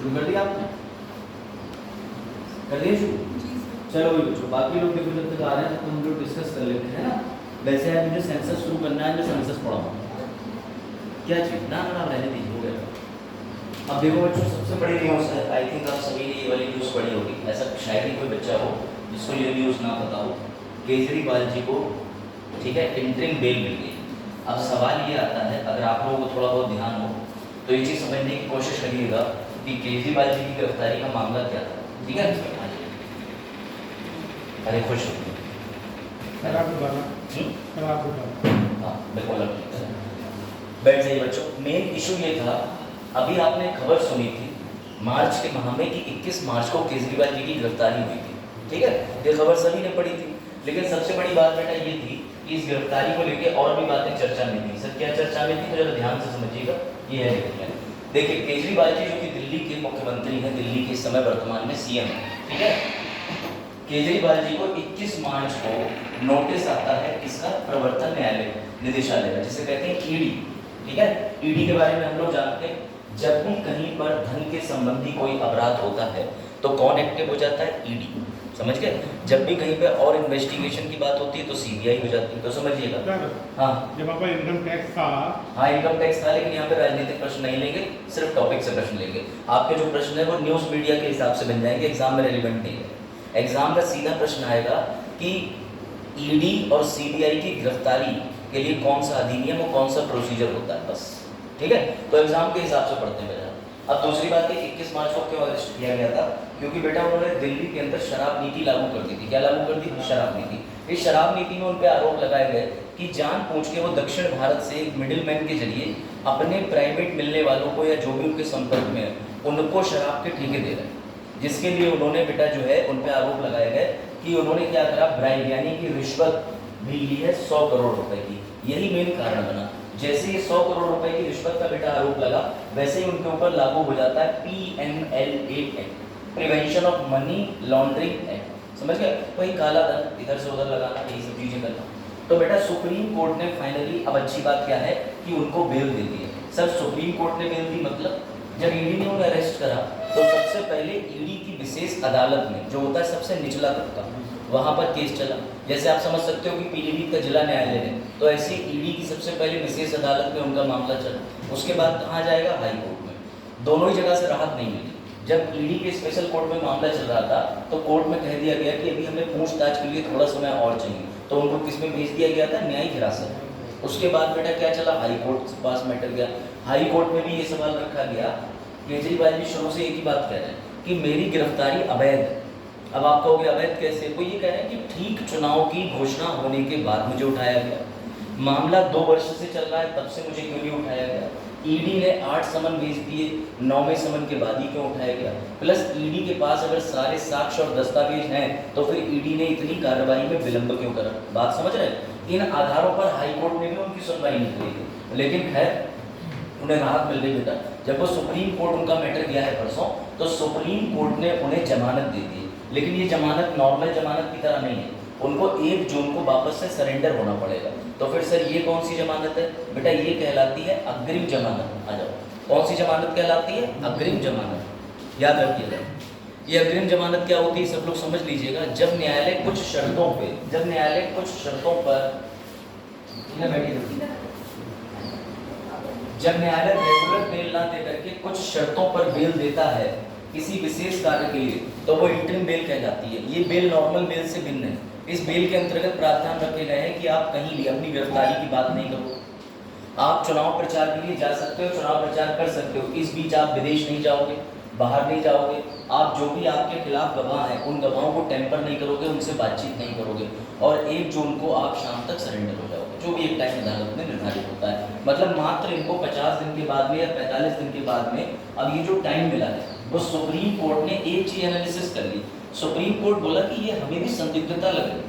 शुरू कर दिया आपने? कर दिया शुरू? चलो भाई बच्चों, बाकी लोग देखो जब तक आ रहे हैं तो हम लोग डिस्कस कर लेते हैं ना। वैसे आज मुझे सेंसस शुरू करना है, मैं सेंसस पढ़ाऊंगा। क्या चीज ना ना रहने दीजिए, हो गया। अब देखो बच्चों, सबसे बड़ी न्यूज़ है, आई थिंक आप सभी ने ये वाली न्यूज़ पढ़ी होगी, ऐसा शायद ही कोई बच्चा हो जिसको ये न्यूज़ ना पता हो। केजरीवाल जी को, ठीक है, इंटरिम बेल मिल गई। अब सवाल ये आता है, अगर आप लोगों को थोड़ा बहुत ध्यान हो तो ये चीज़ समझने की कोशिश करिएगा कि केजरीवाल जी की गिरफ्तारी का मामला क्या था, ठीक है? अरे खुश हो हाँ बिल्कुल, बैठ जाइए बच्चों। मेन इशू ये था, अभी आपने खबर सुनी थी मार्च के माह में कि 21 मार्च को केजरीवाल जी की गिरफ्तारी हुई थी, ठीक है? ये खबर सभी ने पढ़ी थी, लेकिन सबसे बड़ी बात बेटा ये थी कि इस गिरफ्तारी को लेकर और भी बातें चर्चा में थी। सर क्या चर्चा में थी, तो जरा ध्यान से समझिएगा। ये है, देखिए केजरीवाल जी जो कि दिल्ली के मुख्यमंत्री हैं, दिल्ली के इस समय वर्तमान में सीएम है, ठीक है? केजरीवाल जी को 21 मार्च को नोटिस आता है किसका? प्रवर्तन न्यायालय निदेशालय का, जिसे कहते हैं ईडी, ठीक है? ईडी के बारे में हम लोग जानते हैं, जब भी कहीं पर धन के संबंधी कोई अपराध होता है तो कौन एक्टिव हो जाता है? ईडी, समझ गए? जब भी कहीं पे और इन्वेस्टिगेशन की बात होती है तो सीबीआई हो जाती है, तो समझिएगा। हाँ, जब आपका इनकम टैक्स था, हाँ इनकम टैक्स था, लेकिन यहाँ पे राजनीतिक प्रश्न नहीं लेंगे, सिर्फ टॉपिक से प्रश्न लेंगे। आपके जो प्रश्न है वो न्यूज़ मीडिया के हिसाब से बन जाएंगे, एग्जाम में रेलिवेंट नहीं है। एग्जाम का सीधा प्रश्न आएगा कि ईडी और सीबीआई की गिरफ्तारी के लिए कौन सा अधिनियम और कौन सा प्रोसीजर होता है, बस, ठीक है? तो एग्जाम के हिसाब से पढ़ते हैं बेटा। अब दूसरी बात है, 21 मार्च को क्यों अरेस्ट किया गया था? क्योंकि बेटा उन्होंने दिल्ली के अंदर शराब नीति लागू कर दी थी। क्या लागू कर दी थी? शराब नीति। इस शराब नीति में उन पर आरोप लगाए गए कि जानबूझ के वो दक्षिण भारत से एक मिडिल मैन के जरिए अपने प्राइवेट मिलने वालों को या जो भी उनके संपर्क में है उनको शराब के ठेके दे रहे हैं, जिसके लिए उन्होंने बेटा जो है उन पर आरोप लगाए गए कि उन्होंने क्या करा, ब्राइब यानी कि रिश्वत भी ली है 100 करोड़ रुपए की। यही मेन कारण बना। जैसे ही 100 करोड़ रुपए की रिश्वत का बेटा आरोप लगा, वैसे ही उनके ऊपर लागू हो जाता है PMLA act, prevention of money laundering act, समझ गए? वही काला धन इधर से उधर लगाना, यही सब चीजें करना। तो बेटा सुप्रीम कोर्ट ने फाइनली, अब अच्छी बात क्या है कि उनको बेल दे दी है। सर सुप्रीम कोर्ट ने बेल दी मतलब जब ईडी ने उन्हें अरेस्ट करा तो सबसे पहले ईडी की विशेष अदालत में, जो होता है सबसे निचला तबका, वहां पर केस चला। जैसे आप समझ सकते हो कि पीलीभीत का जिला न्यायालय है, तो ऐसे ईडी की सबसे पहले विशेष अदालत में उनका मामला चला। उसके बाद कहाँ जाएगा? हाई कोर्ट में। दोनों ही जगह से राहत नहीं मिली। जब ईडी के स्पेशल कोर्ट में मामला चल रहा था तो कोर्ट में कह दिया गया कि अभी हमें पूछताछ के लिए थोड़ा समय और चाहिए, तो उनको किस में भेज दिया गया था? न्यायिक हिरासत। उसके बाद बेटा क्या चला? हाई कोर्ट के पास मैटर गया। हाई कोर्ट में भी ये सवाल रखा गया, केजरीवाल जी शुरू से एक ही बात कह रहे हैं कि मेरी गिरफ्तारी अवैध है। अब आप कहोगे अवैध कैसे? वो ये कह रहे हैं कि ठीक चुनाव की घोषणा होने के बाद मुझे उठाया गया, मामला 2 वर्ष से चल रहा है, तब से मुझे क्यों नहीं उठाया गया? ईडी ने 8 समन भेज दिए, 9वें समन के बाद ही क्यों उठाया गया? प्लस ईडी के पास अगर सारे साक्ष्य और दस्तावेज हैं तो फिर ईडी ने इतनी कार्रवाई में विलंब क्यों करा? बात समझ रहे हैं? इन आधारों पर हाई कोर्ट ने भी उनकी सुनवाई नहीं करी, लेकिन खैर उन्हें राहत मिल गई बेटा। जब वो सुप्रीम कोर्ट, उनका मैटर गया है परसों, तो सुप्रीम कोर्ट ने उन्हें जमानत दे दी। लेकिन ये जमानत नॉर्मल जमानत की तरह नहीं है, उनको 1 जून को वापस से सरेंडर होना पड़ेगा। तो फिर सर ये कौन सी जमानत है? बेटा ये कहलाती है अग्रिम जमानत। आ जाओ, कौन सी जमानत कहलाती है? अग्रिम जमानत। याद रखिएगा, ये अग्रिम जमानत क्या होती है सब लोग समझ लीजिएगा। जब न्यायालय कुछ शर्तों पर जब न्यायालय रेगुलर बेल ना दे करके कुछ शर्तों पर बेल देता है किसी विशेष कार्य के लिए, तो वो इंटरिम बेल कहलाती है। ये बेल नॉर्मल बेल से भिन्न है। इस बेल के अंतर्गत प्रावधान रखे गए हैं कि आप कहीं भी अपनी गिरफ्तारी की बात नहीं करो, आप चुनाव प्रचार के लिए जा सकते हो, चुनाव प्रचार कर सकते हो, इस बीच आप विदेश नहीं जाओगे, बाहर नहीं जाओगे, आप जो भी आपके खिलाफ गवाह हैं उन गवाहों को टेम्पर नहीं करोगे, उनसे बातचीत नहीं करोगे, और 1 जून को आप शाम तक सरेंडर हो जाओगे, जो भी एक टाइम अदालत में निर्धारित होता है। मतलब मात्र इनको 50 दिन के बाद में या 45 दिन के बाद में अब ये जो टाइम मिला है वो सुप्रीम कोर्ट ने एक चीज एनालिसिस कर ली। सुप्रीम कोर्ट बोला कि ये हमें भी संदिग्धता लग रही,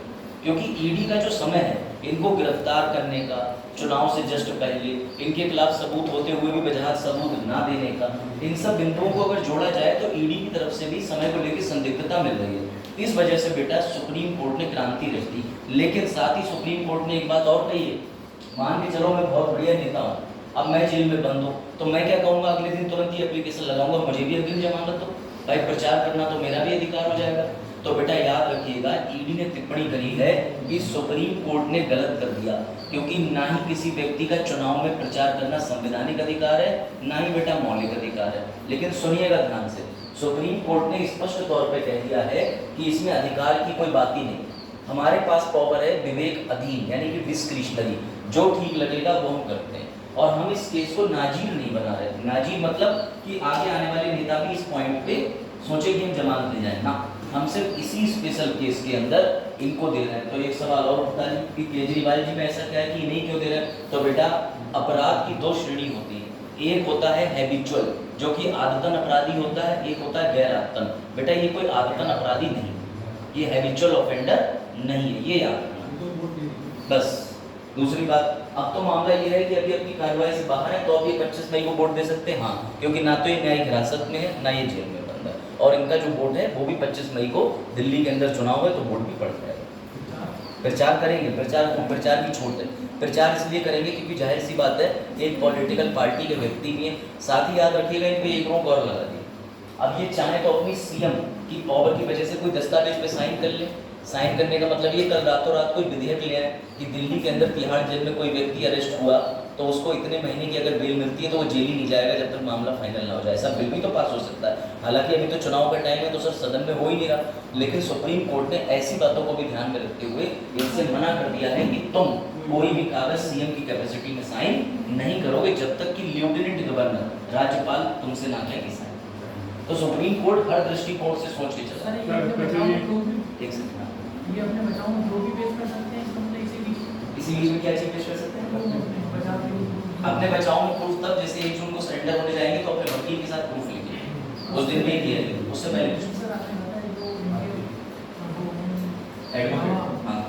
क्योंकि ईडी का जो समय है इनको गिरफ्तार करने का, चुनाव से जस्ट पहले इनके खिलाफ सबूत होते हुए भी वजह सबूत ना देने का, इन सब बिंदुओं को अगर जोड़ा जाए तो ईडी की तरफ से भी समय को लेकर संदिग्धता मिल रही है। इस वजह से बेटा सुप्रीम कोर्ट ने क्रांति रच दी। लेकिन साथ ही सुप्रीम कोर्ट ने एक बात और कही है, मान के चलो मैं बहुत बढ़िया नेता हूँ, अब मैं जेल में बंद हूँ तो मैं क्या कहूँगा, अगले दिन तुरंत ही एप्लीकेशन लगाऊंगा, मुझे भी अग्रिम जमानत दो भाई, प्रचार करना तो मेरा भी अधिकार हो जाएगा। तो बेटा याद रखिएगा, ईडी ने टिप्पणी करी है कि सुप्रीम कोर्ट ने गलत कर दिया, क्योंकि ना ही किसी व्यक्ति का चुनाव में प्रचार करना संवैधानिक अधिकार है, ना ही बेटा मौलिक अधिकार है। लेकिन सुनिएगा ध्यान से, सुप्रीम कोर्ट ने स्पष्ट तौर पे कह दिया है कि इसमें अधिकार की कोई बात ही नहीं, हमारे पास पावर है विवेक अधीन, यानी कि डिस्क्रिशनरी, जो ठीक लगेगा वो हम करते हैं। और हम इस केस को नाजीर नहीं बना रहे थे। नाजीर मतलब कि आगे आने वाले नेता भी इस पॉइंट पे सोचे कि हम जमानत ले जाए ना, हम सिर्फ इसी स्पेशल केस के अंदर इनको दे रहे हैं। तो एक सवाल और उठता है कि केजरीवाल जी में ऐसा क्या है कि नहीं क्यों दे रहे हैं? तो बेटा अपराध की दो श्रेणी होती है, एक होता है हैबिचुअल जो कि आदतन अपराधी होता है, एक होता है गैर आदतन। बेटा ये कोई आदतन अपराधी नहीं, ये हैबिचुअल ऑफेंडर नहीं है, ये याद रखना बस। दूसरी बात, अब तो मामला ये है कि अभी अपनी कार्रवाई से बाहर है, तो अब ये 25 मई को वोट दे सकते हैं, हाँ, क्योंकि ना तो ये न्यायिक हिरासत में है, ना ये जेल में बंद है, और इनका जो वोट है वो भी 25 मई को दिल्ली के अंदर चुनाव है, तो वोट भी पड़ जाएगा। प्रचार करेंगे, प्रचार की छूट है, प्रचार इसलिए करेंगे क्योंकि जाहिर सी बात है एक पॉलिटिकल पार्टी के व्यक्ति भी हैं। साथ ही याद रखिएगा, इन पे एक रोक और लगा दी, अब ये चाहे तो अपनी सीएम की पावर की वजह से कोई दस्तावेज पे साइन कर ले। साइन करने का मतलब ये कल रातों रात कोई विधेयक ले आए कि दिल्ली के अंदर तिहाड़ जेल में कोई व्यक्ति अरेस्ट हुआ तो उसको इतने महीने की अगर बेल मिलती है तो वो जेल ही नहीं जाएगा जब तक मामला फाइनल ना हो जाए। ऐसा बिल भी तो पास हो सकता है। हालांकि अभी तो चुनाव का टाइम है तो सर सदन में हो ही नहीं रहा, लेकिन सुप्रीम कोर्ट ने ऐसी बातों को भी ध्यान में रखते हुए इनसे मना कर दिया है कि तुम कोई भी कागज सीएम की कैपेसिटी में साइन नहीं करोगे जब तक कि लेफ्टिनेंट गवर्नर, राज्यपाल तुमसे ना कहे कि साइन। तो सुप्रीम कोर्ट हर दृष्टिकोण से सोच के चला। ये अपने बचाव में जो भी पेश कर सकते हैं, इसी बीच में क्या चीज पेश कर सकते हैं? अपने बचाव में प्रूफ तब, जैसे 1 जून को सरेंडर होने जाएंगे तो अपने वकील के साथ प्रूफ लेंगे, उस दिन में किया है, उससे पहले एडवोकेट, हाँ,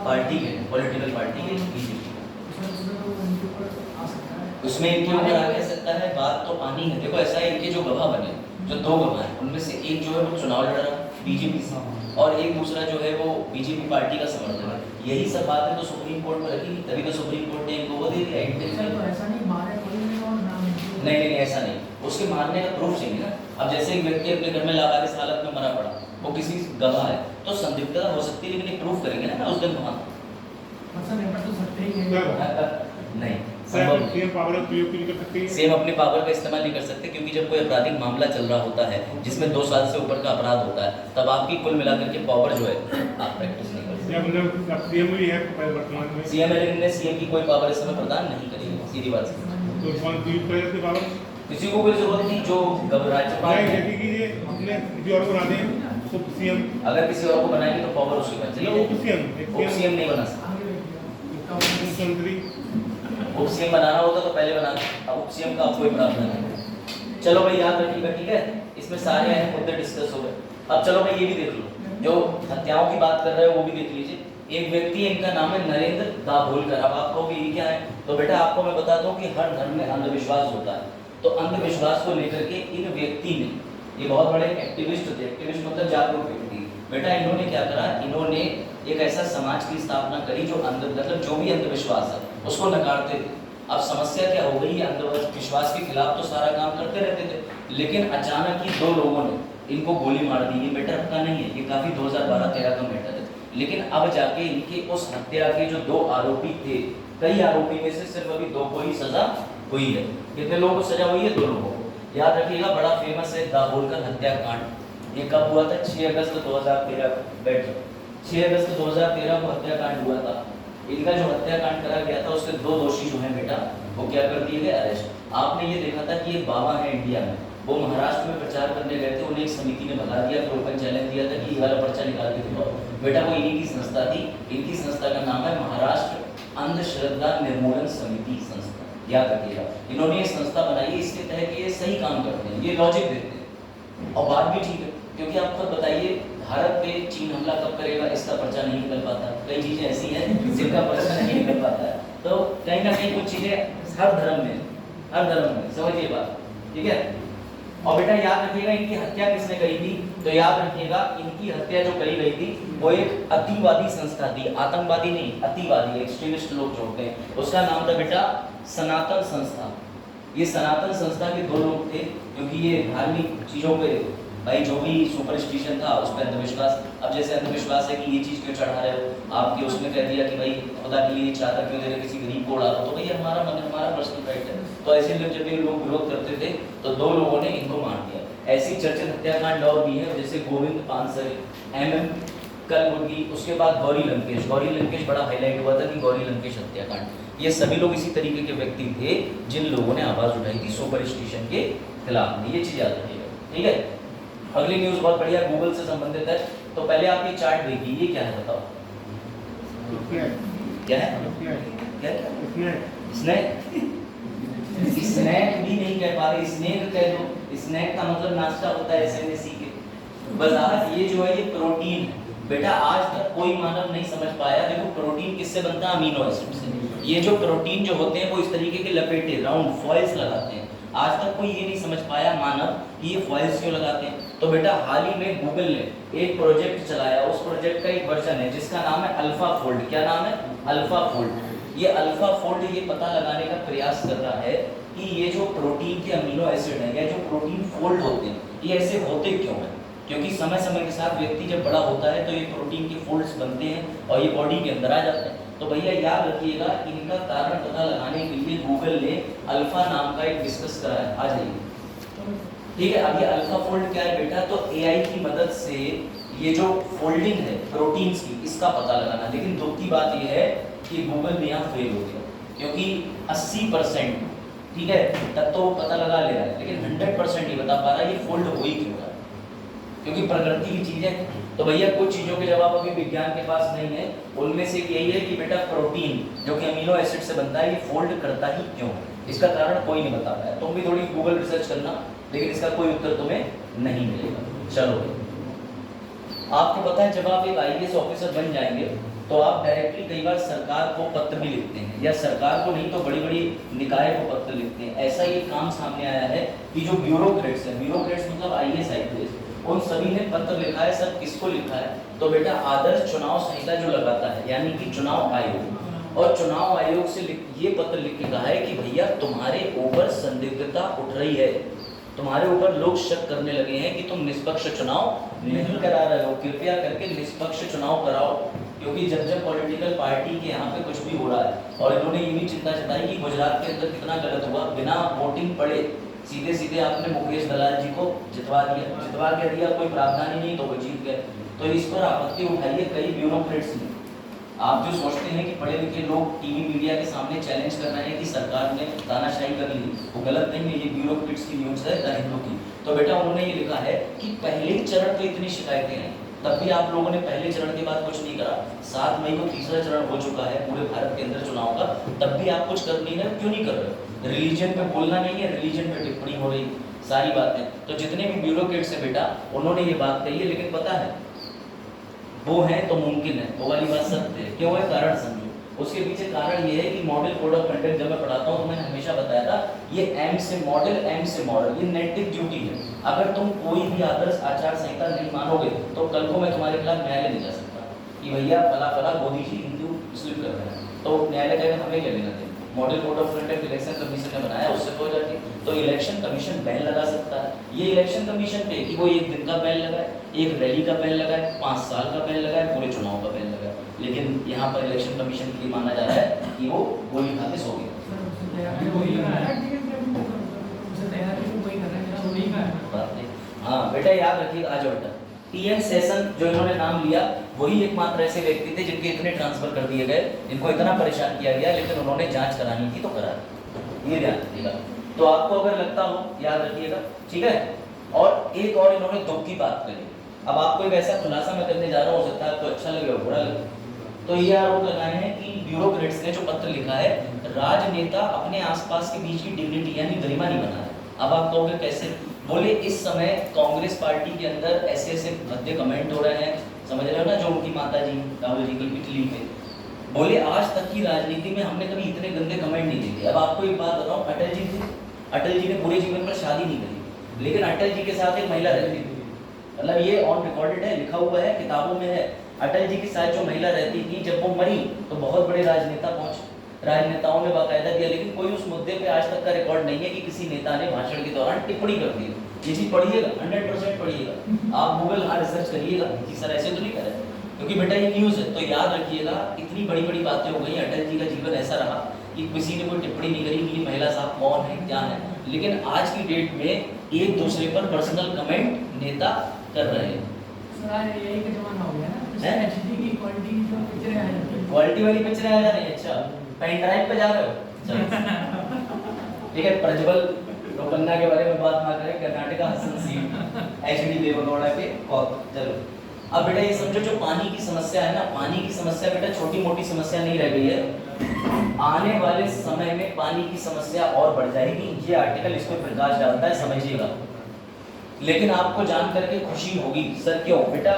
पार्टी के, पॉलिटिकल पार्टी के बीजेपी, उसमें इनके ऊपर आ कह सकता है, बात तो आनी है। देखो ऐसा है, इनके जो गवाह बने, जो 2 गवाह हैं, उनमें से एक जो है वो चुनाव लड़ रहा बीजेपी से, और एक दूसरा जो है वो बीजेपी पार्टी का समर्थक है। यही सब बातें तो सुप्रीम कोर्ट में रखी, तभी तो सुप्रीम कोर्ट ने इनको वो दे दिया। नहीं, ऐसा नहीं, उसके मारने का प्रूफ चाहिए ना। अब जैसे एक व्यक्ति अपने घर में लावारिस हालत में मरा पड़ा, वो किसी गवाह है तो संदिग्धता हो सकती है, लेकिन एक प्रूफ करेंगे ना उस दिन वहाँ नहीं, सेम अपने पावर का इस्तेमाल नहीं कर सकते, क्योंकि जब कोई आपराधिक मामला चल रहा होता है जिसमें 2 साल से ऊपर का अपराध होता है, तब आपकी कुल मिलाकर के पावर जो है आप प्रैक्टिस नहीं कर सकते। सीएम की कोई पावर इस समय प्रदान नहीं करेगी, सीधी बात है। किसी को कोई जरूरत नहीं, जो राज्यपाल अगर किसी और को बनाएंगे तो पावर उसके पास चलेगी। सीएम नहीं बना सकता, उपसीएम बनाना होता तो पहले बनाना, अब उपसीएम का कोई प्रावधान नहीं। चलो भाई याद रखिएगा, ठीक है, इसमें सारे अहम मुद्दे डिस्कस हो गए। अब चलो भाई ये भी देख लो, जो हत्याओं की बात कर रहे हो वो भी देख लीजिए। एक व्यक्ति, इनका नाम है नरेंद्र दाभोलकर। अब आप कहोगे ये क्या है, तो बेटा आपको मैं बता दूं कि हर धर्म में अंधविश्वास होता है, तो अंधविश्वास को लेकर के इन व्यक्ति ने, ये बहुत बड़े एक्टिविस्ट थे, एक्टिविस्ट मतलब जागरूक व्यक्ति, बेटा इन्होंने क्या करा, इन्होंने एक ऐसा समाज की स्थापना करी जो मतलब जो भी अंधविश्वास है उसको नकारते थे। अब समस्या क्या हो गई, अंधविश्वास के खिलाफ तो सारा काम करते रहते थे, लेकिन अचानक ही 2 लोगों ने इनको गोली मार दी। ये मैटर का नहीं है, ये काफी 2012-13 का मैटर है, लेकिन अब जाके इनके उस हत्या के जो 2 आरोपी थे, कई आरोपी में से सिर्फ अभी 2 को ही सजा हुई है। कितने लोगों को सजा हुई है? 2 लोगों को। याद रखिएगा, बड़ा फेमस है दाभोलकर हत्याकांड। ये कब हुआ था? 6 अगस्त 2013 बैठ 6 अगस्त 2013 को हत्याकांड हुआ था। इनका जो हत्याकांड करा गया था उसके 2 दोषी जो हैं बेटा वो क्या कर दिए गए? अरेस्ट। आपने ये देखा था कि ये बाबा है इंडिया में, वो महाराष्ट्र में प्रचार करने गए थे, उन्हें एक समिति ने भगा दिया, फिर ओपन चैलेंज दिया था कि ये वाला पर्चा निकाल के दिखाओ। बेटा वो इन्हीं की संस्था थी, इनकी संस्था का नाम है महाराष्ट्र अंधश्रद्धा निर्मूलन समिति संस्था। याद रखिएगा, इन्होंने ये संस्था बनाई, इसके तहत ये सही काम करते हैं, ये लॉजिक देते हैं और बात भी ठीक है, क्योंकि आप खुद बताइए भारत पे चीन हमला कब करेगा, इसका पर्चा नहीं निकल पाता। कई चीजें ऐसी हैं जिनका पर्चा नहीं निकल पाता है, तो कहीं ना कहीं कुछ चीजें हर धर्म में समझिए बात, ठीक है। और बेटा याद रखिएगा इनकी हत्या किसने करी थी, तो याद रखिएगा इनकी हत्या जो करी गई थी वो एक अतिवादी संस्था थी, आतंकवादी नहीं, अतिवादी एक्सट्रीमिस्ट लोग जो होते हैं, उसका नाम था बेटा सनातन संस्था। ये सनातन संस्था के 2 लोग थे, क्योंकि ये धार्मिक चीजों पे भाई जो भी सुपरस्टिशन था उस पर अंधविश्वास, अब जैसे अंधविश्वास है कि ये चीज क्यों चढ़ा रहे हो आपके, उसमें कह दिया कि भाई खुदा के लिए चादर क्यों दे रहे, किसी गरीब को उड़ा दो, तो भाई हमारा मन, हमारा पर्सनल राइट है। तो ऐसे लोग जब ये लोग विरोध करते थे तो 2 लोगों ने इनको मार दिया। ऐसी चर्चित हत्याकांड और भी है, जैसे गोविंद पानसरे, MM कलबुर्गी, उसके बाद गौरी लंकेश। गौरी लंकेश बड़ा हाईलाइट हुआ था कि गौरी लंकेश हत्याकांड, ये सभी लोग इसी तरीके के व्यक्ति थे जिन लोगों ने आवाज उठाई थी सुपरस्टिशन के खिलाफ में। ये चीज याद रखिएगा, ठीक है। अगली न्यूज बहुत बढ़िया, गूगल से संबंधित है। तो पहले आप ये चार्ट देखिए, ये क्या है बताओ, क्या है, क्या स्नैक, स्नैक भी नहीं कह पा रहे, स्नैक कह दो। स्नैक का मतलब नाश्ता होता है SNAC के। बस आज ये जो है ये प्रोटीन है बेटा, आज तक कोई मानव नहीं समझ पाया। देखो प्रोटीन किससे बनता है, अमीनो एसिड से। ये जो प्रोटीन जो होते हैं वो इस तरीके के लपेटे राउंड फॉइल्स लगाते हैं। आज तक कोई ये नहीं समझ पाया मानव कि ये फॉइल्स क्यों लगाते हैं। तो बेटा हाल ही में गूगल ने एक प्रोजेक्ट चलाया, उस प्रोजेक्ट का एक वर्जन है जिसका नाम है अल्फा फोल्ड। क्या नाम है, अल्फा फोल्ड। ये अल्फा फोल्ड ये पता लगाने का प्रयास कर रहा है कि ये जो प्रोटीन के अमीनो एसिड हैं या जो प्रोटीन फोल्ड होते हैं ये ऐसे होते क्यों हैं, क्योंकि समय समय के साथ व्यक्ति जब बड़ा होता है तो ये प्रोटीन के फोल्ड्स बनते हैं और ये बॉडी के अंदर आ जाते हैं। तो भैया याद रखिएगा इनका कारण पता लगाने के लिए गूगल ने अल्फा नाम का एक डिस्कस करा है, आ जाइए, ठीक है। अब ये अल्फा फोल्ड क्या है बेटा, तो AI की मदद से ये जो फोल्डिंग है प्रोटीन्स की इसका पता लगाना। लेकिन दुख की बात ये है कि गूगल में यहाँ फेल हो गया, क्योंकि 80% ठीक है तब तो पता लगा ले रहा है, लेकिन 100% नहीं बता पा रहा ये फोल्ड हो ही क्यों रहा है, क्योंकि प्रकृति की चीज है। तो भैया कुछ चीजों के जवाब अभी विज्ञान के पास नहीं है, उनमें से यही है कि बेटा प्रोटीन जो कि अमीनो एसिड से बनता है ये फोल्ड करता ही क्यों है, इसका कारण कोई नहीं बता पाया। तुम भी थोड़ी गूगल रिसर्च करना, लेकिन इसका कोई उत्तर तुम्हें नहीं मिलेगा। चलो आपको पता है जब आप एक IAS ऑफिसर बन जाएंगे तो आप डायरेक्टली कई बार सरकार को पत्र भी लिखते हैं, या सरकार को नहीं तो बड़ी बड़ी निकाय को पत्र लिखते हैं। ऐसा ये काम सामने आया है कि जो ब्यूरोक्रेट्स हैं, ब्यूरोक्रेट्स मतलब IAS IPS, उन सभी ने पत्र लिखा है। सब किसको लिखा है, तो बेटा आदर्श चुनाव संहिता जो लगाता है यानी कि चुनाव आयोग, और चुनाव आयोग से ये पत्र लिख के कहा है कि भैया तुम्हारे ऊपर संदिग्धता उठ रही है, तुम्हारे ऊपर लोग शक करने लगे हैं कि तुम निष्पक्ष चुनाव नहीं करा रहे हो, कृपया करके निष्पक्ष चुनाव कराओ। क्योंकि जब जब पॉलिटिकल पार्टी के यहाँ पे कुछ भी हो रहा है, और इन्होंने ये भी चिंता जताई कि गुजरात के अंदर कितना गलत हुआ, बिना वोटिंग पड़े सीधे सीधे आपने मुकेश दलाल जी को जितवा दिया, कोई प्रावधान ही नहीं तो वो जीत गए। तो इस पर आपत्ति उठाइए कई ब्यूरोक्रेट्स ने। आप जो सोचते हैं कि पढ़े लिखे लोग टीवी मीडिया के सामने चैलेंज कर रहे हैं कि सरकार ने तानाशाही कर ली, वो गलत नहीं है, ये ब्यूरोक्रेट्स की न्यूज़ है द हिंदू की। तो बेटा उन्होंने ये लिखा है कि पहले चरण पे इतनी शिकायतें हैं, तब भी आप लोगों ने पहले चरण के बाद कुछ नहीं करा। 7 मई को तीसरा चरण हो चुका है पूरे भारत के अंदर चुनाव का, तब भी आप कुछ कर नहीं रहे, क्यों नहीं कर रहे? रिलीजन पे बोलना नहीं है, रिलीजन पे टिप्पणी हो रही, सारी बातें। तो जितने भी ब्यूरोक्रेट्स हैं बेटा उन्होंने ये बात कही है, लेकिन पता है वो है तो मुमकिन है, वो वाली बात सत्य है। क्यों है, कारण समझो। उसके पीछे कारण ये है कि मॉडल कोड ऑफ कंडक्ट जब मैं पढ़ाता हूँ तो मैंने हमेशा बताया था ये M से मॉडल, M से मॉडल, ये नैतिक ड्यूटी है। अगर तुम कोई भी आदर्श आचार संहिता नहीं मानोगे तो कल को मैं तुम्हारे खिलाफ न्यायालय नहीं जा सकता कि भैया फला फला मोदी जी हिंदू मुस्लिम कर रहे हैं, तो न्यायालय कहेगा हमें क्या लेना देना। Model code of conduct election commission ने बनाया, उससे हो जाती है। तो इलेक्शन कमीशन बैन लगा सकता है। ये इलेक्शन कमीशन पे कि वो 1 दिन का बैन लगाए, एक रैली का बैन लगाए, 5 साल का बैन लगाए, पूरे चुनाव का बैन लगाए, लेकिन यहाँ पर इलेक्शन कमीशन के लिए माना जा रहा है कि वो गोली खा के सो गया। हाँ बेटा याद रखिएगा, आ जाओ बेटा। TN सेशन जो इन्होंने नाम लिया वही एकमात्र ऐसे व्यक्ति थे जिनके इतने ट्रांसफर कर दिए गए, इनको इतना परेशान किया गया, लेकिन उन्होंने जांच करानी थी तो करा दी। ये ध्यान रखिएगा। तो आपको अगर लगता हो याद रखिएगा, ठीक है। और एक और इन्होंने दुख की बात करी। अब आपको एक ऐसा खुलासा मैं करने जा रहा हूँ, हो सकता है आपको अच्छा लगे और बुरा लगे। तो ये आरोप लगाए हैं कि ब्यूरोक्रेट्स ने जो पत्र लिखा है, राजनेता अपने आसपास के बीच की डिग्निटी यानी गरिमा नहीं बना है। अब आप कहोगे कैसे? बोले इस समय कांग्रेस पार्टी के अंदर ऐसे ऐसे भद्दे कमेंट हो रहे हैं, समझ रहे हो ना, जो उनकी माता जी राहुल जी की पिटली पे। बोले आज तक की राजनीति में हमने कभी इतने गंदे कमेंट नहीं देखे। अब आपको एक बात बताऊं, अटल जी ने पूरे जीवन पर शादी नहीं करी, लेकिन अटल जी के साथ एक महिला रहती थी, मतलब ये ऑन रिकॉर्डेड है, लिखा हुआ है, किताबों में है। अटल जी के साथ जो महिला रहती थी, जब वो मरी तो बहुत बड़े राजनेता पहुंचे, राजनेताओं ने बाकायदा दिया, लेकिन कोई उस मुद्दे पे आज तक का रिकॉर्ड नहीं है कि किसी नेता ने भाषण के दौरान टिप्पणी कर दी। ये चीज पढ़िएगा, 100% पढ़िएगा, आप गूगल रिसर्च करिएगा कि सर ऐसे तो नहीं करे, क्योंकि बेटा ये न्यूज़ है। तो याद रखिएगा, इतनी बड़ी बड़ी बातें हो गई, अटल जी का जीवन ऐसा रहा कि किसी ने कोई टिप्पणी नहीं करी कि महिला साहब कौन है क्या है, लेकिन आज की डेट में एक दूसरे पर पर्सनल कमेंट नेता कर रहे हैं। सर यही का जमाना हो गया ना, हैं? एचडी की क्वालिटी की जो पिक्चरें आ जाती हैं। क्वालिटी वाली पिक्चरें आ जा रही है। अच्छा, पेन ड्राइव पे जा रहे हो? चलो ठीक है, प्रज्वल रोपन्ना के बारे में बात ना करें, कर्नाटका हसन सीट एचडी देवगौड़ा के कॉप। चलो अब बेटा ये समझो, जो पानी की समस्या है ना, पानी की समस्या बेटा छोटी मोटी समस्या नहीं रह गई है, आने वाले समय में पानी की समस्या और बढ़ जाएगी। ये आर्टिकल इस पर प्रकाश डालता है, समझिएगा। लेकिन आपको जान करके खुशी होगी। सर क्यों? बेटा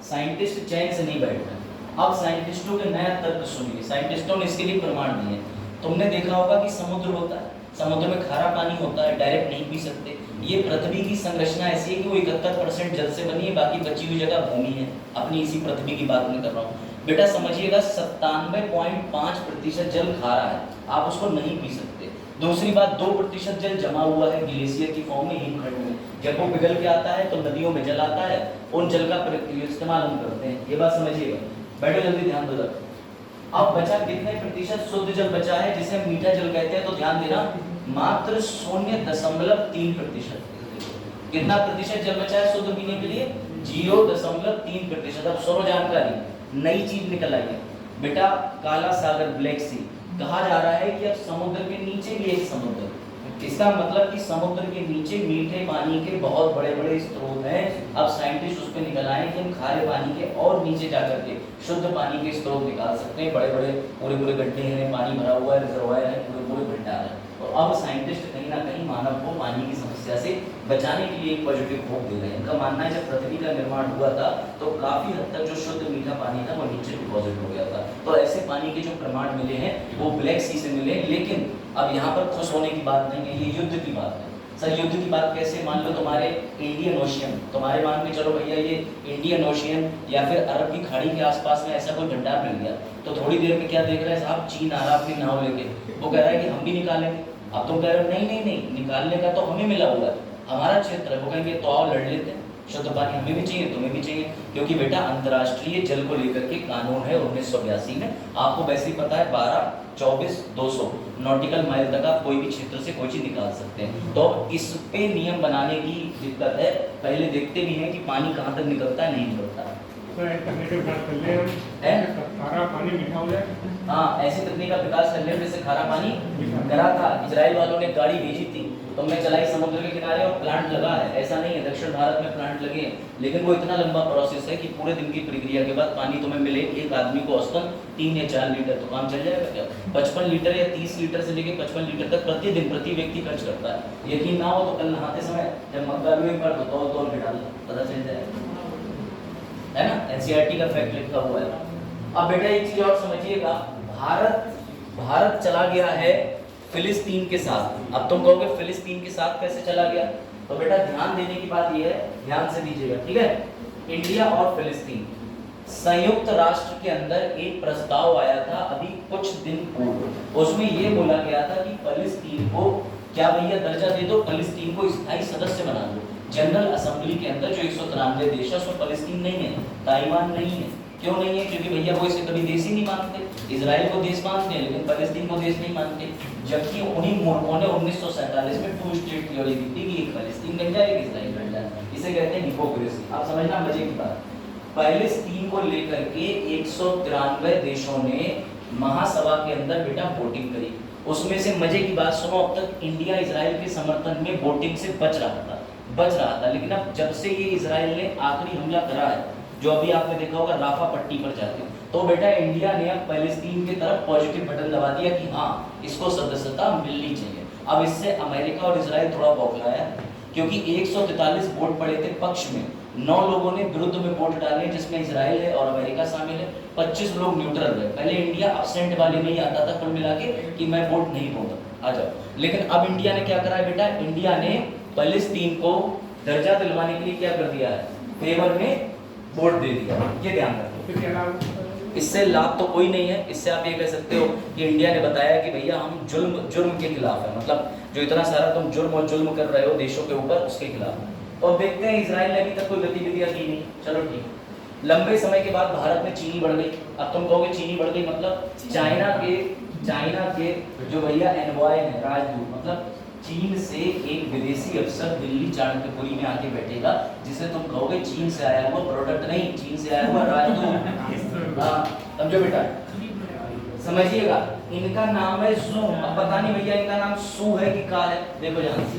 साइंटिस्ट चैन से नहीं बैठ रहे। अब साइंटिस्टों के नया तर्क सुनिए, साइंटिस्टों ने इसके लिए प्रमाण दिए। तुमने देखा होगा कि समुद्र होता है, समुद्र में खारा पानी होता है, डायरेक्ट नहीं पी सकते। ये पृथ्वी की संरचना ऐसी है कि वो 71% जल से बनी है, बाकी बची हुई जगह भूमि है। अपनी इसी पृथ्वी की बात नहीं कर रहा हूँ बेटा, समझिएगा 97.5% जल खारा है, आप उसको नहीं पी सकते। दूसरी बात, 2% जल जमा हुआ है ग्लेशियर की फॉर्म में, हिमखंड में। जब वो पिघल के आता है तो नदियों में जल आता है, उन जल का इस्तेमाल हम करते हैं। ये बात समझिएगा, बैठो जल्दी ध्यान दो। अब बचा कितने प्रतिशत शुद्ध जल बचा है, जिसे हम मीठा जल कहते हैं? तो ध्यान देना, मात्र 0.3%। कितना प्रतिशत जल बचा है शुद्ध पीने के लिए? 0.3%। अब सुनो जानकारी, नई चीज निकल आई है बेटा, काला सागर, ब्लैक सी। कहा जा रहा है कि अब समुद्र के नीचे भी एक समुद्र, इसका मतलब कि समुद्र के नीचे मीठे पानी के बहुत बड़े बड़े स्रोत हैं। अब साइंटिस्ट उस पर निकल आए कि हम खारे पानी के और नीचे जाकर के शुद्ध पानी के स्रोत निकाल सकते हैं। बड़े बड़े पूरे गड्ढे हैं, पानी भरा हुआ है, रिजर्वायर है, पूरे भंडार है। और अब साइंटिस्ट कहीं ना कहीं मानव को पानी की समस्या से बचाने के लिए एक पॉजिटिव होप दे रहे हैं। इनका मानना है जब पृथ्वी का निर्माण हुआ था तो काफी हद तक जो शुद्ध मीठा पानी था वो नीचे डिपॉजिट हो गया था। तो ऐसे पानी के जो प्रमाण मिले हैं वो ब्लैक सी से मिले। लेकिन अब यहाँ पर खुश होने की बात नहीं है, ये युद्ध की बात है। सर युद्ध की बात कैसे? मान लो तुम्हारे इंडियन ओशियन, तुम्हारे मान के चलो भैया ये इंडियन ओशियन या फिर अरब की खाड़ी के आसपास में ऐसा कोई भंडार मिल गया, तो थोड़ी देर में क्या देख रहे हैं साहब, चीन आ रहा अपनी नाव लेके, वो कह रहा है कि हम भी निकालेंगे। अब तुम कह रहे हो नहीं, निकालने का तो हमें मिला हुआ है, हमारा क्षेत्र है। वो कहेंगे तो आओ लड़ लेते हैं, शुद्ध पानी हमें भी चाहिए, तुम्हें भी चाहिए। क्योंकि बेटा अंतर्राष्ट्रीय जल को लेकर के कानून है 1982 में, आपको वैसे ही पता है, 12, 24, 200 नॉटिकल माइल तक आप कोई भी क्षेत्र से कोई चीज निकाल सकते हैं। तो इस पे नियम बनाने की दिक्कत है, पहले देखते भी हैं कि पानी कहाँ तक निकलता है, नहीं निकलता है। खारा पानी मीठा हो जाए। हाँ, ऐसी तकनीक का विकास कर ले जैसे खारा पानी करा था। इजराइल वालों ने गाड़ी भेजी थी, तुमने चलाई समुद्र के किनारे और प्लांट लगा है। ऐसा नहीं है, दक्षिण भारत में प्लांट लगे हैं, लेकिन वो इतना लंबा प्रोसेस है कि पूरे दिन की प्रक्रिया के बाद पानी तुम्हें मिले एक आदमी को औसतन 3 या 4 लीटर, तो काम चल जाएगा क्या? 55 लीटर या 30 लीटर से लेकर 55 लीटर तक प्रतिदिन प्रति व्यक्ति खर्च करता है। यकीन ना हो तो कल नहाते समय जब मग्गा लो एक बार तो तौल के डाल, पता चल जाएगा, है ना। एनसीईआरटी का फैक्ट लिखा हुआ है। अब बेटा एक चीज और समझिएगा, भारत चला गया है फिलिस्तीन के साथ। अब तुम कहोगे फिलिस्तीन के साथ कैसे चला गया? तो बेटा ध्यान देने की बात यह है, ध्यान से दीजिएगा, ठीक है। इंडिया और फिलिस्तीन, संयुक्त राष्ट्र के अंदर एक प्रस्ताव आया था अभी कुछ दिन पूर्व, उसमें यह बोला गया था कि फिलिस्तीन को क्या भैया दर्जा दे दो, फिलिस्तीन को स्थायी सदस्य बना दो। जनरल असेंबली के अंदर जो 193 देश है उसमें फिलिस्तीन नहीं है, ताइवान नहीं है। क्यों नहीं है? क्योंकि भैया वो इसे कभी देश ही नहीं मानते। इजराइल को देश मानते हैं लेकिन फिलिस्तीन को देश नहीं मानते। जबकि उन्हीं मूर्खों ने 1947 में 2 स्टेट थ्योरी दी थी कि एक फिलिस्तीन बन जाए, एक इजराइल बन जाए। इसे कहते हैं हिपोक्रेसी। आप समझना मजे की बात, फिलिस्तीन को लेकर के 193 देशों ने महासभा के अंदर बेटा वोटिंग करी। उसमें से मजे की बात सुनो, अब तक इंडिया इजराइल के समर्थन में वोटिंग से बच रहा था, लेकिन अब जब से ये इजराइल ने आखिरी हमला करा है, जो अभी आपने देखा होगा राफा पट्टी पर जाके, तो बेटा इंडिया ने अब फिलिस्तीन की तरफ पॉजिटिव बटन दबा दिया कि हाँ इसको सदस्यता मिलनी चाहिए। अब इससे अमेरिका और इजराइल थोड़ा बौखलाया, क्योंकि 143 वोट पड़े थे पक्ष में, 9 लोगों ने विरुद्ध में वोट डाले, जिसमें इजराइल है और अमेरिका शामिल है, 25 लोग न्यूट्रल रहे। पहले इंडिया अब्सेंट वाले में ही आता था कुल मिला के कि मैं वोट नहीं दूंगा, आ जाओ। लेकिन अब इंडिया ने क्या करा है बेटा, इंडिया ने फलस्तीन को दर्जा दिलवाने के लिए क्या कर दिया है, फेवर में वोट दे दिया। ये ध्यान रखो। फिर क्या नाम? इससे लाभ तो कोई नहीं है। इससे आप ये कह सकते हो कि इंडिया ने बताया कि भैया हम जुर्म के खिलाफ है, मतलब जो इतना सारा तुम जुर्म और जुल्म कर रहे हो देशों के ऊपर, उसके खिलाफ है। तो अब देखते हैं, इजराइल ने अभी तक कोई गतिविधियां की नहीं, चलो ठीक। लंबे समय के बाद भारत में चीनी बढ़ गई। अब तुम कहोगे चीनी बढ़ गई मतलब चाइना के जो भैया एनवॉय है, राजदूत, मतलब चीन से एक विदेशी अफसर दिल्ली चाणक्यपुरी में आके बैठेगा, जिसे तुम कहोगे चीन से आया हुआ प्रोडक्ट नहीं, चीन से आया हुआ राजदूत। समझो बेटा, समझिएगा। इनका नाम है सू। अब पता नहीं भैया इनका नाम सू है कि का है, देखो ध्यान से,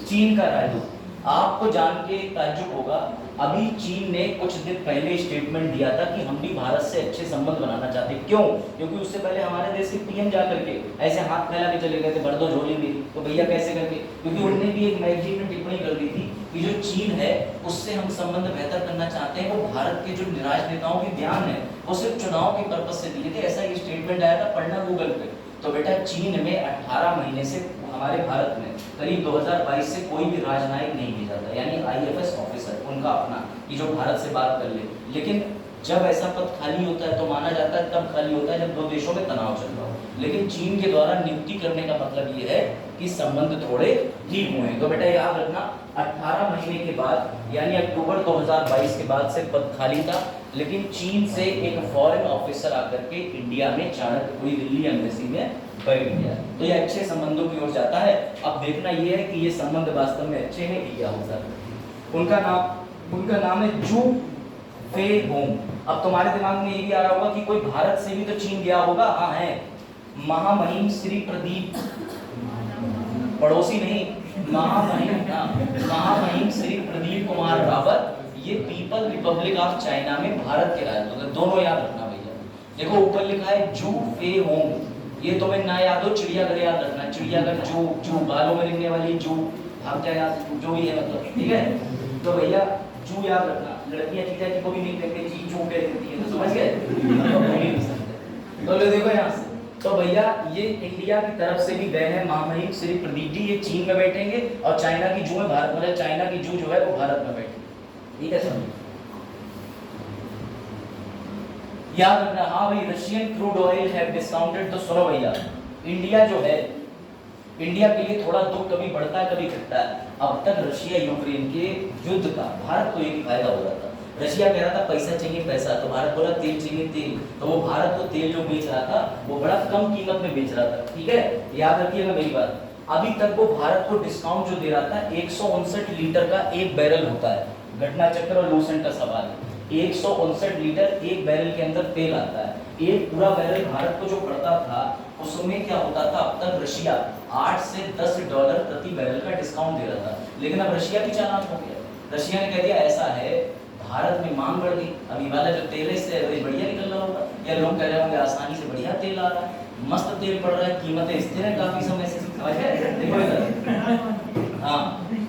चीन का राजदूत। आपको जान के ताज्जुब होगा, अभी चीन ने कुछ दिन पहले स्टेटमेंट दिया था कि हम भी भारत से अच्छे संबंध बनाना चाहते हैं। क्यों? क्योंकि उससे पहले हमारे देश के पीएम जा करके ऐसे हाथ फैला के चले गए थे, भर दो झोली मेरी। तो भैया कैसे करके? क्योंकि उन्होंने भी एक मैगजीन में टिप्पणी कर दी थी कि जो चीन है उससे हम संबंध बेहतर करना चाहते हैं। वो भारत के जो राजनेताओं के बयान है वो सिर्फ चुनाव के पर्पज से दिए थे, ऐसा एक स्टेटमेंट आया था, पढ़ना गूगल पे। तो बेटा चीन में 18 महीने से हमारे भारत में करीब 2022 से कोई भी राजनयिक नहीं भेजा था, यानी आईएफएस ऑफिसर उनका अपना, कि जो भारत से बात कर ले। लेकिन जब ऐसा पद खाली होता है तो माना जाता है तब खाली होता है जब दो देशों में तनाव चल रहा हो। लेकिन चीन के द्वारा नियुक्ति करने का मतलब ये है कि संबंध थोड़े ठीक हुए हैं। तो बेटा याद रखना, 18 महीने के बाद यानी अक्टूबर 2022 के बाद से पद खाली था, लेकिन चीन से एक फॉरेन ऑफिसर आकर के इंडिया में चाणक्यपुरी दिल्ली एम्बेसी में बैठ गया। तो ये अच्छे संबंधों की ओर जाता है। अब देखना ये है कि ये संबंध वास्तव में अच्छे हैं कि क्या होता है। उनका नाम है जू फे होंग। अब तुम्हारे दिमाग में ये भी आ रहा होगा कि कोई भारत से भी तो चीन गया होगा। हाँ है, महामहिम श्री प्रदीप, पड़ोसी नहीं, महामहिम श्री प्रदीप कुमार रावत, ये पीपल रिपब्लिक ऑफ चाइना में भारत के राजदूत, दोनों याद रखना भैया। देखो ऊपर लिखा है जू फे होंग, ये तुम्हें ना याद हो, चिड़ियाघर याद रखना, चिड़ियाघर जू बालों में लिखने वाली जू, भाग जाए याद, जो भी है मतलब, ठीक है। तो भैया जू याद रखना, लड़कियां चीजा को भी नहीं कहते, जी जू कह देती है, तो समझ गए। तो लो देखो यहाँ से, तो भैया ये इंडिया की तरफ से भी गए हैं महामहिम श्री प्रदीप जी, ये चीन में बैठेंगे और चाइना की जू में भारत, मतलब चाइना की जू जो है वो भारत में बैठेगी, ठीक है सर। याद रखना। हाँ भाई, रशियन क्रूड ऑयल है डिस्काउंटेड। तो सुनो भैया, इंडिया जो है, इंडिया के लिए थोड़ा दुख कभी बढ़ता है कभी घटता है। अब तक रशिया यूक्रेन के युद्ध का भारत को एक फायदा हो रहा था। रशिया कह रहा था पैसा चाहिए पैसा, तो भारत बोला तेल चाहिए तेल, तो वो भारत को तेल जो बेच रहा था वो बड़ा कम कीमत में बेच रहा था, ठीक है। याद रखिएगा मेरी बात, अभी तक वो भारत को डिस्काउंट जो दे रहा था, 159 लीटर का एक बैरल होता है, घटना चक्र और लूसेंट का सवाल है, 159 लीटर एक बैरल के अंदर तेल आता है। एक पूरा बैरल भारत को जो पड़ता था उसमें क्या होता था, अब तक रशिया 8 से 10 डॉलर प्रति बैरल का डिस्काउंट दे रहा था। लेकिन अब रशिया भी चालाक हो गया, रशिया ने कह दिया ऐसा है भारत में मांग बढ़ गई, अभी वाला जो तेल है इससे एवरेज बढ़िया निकल रहा होगा, या लोग कह रहे होंगे आसानी से बढ़िया तेल आ रहा है, मस्त तेल पड़ रहा है, कीमतें स्थिर है काफी समय से, समझ गए? देखो इधर, हाँ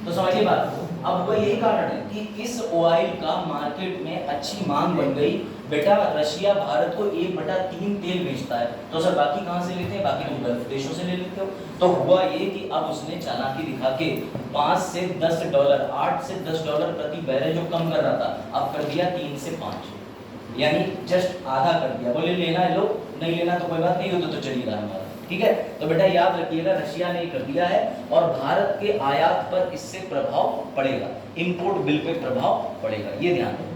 तो समझिए बात। अब वह यही कारण है कि इस ऑयल का मार्केट में अच्छी मांग बन गई। बेटा रशिया भारत को 1/3 तेल बेचता है, तो सर बाकी कहाँ से लेते हैं? बाकी तुम गल्फ देशों से ले लेते हो। तो हुआ ये कि अब उसने चालाकी दिखा के 5 से 10 डॉलर, 8 से 10 डॉलर प्रति बैरल जो कम कर रहा था, अब कर दिया 3 से 5, यानी जस्ट आधा कर दिया। बोले लेना है लो, नहीं लेना तो कोई बात नहीं, हो तो चल ही रहा हमारा, ठीक है। तो बेटा याद रखिएगा, रशिया ने कर दिया है और भारत के आयात पर इससे प्रभाव पड़ेगा, इंपोर्ट बिल पे प्रभाव पड़ेगा, ये ध्यान रखना।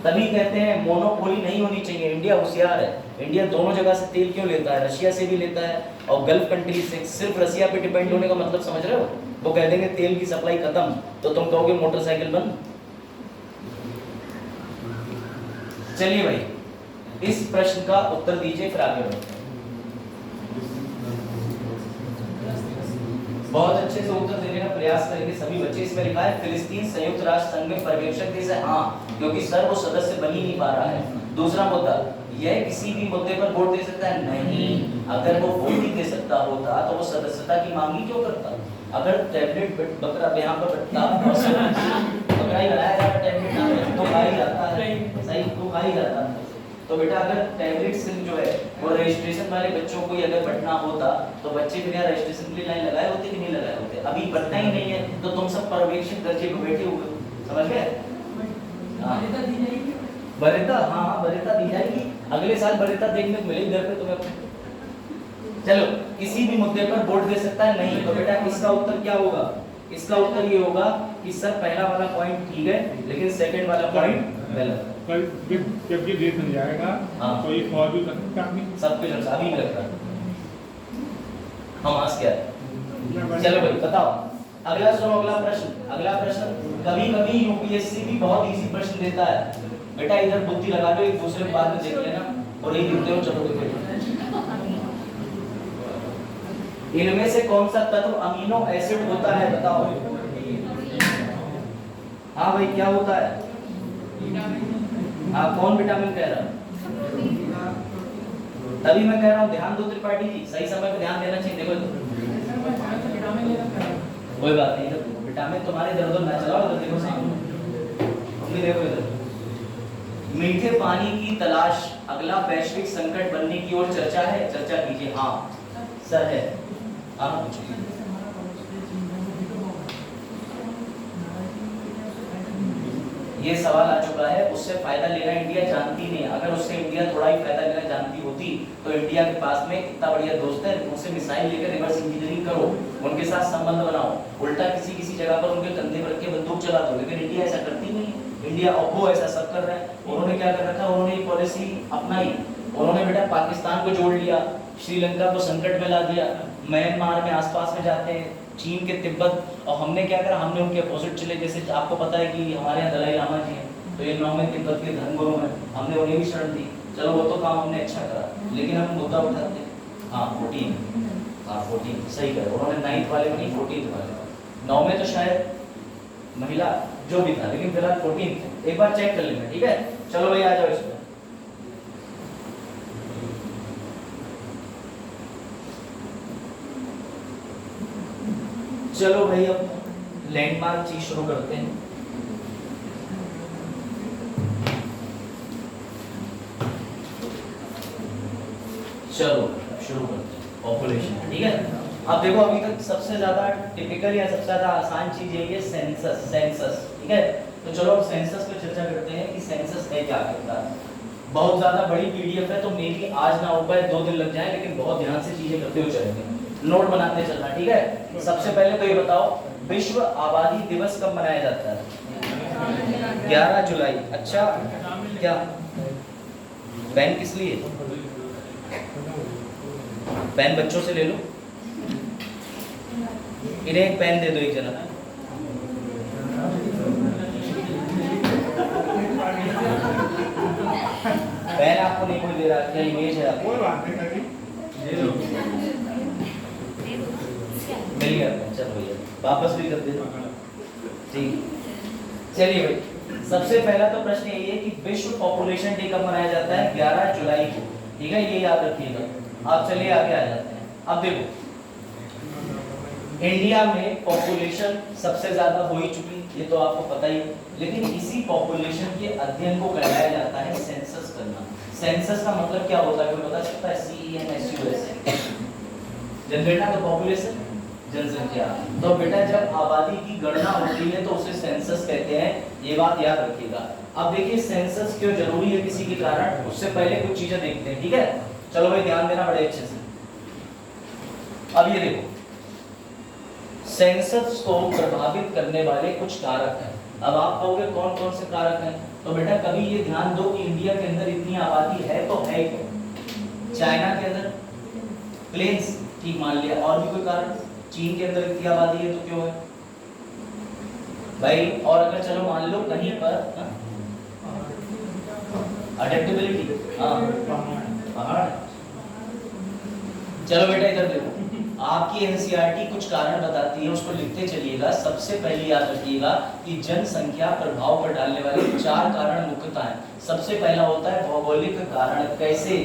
तभी कहते हैं मोनोपोली नहीं होनी चाहिए। इंडिया होशियार है, इंडिया दोनों जगह से तेल क्यों लेता है, रशिया से भी लेता है और गल्फ कंट्री से। सिर्फ रशिया पे डिपेंड होने का मतलब समझ रहे हो? वो कह देंगे तेल की सप्लाई खत्म तो तुम कहोगे मोटरसाइकिल बंद। चलिए भाई, इस प्रश्न का उत्तर दीजिए फिर आगे बढ़ते हैं। बहुत अच्छे से उत्तर देने का प्रयास करेंगे सभी बच्चे। इसमें लिखा है फिलिस्तीन संयुक्त राष्ट्र संघ में पर्यवेक्षक देश है। हाँ, क्योंकि सर वो सदस्य बन ही नहीं पा रहा है। दूसरा मुद्दा, यह किसी भी मुद्दे पर वोट दे सकता है? नहीं, अगर वो वोट ही दे सकता होता तो वो सदस्यता की मांग ही क्यों करता? अगर टैबलेट बकरा यहाँ पर बकरा ही बनाया जाता, टैबलेट तो खा ही जाता है, सही तो खा ही जाता। तो बेटा अगर टैबलेट सिम जो है वो रजिस्ट्रेशन वाले बच्चों को ही अगर पढ़ना होता तो बच्चे बिना रजिस्ट्रेशन के लिए लाइन लगाए होते कि नहीं लगाए होते? अभी पढ़ना ही नहीं है तो तुम सब पर्यवेक्षण दर्जे पे बैठे हुए हो, समझ गए? हाँ वरीयता दी जाएगी। वरीयता, हाँ वरीयता दी जाएगी, अगले साल वरीयता देखने को मिलेगी घर पे तुम्हें। चलो किसी भी मुद्दे पर बोर्ड दे सकता है नहीं, तो बेटा इसका उत्तर क्या होगा? इसका उत्तर ये होगा कि सर पहला वाला पॉइंट ठीक है लेकिन सेकंड वाला पॉइंट गलत। कल जब ये डेट बन जाएगा हाँ। तो ये फॉर भी कर सकता है सब कुछ अच्छा अभी भी लगता है। हम आस क्या है? चलो भाई बताओ, अगला सुनो, अगला प्रश्न कभी कभी यूपीएससी भी बहुत इजी प्रश्न देता है। बेटा इधर बुद्धि लगा लो, एक दूसरे को बाद में देख लेना और यही दिखते हो। चलो देखो, इनमें से कौन सा तत्व अमीनो एसिड होता है बताओ? हाँ भाई क्या होता है? हाँ कौन विटामिन कह रहा है? तभी मैं कह रहा हूँ ध्यान दो त्रिपाठी जी, सही समय पे ध्यान देना चाहिए। देखो कोई बात नहीं, जब विटामिन तुम्हारे इधर उधर ना चलाओ, इधर देखो सामने, मम्मी देखो इधर। मीठे पानी की तलाश अगला वैश्विक संकट बनने की ओर चर्चा है, चर्चा कीजिए। हाँ सर है, हाँ पूछिए। ये सवाल आ चुका है, उससे फायदा लेना इंडिया जानती नहीं। अगर उससे इंडिया थोड़ा ही फायदा लेना जानती होती तो इंडिया के पास में इतना बढ़िया दोस्त है, उनसे मिसाइल लेकर रिवर्स इंजीनियरिंग करो, उनके साथ संबंध बनाओ, उल्टा किसी किसी जगह पर उनके कंधे पर रख के बंदूक चला दो। लेकिन इंडिया ऐसा करती नहीं है। इंडिया और वो ऐसा सब कर रहा है। उन्होंने क्या कर रखा, उन्होंने एक पॉलिसी अपनाई, उन्होंने बेटा पाकिस्तान को जोड़ लिया, श्रीलंका को संकट में ला दिया, म्यांमार में आसपास में जाते हैं, चीन के तिब्बत, और हमने क्या करा, हमने उनके अपोजिट चले। जैसे आपको पता है कि हमारे यहाँ दलाई लामा जी हैं, तो ये 9वें तिब्बत के धर्मगुरु हैं, हमने उन्हें भी शरण दी। चलो वो तो काम हमने अच्छा करा, लेकिन हम मुद्दा उठाते हैं। हाँ 14, हाँ 14 सही कह रहे हो, उन्होंने 9th वाले में नहीं 14th वाले, 9 में तो शायद महिला जो भी था, लेकिन फिलहाल 14 एक बार चेक कर लेना, ठीक है? चलो भाई आ जाओ इसमें। चलो भाई अब लैंडमार्क चीज शुरू करते हैं। चलो शुरू करते हैं पॉपुलेशन, ठीक है? अब देखो अभी तक सबसे ज्यादा टिपिकल या सबसे ज्यादा आसान चीज यही है सेंसस, ठीक है? तो चलो अब सेंसस पे चर्चा करते हैं कि सेंसस है क्या करता है। बहुत ज्यादा बड़ी पीडीएफ है तो मेरी आज ना हो पाए, 2 दिन लग जाए, लेकिन बहुत ध्यान से चीजें करते हुए चलेंगे, नोट बनाते चलना, ठीक है? सबसे पहले तो ये बताओ, विश्व आबादी दिवस कब मनाया जाता है? 11 जुलाई। अच्छा क्या पेन किस लिए? पेन बच्चों से ले लो, इन्हें एक पेन दे दो एक जना। पेन आपको नहीं कोई दे रहा, क्या इमेज है आपको? कोई बात नहीं करी ले लो, मिल गया। चलो भैया वापस भी कर दे, ठीक। चलिए भाई सबसे पहला तो प्रश्न यही है कि विश्व पॉपुलेशन डे कब मनाया जाता है? 11 जुलाई को, ठीक है? ये याद रखिएगा। आप चलिए आगे आ जाते हैं। अब देखो इंडिया में पॉपुलेशन सबसे ज्यादा हो ही चुकी, ये तो आपको पता ही है, लेकिन इसी पॉपुलेशन के अध्ययन को कराया जाता है सेंसस करना। सेंसस का मतलब क्या होता है कोई बता सकता है? CENSUS, जनगणना का पॉपुलेशन, जनसंख्या। तो बेटा जब आबादी की गणना होती है तो उसे सेंसस कहते हैं, ये बात याद रखिएगा। अब देखिए सेंसस क्यों जरूरी है किसी के कारण, उससे पहले कुछ चीजें देखते हैं, ठीक है? चलो भाई ध्यान देना बड़े अच्छे से। अब ये देखो सेंसस को प्रभावित करने वाले कुछ कारक हैं। अब आप कहोगे कौन कौन से कारक हैं? तो बेटा कभी ये ध्यान दो कि इंडिया के अंदर इतनी आबादी है तो है क्यों? चाइना के अंदर प्लेन्स, ठीक मान लिया, और भी कोई कारण? चीन के अंदर इतनी आबादी है तो क्यों है भाई? और अगर चलो मान लो कहीं पर अडेप्टेबिलिटी, हाँ पहाड़। चलो बेटा इधर देखो, आपकी एनसीईआरटी कुछ कारण बताती है, उसको लिखते चलिएगा। सबसे पहले याद रखिएगा कि जनसंख्या प्रभाव पर डालने वाले 4 कारण मुख्यतः हैं। सबसे पहला होता है भौगोलिक कारण। कैसे?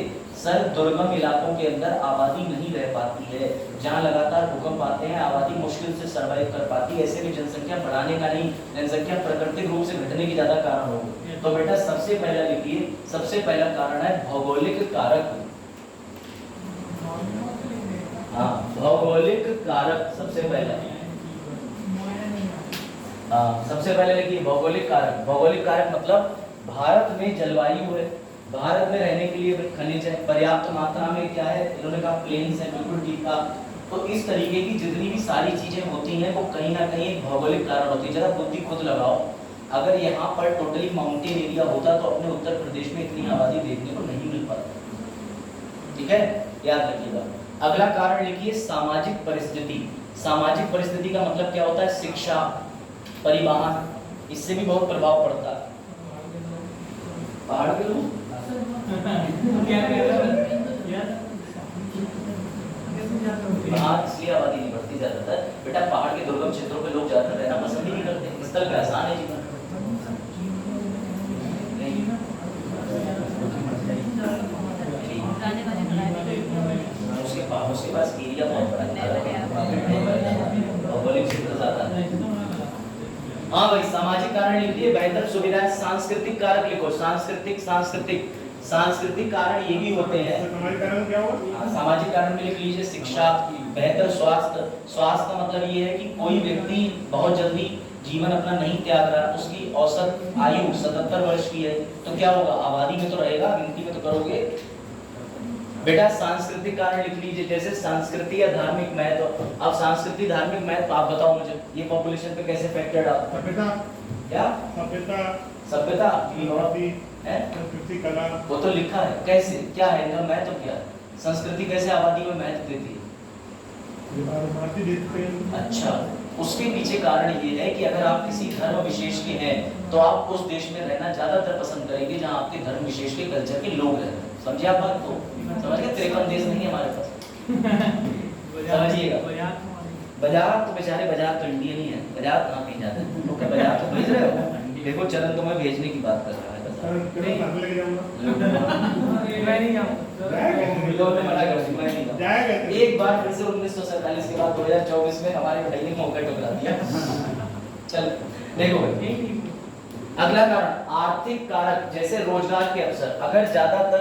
सर दुर्गम इलाकों के अंदर आबादी नहीं रह पाती है, जहाँ लगातार भूकंप आते हैं, आबादी मुश्किल से सर्वाइव कर पाती है, ऐसे में जनसंख्या बढ़ाने का नहीं, जनसंख्या प्राकृतिक रूप से घटने के ज्यादा कारण होगा। तो बेटा सबसे पहला लिखिए, सबसे पहला कारण है भौगोलिक कारक। हाँ, भौगोलिक कारक सबसे पहला। हाँ, सबसे पहले लिखिए भौगोलिक कारक। भौगोलिक कारक मतलब भारत में जलवायु है, भारत में रहने के लिए खनिज है, पर्याप्त मात्रा में क्या है, इन्होंने कहा प्लेन्स है, बिल्कुल ठीक था। तो इस तरीके की जितनी भी सारी चीजें होती हैं वो कहीं ना कहीं एक भौगोलिक कारण होती है। जरा बुद्धि खुद लगाओ, अगर यहाँ पर टोटली माउंटेन एरिया होता तो अपने उत्तर प्रदेश में इतनी आबादी देखने को नहीं मिल पाती। ठीक है, याद रखिएगा। अगला कारण लिखिए सामाजिक परिस्थिति। सामाजिक परिस्थिति का मतलब क्या होता है, शिक्षा, परिवहन, इससे भी बहुत प्रभाव पड़ता है। पहाड़ के लोग हाँ, इसलिए आबादी नहीं बढ़ती ज्यादातर बेटा। पहाड़ के दुर्गम क्षेत्रों पे लोग ज्यादातर रहना पसंद ही नहीं करते, स्थल पे आसान है जीवन। उसके पास एरिया बहुत बड़ा है, भौगोलिक क्षेत्र ज्यादा है। हाँ भाई, सामाजिक कारण लिखिए, बेहतर सुविधाएं। सांस्कृतिक कारक लिखो, सांस्कृतिक कारण ये भी होते हैं। सामाजिक कारण क्या होगा? सामाजिक कारण में लिख लीजिए शिक्षा, बेहतर स्वास्थ्य। स्वास्थ्य का मतलब ये है कि कोई व्यक्ति बहुत जल्दी जीवन अपना नहीं त्याग रहा, उसकी औसत आयु 77 वर्ष की है, तो क्या होगा, आबादी में तो रहेगा, गिनती में तो करोगे बेटा। सांस्कृतिक कारण लिख लीजिए, जैसे संस्कृति या धार्मिक महत्व। अब संस्कृति धार्मिक महत्व आप बताओ मुझे, ये पॉपुलेशन पे कैसे इफेक्टेड आता है? सभ्यता, क्या सभ्यता है, संस्कृति, कला, वो तो लिखा है, कैसे क्या है इनका महत्व क्या है? संस्कृति कैसे आबादी में महत्व देती है? अच्छा, उसके पीछे कारण ये है कि अगर आप किसी धर्म विशेष के हैं तो आप उस देश में रहना ज्यादातर पसंद करेंगे जहाँ आपके धर्म विशेष के कल्चर के लोग रहते हैं। समझिए आप बात को? समझ गए? 53 देश नहीं है हमारे पास, समझिएगा। बाजार तो बेचारे, बाजार तो इंडियन ही है, बाजार कहाँ कहीं जाते हैं लोग, बाजार तो भेज रहे हो। देखो चरण तुम्हें भेजने की बात कर रहा है, एक बार फिर से 1947 के बाद 2024 में हमारे भाई ने मौका टकरा दिया। चल देखो अगला कारण आर्थिक कारक, जैसे रोजगार के अवसर। अगर ज्यादातर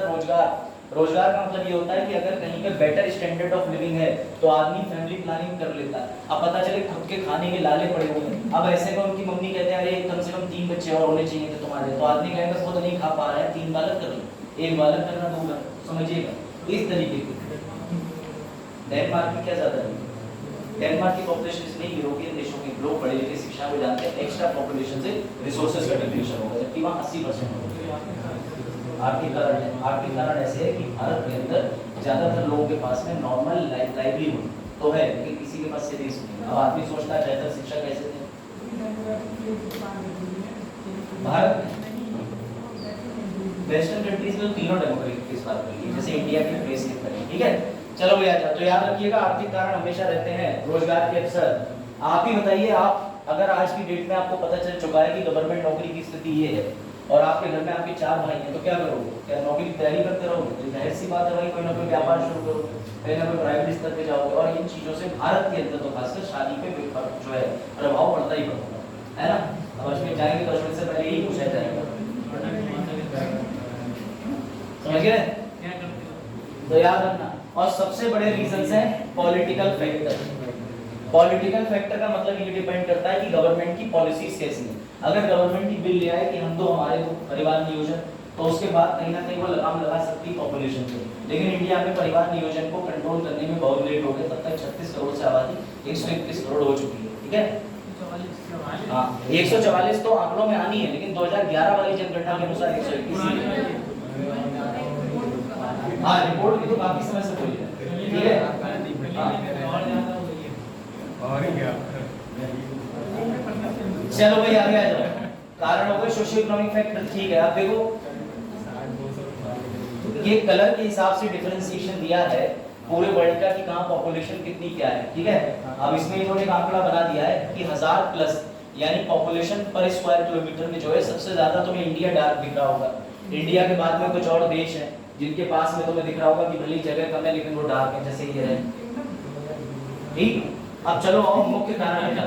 रोजगार का मतलब ये होता है कि अगर कहीं पे बेटर स्टैंडर्ड ऑफ लिविंग है तो आदमी फैमिली प्लानिंग कर लेता है। अब पता चले खुद के खाने के लाले पड़े हुए हैं, अब ऐसे में उनकी मम्मी कहते हैं अरे कम से कम 3 बच्चे और होने चाहिए थे तुम्हारे, तो आदमी कहेगा खुद नहीं खा पा रहा है, 3 बालक कर लो, 1 बालक करना दूंगा। समझिएगा इस तरीके के। डेनमार्क में क्या ज्यादा है, डेनमार्क की पॉपुलेशन इसलिए यूरोपियन देशों के लोग पढ़े लिखे शिक्षा को जानते हैं, एक्स्ट्रा पॉपुलेशन से रिसोर्सेज का डिप्लीशन होगा, जबकि वहाँ 80% होगा। आर्थिक कारण है, आर्थिक कारण ऐसे है कि भारत के अंदर ज्यादातर लोगों के पास में नॉर्मल लाइवलीहुड तो है, लेकिन किसी के पास सीरीज नहीं। अब आदमी सोचता है बेहतर शिक्षा कैसे दें भारत में। वेस्टर्न कंट्रीज में तीनों डेमोक्रेटिक इस बात के लिए, जैसे इंडिया की फेस की तरह। ठीक है, चलो भैया जाओ। तो याद रखिएगा आर्थिक कारण हमेशा रहते हैं, रोजगार के अवसर। आप ही बताइए, आप अगर आज की डेट में आपको पता चल चुका है कि गवर्नमेंट नौकरी की स्थिति ये है और आपके घर में आपके 4 भाई हैं, तो क्या करोगे? क्या नौकरी की तैयारी करते रहोगे? तो जाहिर सी बात है भाई, कोई ना कोई व्यापार शुरू करोगे, कहीं ना कोई प्राइवेट स्तर पे जाओगे। और इन चीजों से भारत के अंदर तो खासकर शादी पे जो है प्रभाव पड़ता ही पड़ता है ना। अब उसमें जाएंगे तो उसमें से पहले यही पूछा जाएगा, समझ गए? तो याद रखना। और सबसे बड़े रीजंस हैं पॉलिटिकल फैक्टर। पॉलिटिकल फैक्टर का मतलब ये डिपेंड करता है कि गवर्नमेंट की पॉलिसीज कैसी हैं। अगर गवर्नमेंट की बिल ले आए कि हम दो हमारे दो परिवार नियोजन, तो उसके बाद कहीं ना कहीं वो लगाम लगा सकती है पॉपुलेशन पे। लेकिन इंडिया में परिवार नियोजन को कंट्रोल करने में बहुत लेट हो गए, तब तक 36 करोड़ से आबादी 131 करोड़ हो चुकी है। ठीक है, हाँ 144 तो आंकड़ों में आनी है, लेकिन 2011 वाली जनगणना के अनुसार 121। हाँ, रिपोर्ट की तो काफी समय से बोली है। ठीक है, और क्या चलो भाई आगे आ जाओ। कारण हो गए सोशियो इकोनॉमिक फैक्टर। ठीक है, आप देखो ये कलर के हिसाब से डिफरेंशिएशन दिया है पूरे वर्ल्ड का कि कहाँ पॉपुलेशन कितनी क्या है। ठीक है, अब इसमें इन्होंने एक आंकड़ा बना दिया है कि 1000 प्लस यानी पॉपुलेशन पर स्क्वायर किलोमीटर में जो है सबसे ज्यादा तुम्हें इंडिया डार्क दिख रहा होगा। इंडिया के बाद में कुछ और देश हैं जिनके पास में तुम्हें दिख रहा होगा कि भले जगह कम है लेकिन वो डार्क है, जैसे ये है। ठीक, अब चलो और मुख्य कारण है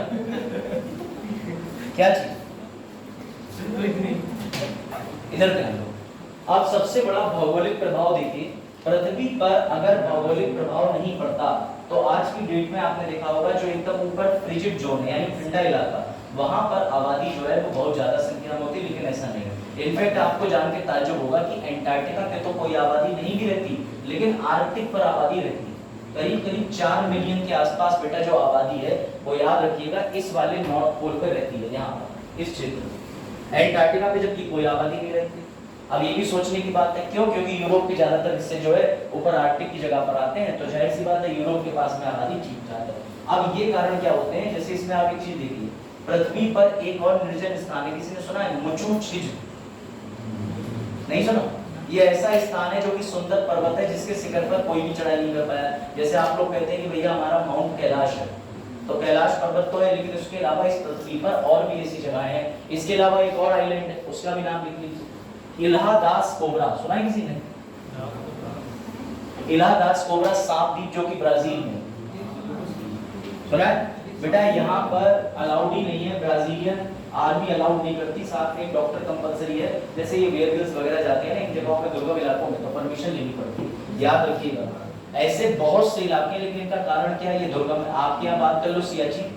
क्या चीज? इधर ध्यान दो। अब सबसे बड़ा भौगोलिक प्रभाव देखिए, पृथ्वी पर अगर भौगोलिक प्रभाव नहीं पड़ता तो आज की डेट में आपने देखा होगा जो एकदम ऊपर फ्रिजिड जोन है यानी ठंडा इलाका, वहां पर आबादी जो है वो बहुत ज्यादा संख्या में होती है, लेकिन ऐसा नहीं है। इनफैक्ट आपको जान के ताज्जुब होगा कि एंटार्क्टिका पे तो कोई आबादी नहीं भी रहती, लेकिन आर्कटिक पर आबादी रहती है। करीब करीब 4 मिलियन के आसपास बेटा जो आबादी है वो याद रखिएगा इस वाले नॉर्थ पोल पर रहती है, यहाँ पर इस क्षेत्र में। एंटार्क्टिका पे जबकि कोई आबादी नहीं रहती। अब ये भी सोचने की बात है, क्यों? क्योंकि यूरोप के ज्यादातर हिस्से जो है ऊपर आर्कटिक की जगह पर आते हैं, तो जाहिर सी बात है यूरोप के पास में आबादी ठीक ठाक है। अब ये कारण क्या होते हैं, जैसे इसमें आप एक चीज देखिए, पृथ्वी पर एक और निर्जन स्थान है, किसी ने सुना है? मुचू छिज, नहीं सुना? ये ऐसा स्थान है जो कि सुंदर पर्वत है जिसके शिखर पर कोई भी चढ़ाई नहीं कर पाया। जैसे आप लोग कहते हैं कि भैया हमारा माउंट कैलाश है, तो कैलाश पर्वत तो है, लेकिन उसके अलावा इस पृथ्वी पर और भी ऐसी जगहें हैं। इसके अलावा एक और आइलैंड है, उसका भी नाम लिख लीजिए, इलाहादास कोबरा। सुना है किसी ने? इलाहादास कोबरा सांप द्वीप जो कि ब्राजील में। सुना है बेटा? यहाँ पर अलाउड ही नहीं है, ब्राजीलियन आर्मी अलाउड नहीं करती, साथ में डॉक्टर कंपलसरी है। जैसे ये वेयरगिल्स वगैरह जाते हैं ना इन जगहों पे, दुर्गम इलाकों में, तो परमिशन लेनी पड़ती है, याद रखिएगा। ऐसे बहुत से इलाके, लेकिन इनका कारण क्या है? ये दुर्गम है। आपके यहाँ बात कर लो सियाचिन,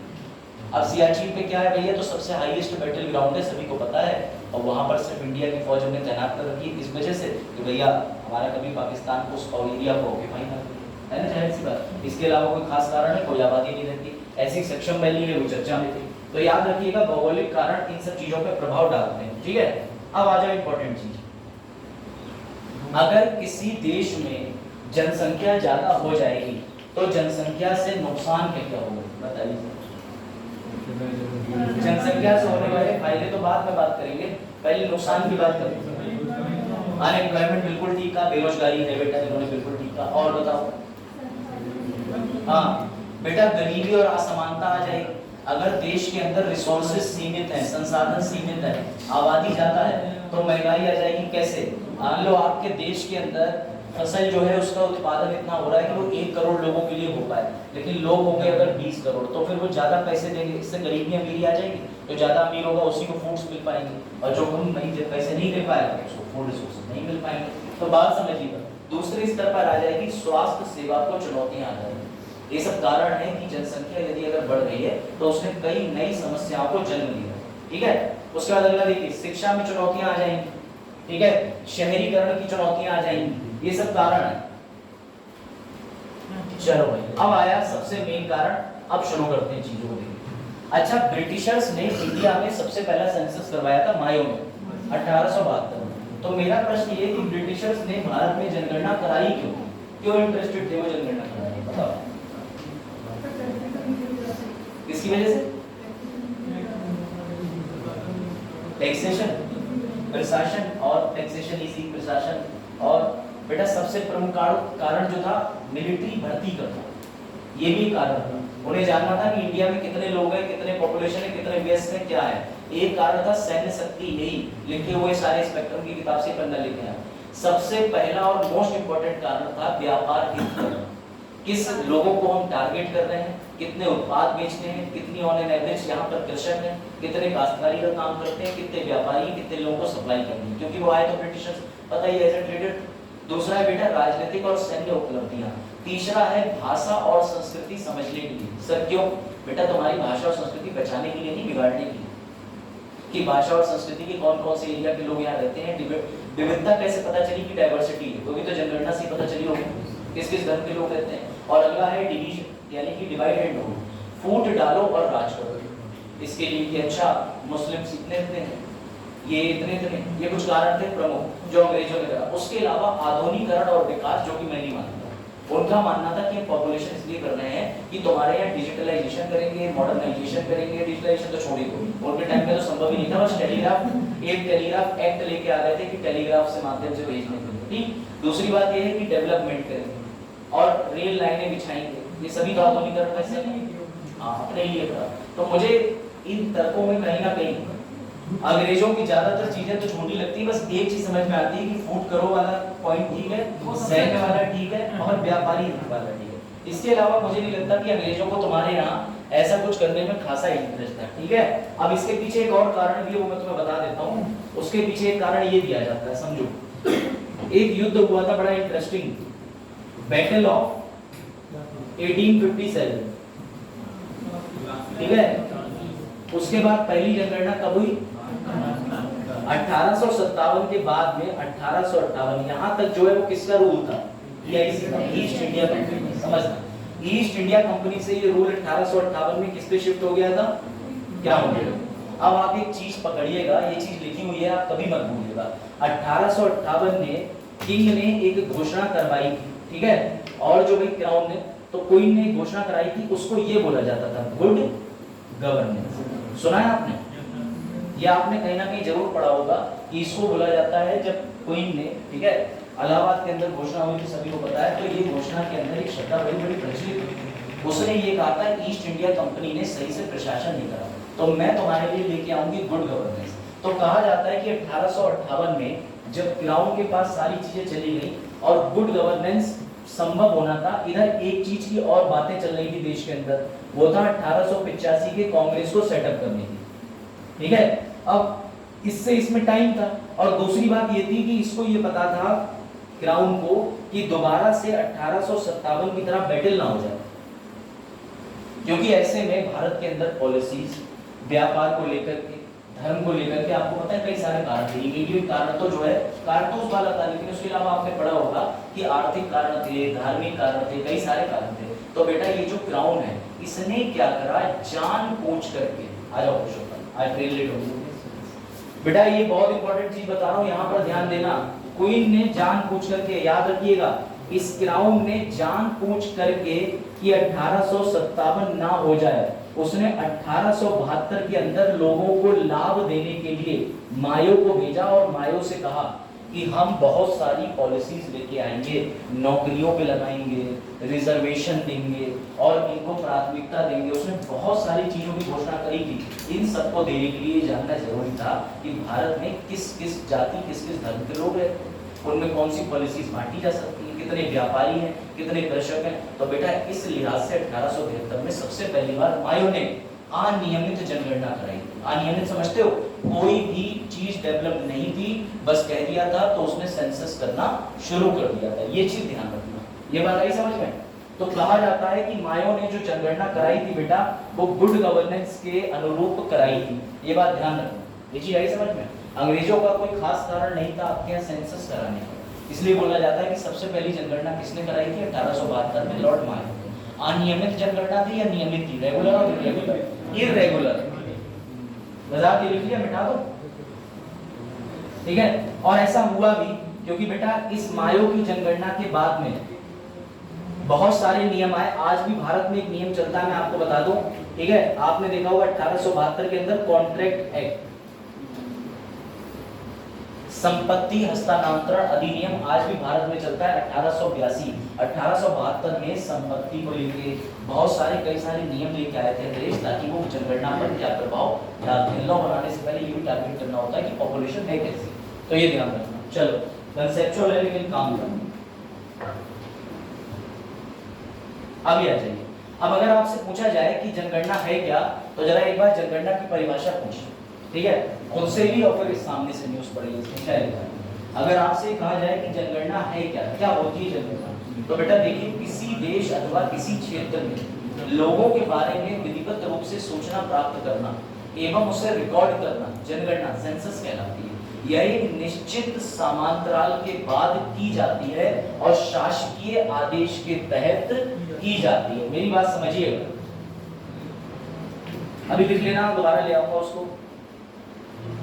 अब सियाचिन पे क्या है भैया? तो सबसे हाईएस्ट बैटल ग्राउंड है, सभी को पता है, और वहां पर सिर्फ इंडिया की फौज हमने तैनात कर रखी है इस वजह से कि भैया हमारा कभी पाकिस्तान को उस एरिया को ऑक्यूपाई ना करे, है ना, जाहिर सी बात। इसके अलावा कोई खास कारण है? कोई आबादी नहीं रहती। ऐसी सक्षम वैली है वो चर्चा में थी। तो याद रखिएगा भौगोलिक कारण इन सब चीजों पर प्रभाव डालते हैं, ठीक है। अब आ जाओ इंपॉर्टेंट चीज, अगर किसी देश में जनसंख्या ज्यादा हो जाएगी तो जनसंख्या से नुकसान क्या होगा बताइए? जनसंख्या से होने वाले फायदे तो बाद में बात करेंगे, पहले नुकसान की बात करेंगे। अनएम्प्लॉयमेंट बिल्कुल ठीक है, बेरोजगारी है बेटा, इन्होंने बिल्कुल ठीक है। और बताओ, हाँ बेटा गरीबी और असमानता आ जाएगी। अगर देश के अंदर रिसोर्सेज सीमित हैं, संसाधन सीमित है, आबादी ज्यादा है, तो महंगाई आ जाएगी। कैसे? मान लो आपके देश के अंदर फसल जो है उसका उत्पादन इतना हो रहा है कि वो 1 करोड़ लोगों के लिए हो पाए, लेकिन लोग हो गए अगर 20 करोड़, तो फिर वो ज्यादा पैसे देंगे, इससे गरीबी अमीरी आ जाएगी। जो ज्यादा अमीर होगा उसी को फूड्स मिल पाएंगे, और जो कम नहीं पैसे नहीं दे पाएगा उसको फूड रिसोर्सेज नहीं मिल पाएंगे। तो बात समझिएगा। दूसरे स्तर पर आ जाएगी स्वास्थ्य सेवा को चुनौतियां आ जाएगी। ये सब कारण है कि जनसंख्या यदि अगर बढ़ रही है तो उसने कई नई समस्याओं को जन्म दिया, ठीक है। उसके बाद अगला देखिए, शिक्षा में चुनौतियां आ जाएंगी, ठीक है, शहरीकरण की चुनौतियां आ जाएंगी, ये सब कारण है। चलो भाई, अब आया सबसे मेन कारण, अब शुरू करते हैं चीजों को देखिए। अच्छा, ब्रिटिशर्स ने इंडिया में सबसे पहला सेंसस करवाया था मायो में 1872 में। तो मेरा प्रश्न ये कि ब्रिटिशर्स ने भारत में जनगणना कराई क्यों? क्यों इंटरेस्टेड थे वो जनगणना कराने? बताओ किसकी वजह से? टैक्सेशन, प्रशासन, और टैक्सेशन इसी प्रशासन, और बेटा सबसे प्रमुख कारण जो था मिलिट्री भर्ती करना, ये भी कारण था। उन्हें जानना था कि इंडिया में कितने लोग हैं, कितने पॉपुलेशन है, कितने व्यस्त हैं, क्या है। एक कारण था सैन्य शक्ति, यही लिखे हुए सारे स्पेक्ट्रम की किताब से पढ़ना लिखे हैं। सबसे पहला और मोस्ट इंपोर्टेंट कारण था व्यापार हित, किस लोगों को हम टारगेट कर रहे हैं, कितने उत्पाद बेचते हैं, कितनी ऑन एन एवरेज यहाँ पर कृषक हैं, कितने काश्तकारी का काम करते हैं, कितने व्यापारी, कितने लोगों को सप्लाई करनी है, क्योंकि वो आए तो ब्रिटिशर्स पता ही एज ए ट्रेडेड। दूसरा है बेटा राजनीतिक और सैन्य उपलब्धियां। तीसरा है भाषा और संस्कृति समझने के लिए। सर क्यों? बेटा तुम्हारी भाषा और संस्कृति बचाने के लिए नहीं, बिगाड़ने के लिए। कि भाषा और संस्कृति के कौन कौन से एरिया के लोग यहाँ रहते हैं, विविधता कैसे पता चली कि डाइवर्सिटी है, क्योंकि तो जनगणना से पता चली होगी किस किस धर्म के लोग रहते हैं। और अगला है डिवीजन, यानी कि डिवाइड एंड रूल, फूट डालो और राज करो। इसके लिए कि अच्छा मुस्लिम इतने हैं, ये इतने, ये कुछ कारण थे प्रमुख जो अंग्रेजों ने करा। उसके अलावा आधुनिकीकरण और विकास, जो कि मैं नहीं मानता। उनका मानना था कि पॉपुलेशन इसलिए कर रहे हैं कि तुम्हारे यहाँ डिजिटलाइजेशन करेंगे, मॉडर्नाइजेशन करेंगे। डिजिटलाइजेशन तो छोड़ ही दो, उनके टाइम में तो संभव ही नहीं था। बस टेलीग्राफ, एक टेलीग्राफ एक्ट लेके आ गए थे कि टेलीग्राफ से माध्यम से भेजने के लिए, ठीक। दूसरी बात ये है कि डेवलपमेंट करेंगे और रेल लाइनें बिछाएंगे। ये सभी तो आधुनिकीकरण में से अपने लिए करा। तो मुझे इन तर्कों में कहीं ना कहीं अंग्रेजों की ज्यादातर चीजें तो छोटी लगती है, बस एक चीज समझ में आती है कि फूट करो वाला पॉइंट ठीक है, सैन्य वाला ठीक है, और व्यापारी वाला ठीक है। इसके अलावा मुझे नहीं लगता कि अंग्रेजों को तुम्हारे यहाँ ऐसा कुछ करने में खासा इंटरेस्ट था, ठीक है। अब इसके पीछे एक और कारण भी है, वो मैं तुम्हें बता देता हूँ। उसके पीछे एक कारण ये दिया जाता है, समझो। एक युद्ध हुआ था बड़ा इंटरेस्टिंग, बैटल ऑफ 1857, ठीक है। उसके बाद पहली जनगणना कब हुई? 1857 के बाद में 1858 यहाँ तक जो है वो किसका रूल था? East India company. समझना, ईस्ट इंडिया कंपनी से ये रूल 1858 में किस पे शिफ्ट हो गया था? क्या हो गया? अब आप एक चीज पकड़िएगा, ये चीज लिखी हुई है, आप कभी मत भूलिएगा। 1858 में किंग ने एक घोषणा करवाई थी, ठीक है। और जो भाई क्राउन ने, तो क्वीन ने घोषणा कराई थी, उसको ये बोला जाता था गुड गवर्नेंस। सुना है आपने? ये आपने कहीं ना कहीं जरूर पढ़ा होगा कि इसको बोला जाता है, जब क्वीन ने, ठीक है, इलाहाबाद के अंदर घोषणा हुई थी, सभी को पता है। तो ये घोषणा के अंदर एक शब्द बड़ी बड़ी प्रचलित हुई। उसने ये कहा था ईस्ट इंडिया कंपनी ने सही से प्रशासन नहीं करा, तो मैं तुम्हारे लिए लेके आऊंगी गुड गवर्नेंस। तो कहा जाता है कि 1858 में जब क्राउन के पास सारी चीजें चली गई और गुड गवर्नेंस संभव होना था, इधर एक चीज की और बातें चल रही थी देश के अंदर, वो था 1885 के कांग्रेस को सेटअप करने की, ठीक है। अब इससे इसमें टाइम था, और दूसरी बात ये थी कि इसको ये पता था क्राउन को कि दोबारा से 1857 की तरह बैटल ना हो जाए, क्योंकि ऐसे में भारत के अंदर पॉलिसीज, व्यापार को लेकर के, धर्म को लेकर के, आपको पता है कई सारे कारण थे। इमीडिएट कारण तो जो है कारण तो उस वाला था, लेकिन उसके अलावा आपने पढ़ा होगा कि आर्थिक कारण थे, धार्मिक कारण थे, कई सारे कारण थे। तो बेटा ये जो क्राउन है, इसने क्या करा, जानबूझ करके, आ जाओ आई रिलेट हो बेटा, ये बहुत इंपॉर्टेंट चीज बता रहा हूँ, यहाँ पर ध्यान देना। क्वीन ने जानबूझ करके, याद रखिएगा, इस क्राउन ने जानबूझ करके कि 1857 ना हो जाए, उसने 1872 के अंदर लोगों को लाभ देने के लिए मायो को भेजा और मायो से कहा कि हम बहुत सारी पॉलिसीज लेके आएंगे, नौकरियों पे लगाएंगे, रिजर्वेशन देंगे और इनको प्राथमिकता देंगे। उसने बहुत सारी चीजों की घोषणा करी थी। इन सबको देने के लिए जानना जरूरी था कि भारत में किस किस जाति, किस किस धर्म के लोग हैं, उनमें कौन सी पॉलिसीज बांटी जा सकती है, कितने व्यापारी हैं, कितने कृषक हैं। तो बेटा इस लिहाज से 1873 में सबसे पहली बार मायो ने अनियमित जनगणना कराई। अनियमित समझते हो? कोई भी चीज डेवलप नहीं थी, बस कह दिया था तो उसने सेंसस करना शुरू कर दिया था। ये चीज ध्यान रखना, ये बात आई समझ में? तो कहा जाता है कि मायो ने जो जनगणना कराई थी बेटा, वो गुड गवर्नेंस के अनुरूप कराई थी। ये बात ध्यान रखना, ये चीज आई समझ में? अंग्रेजों का कोई खास कारण नहीं था आपके यहाँ सेंसस कराने का, इसलिए बोला जाता है कि सबसे पहली जनगणना किसने कराई थी? 1872 में लॉर्ड मायो। अनियमित जनगणना थी या नियमित थी? रेगुलर और इरेगुलर? इरेगुलर। मजाक ये लिख लिया, मिटा दो, ठीक है। और ऐसा हुआ भी क्योंकि बेटा इस मायो की जनगणना के बाद में बहुत सारे नियम आए। आज भी भारत में एक नियम चलता है, मैं आपको बता दूं, ठीक है। आपने देखा होगा 1872 के अंदर कॉन्ट्रैक्ट एक्ट, संपत्ति हस्तांतरण अधिनियम आज भी भारत में चलता है। 1872 में संपत्ति को लेके बहुत सारे कई सारे नियम लेके आए थे अंग्रेज, ताकि वो जनगणना पर क्या प्रभाव डालते हैं। लॉ बनाने से पहले ये भी टारगेट करना होता है कि पॉपुलेशन है कैसी, तो ये ध्यान रखना। चलो कंसेप्चुअल है लेकिन काम करना। अभी आ जाइए। अब अगर आपसे पूछा जाए कि जनगणना है क्या, तो जरा एक बार जनगणना की परिभाषा पूछिए, ठीक है, खुद से भी और फिर सामने से न्यूज़ पढ़िए, इसमें क्या लिखा है। अगर आपसे कहा जाए कि जनगणना है क्या, क्या होती है जनगणना, तो बेटा देखिए, किसी देश अथवा किसी क्षेत्र में लोगों के बारे में विधिवत रूप से सूचना प्राप्त करना एवं उसे रिकॉर्ड करना जनगणना सेंसस कहलाती है। यह एक निश्चित समांतराल के बाद की जाती है और शासकीय आदेश के तहत की जाती है। मेरी बात समझिएगा, अभी लिख लेना, दोबारा ले आऊंगा उसको।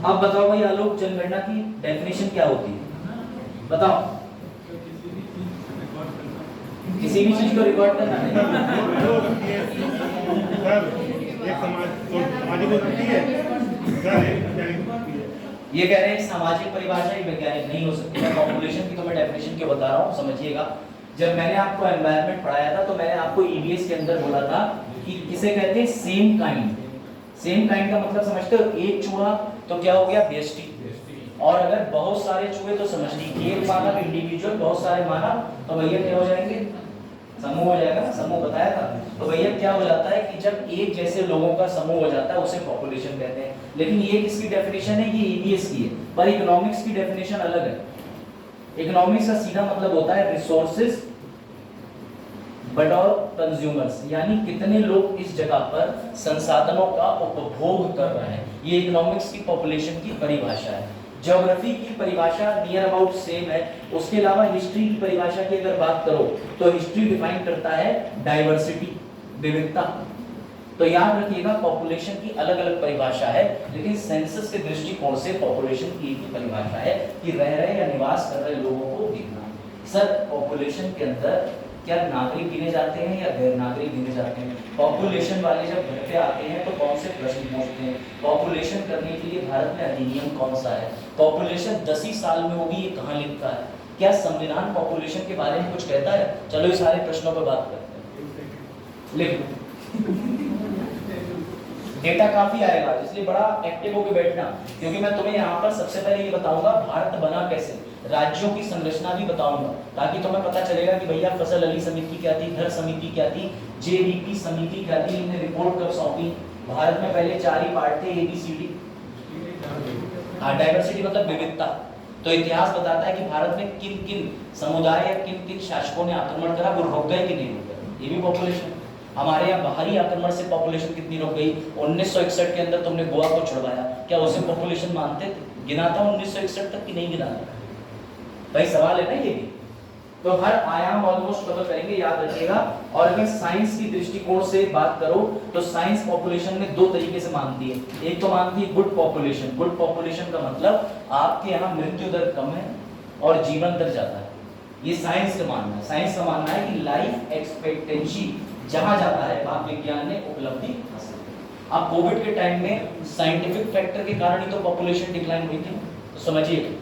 अब बताओ भाई आलोक, जनगणना की डेफिनेशन क्या होती है? बताओ। किसी भी चीज को रिकॉर्ड करना नहीं। एक सामाजिक होती है, ये कह रहे हैं सामाजिक परिभाषा ही वैज्ञानिक नहीं हो सकती। मैं पॉपुलेशन की तो मैं डेफिनेशन क्यों बता रहा हूँ, समझिएगा। जब मैंने आपको एनवायरनमेंट पढ़ाया था तो मैंने आपको ईवीएस के अंदर बोला था कि किसे कहते हैं सेम काइंड। सेम काइंड का मतलब समझते हो? एक चूहा तो क्या हो गया? व्यष्टि। और अगर बहुत सारे चूहे तो समझ लीजिए, एक मानव इंडिविजुअल, बहुत सारे मानव तो भैया क्या हो जाएंगे? समूह हो जाएगा, समूह बताया था। तो भैया क्या हो जाता है कि जब एक जैसे लोगों का समूह हो जाता है उसे पॉपुलेशन कहते हैं। लेकिन ये किसकी डेफिनेशन है, ये ईवीएस की है, पर इकोनॉमिक्स की डेफिनेशन अलग है। इकोनॉमिक्स का सीधा मतलब होता है रिसोर्सेज बटौर कंज्यूमर्स, यानी कितने लोग इस जगह पर संसाधनों का उपभोग कर रहे हैं। ये इकोनॉमिक्स की पॉपुलेशन की परिभाषा है। ज्योग्राफी की परिभाषा नियर अबाउट सेम है। उसके अलावा हिस्ट्री की परिभाषा की अगर बात करो तो हिस्ट्री डिफाइन करता है डाइवर्सिटी, विविधता। तो याद रखिएगा पॉपुलेशन की अलग अलग परिभाषा है, लेकिन सेंसस के दृष्टिकोण से पॉपुलेशन की एक ही परिभाषा है कि रह रहे या निवास कर रहे लोगों को देखना। सर पॉपुलेशन के अंदर क्या नागरिक गिने जाते हैं या गैर नागरिक गिने जाते हैं? पॉपुलेशन वाले जब घर पे आते हैं तो कौन से प्रश्न पूछते हैं? पॉपुलेशन करने के लिए भारत में अधिनियम कौन सा है? पॉपुलेशन 10 ही साल में होगी, ये कहाँ लिखा है? क्या संविधान पॉपुलेशन के बारे में कुछ कहता है? चलो इस सारे प्रश्नों पर बात करते हैं। लिख डेटा काफी आएगा, इसलिए बड़ा एक्टिव होकर बैठना, क्योंकि मैं तुम्हें यहाँ पर सबसे पहले ये बताऊंगा भारत बना कैसे, राज्यों की संरचना भी बताऊंगा, ताकि तुम्हें पता चलेगा कि भैया फसल अली समिति क्या थी, घर समिति क्या थी, जेबीपी समिति क्या थी, इन्हें रिपोर्ट कब सौंपी। भारत में पहले 4 ही पार्ट थे, ABCD। डाइवर्सिटी मतलब विविधता। तो इतिहास बताता है कि भारत में किन किन समुदाय या किन किन शासकों ने आक्रमण करा, वो रुक गए कि नहीं रुक गए, ये भी पॉपुलेशन। हमारे यहाँ बाहरी आक्रमण से पॉपुलेशन कितनी रुक गई? 1961 के अंदर तुमने गोवा को छुड़वाया, क्या उसे पॉपुलेशन मानते थे? गिना था 1961 तक कि नहीं गिना था? भाई सवाल है ना ये भी। तो हर आयाम ऑलमोस्ट कवर करेंगे, याद रखिएगा। और अगर साइंस की दृष्टिकोण से बात करो तो साइंस पॉपुलेशन में 2 तरीके से मानती है। एक तो मानती है गुड पॉपुलेशन। गुड पॉपुलेशन का मतलब आपके यहाँ मृत्यु दर कम है और जीवन दर ज्यादा है, ये साइंस का मानना है। साइंस का मानना है कि लाइफ एक्सपेक्टेंसी जहां जाता है वहां विज्ञान ने उपलब्धि हासिल की। अब कोविड के टाइम में साइंटिफिक फैक्टर के कारण ही तो पॉपुलेशन डिक्लाइन हुई थी, तो समझिए।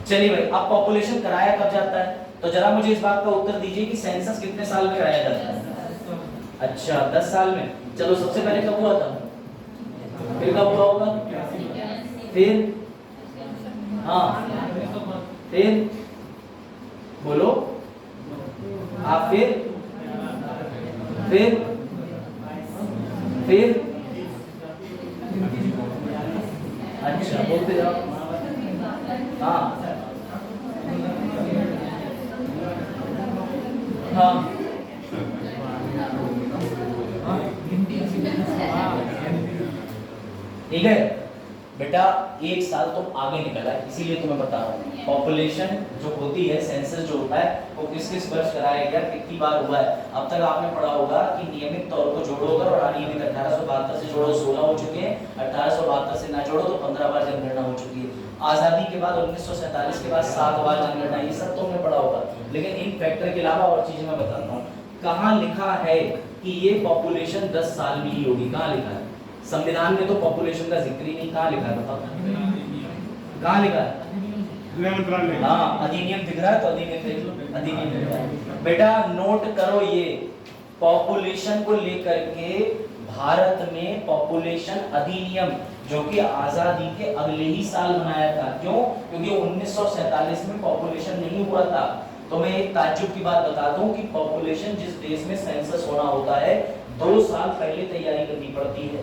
चलिए भाई, अब पॉपुलेशन कराया कब जाता है? तो जरा मुझे इस बात का उत्तर दीजिए कि सेंसस कितने साल में कराया जाता है? अच्छा 10 साल में। चलो सबसे पहले कब हुआ था? फिर कब हुआ होगा? फिर हाँ, फिर बोलो आप, फिर अच्छा बोलते जाओ। हाँ हाँ ठीक है बेटा, 1 साल तुम आगे निकला है, इसीलिए तुम्हें बता रहा हूँ। पॉपुलेशन जो होती है, सेंसस जो होता है, वो किस किस वर्ष कराया गया, कितनी बार हुआ है? अब तक आपने पढ़ा होगा कि नियमित तौर पर जोड़ोगे और अनियमित 1872 से जोड़ो 16 हो चुके हैं, 1872 से ना जोड़ो तो 15 बार जनगणना हो चुकी है। आजादी के बाद 1947 के बाद 7 बार जनगणना, ये सब तुमने पढ़ा होगा। लेकिन इन फैक्टर के अलावा और चीजें मैं बताता हूँ। कहाँ लिखा है कि ये पॉपुलेशन 10 साल में ही होगी? कहाँ लिखा है? संविधान में तो पॉपुलेशन का जिक्र ही नहीं। कहाँ लिखा है बताओ? कहाँ लिखा है? हाँ अधिनियम दिख रहा है, तो अधिनियम देख लो, अधिनियम दिख रहा है बेटा। नोट करो ये पॉपुलेशन को लेकर के भारत में पॉपुलेशन अधिनियम, जो कि आजादी के अगले ही साल बनाया था। क्यों? क्योंकि 1947 में पॉपुलेशन नहीं हुआ था। तो मैं एक ताज्जुब की बात बता दूं कि पॉपुलेशन जिस देश में सेंसस होना होता है 2 साल पहले तैयारी करनी पड़ती है।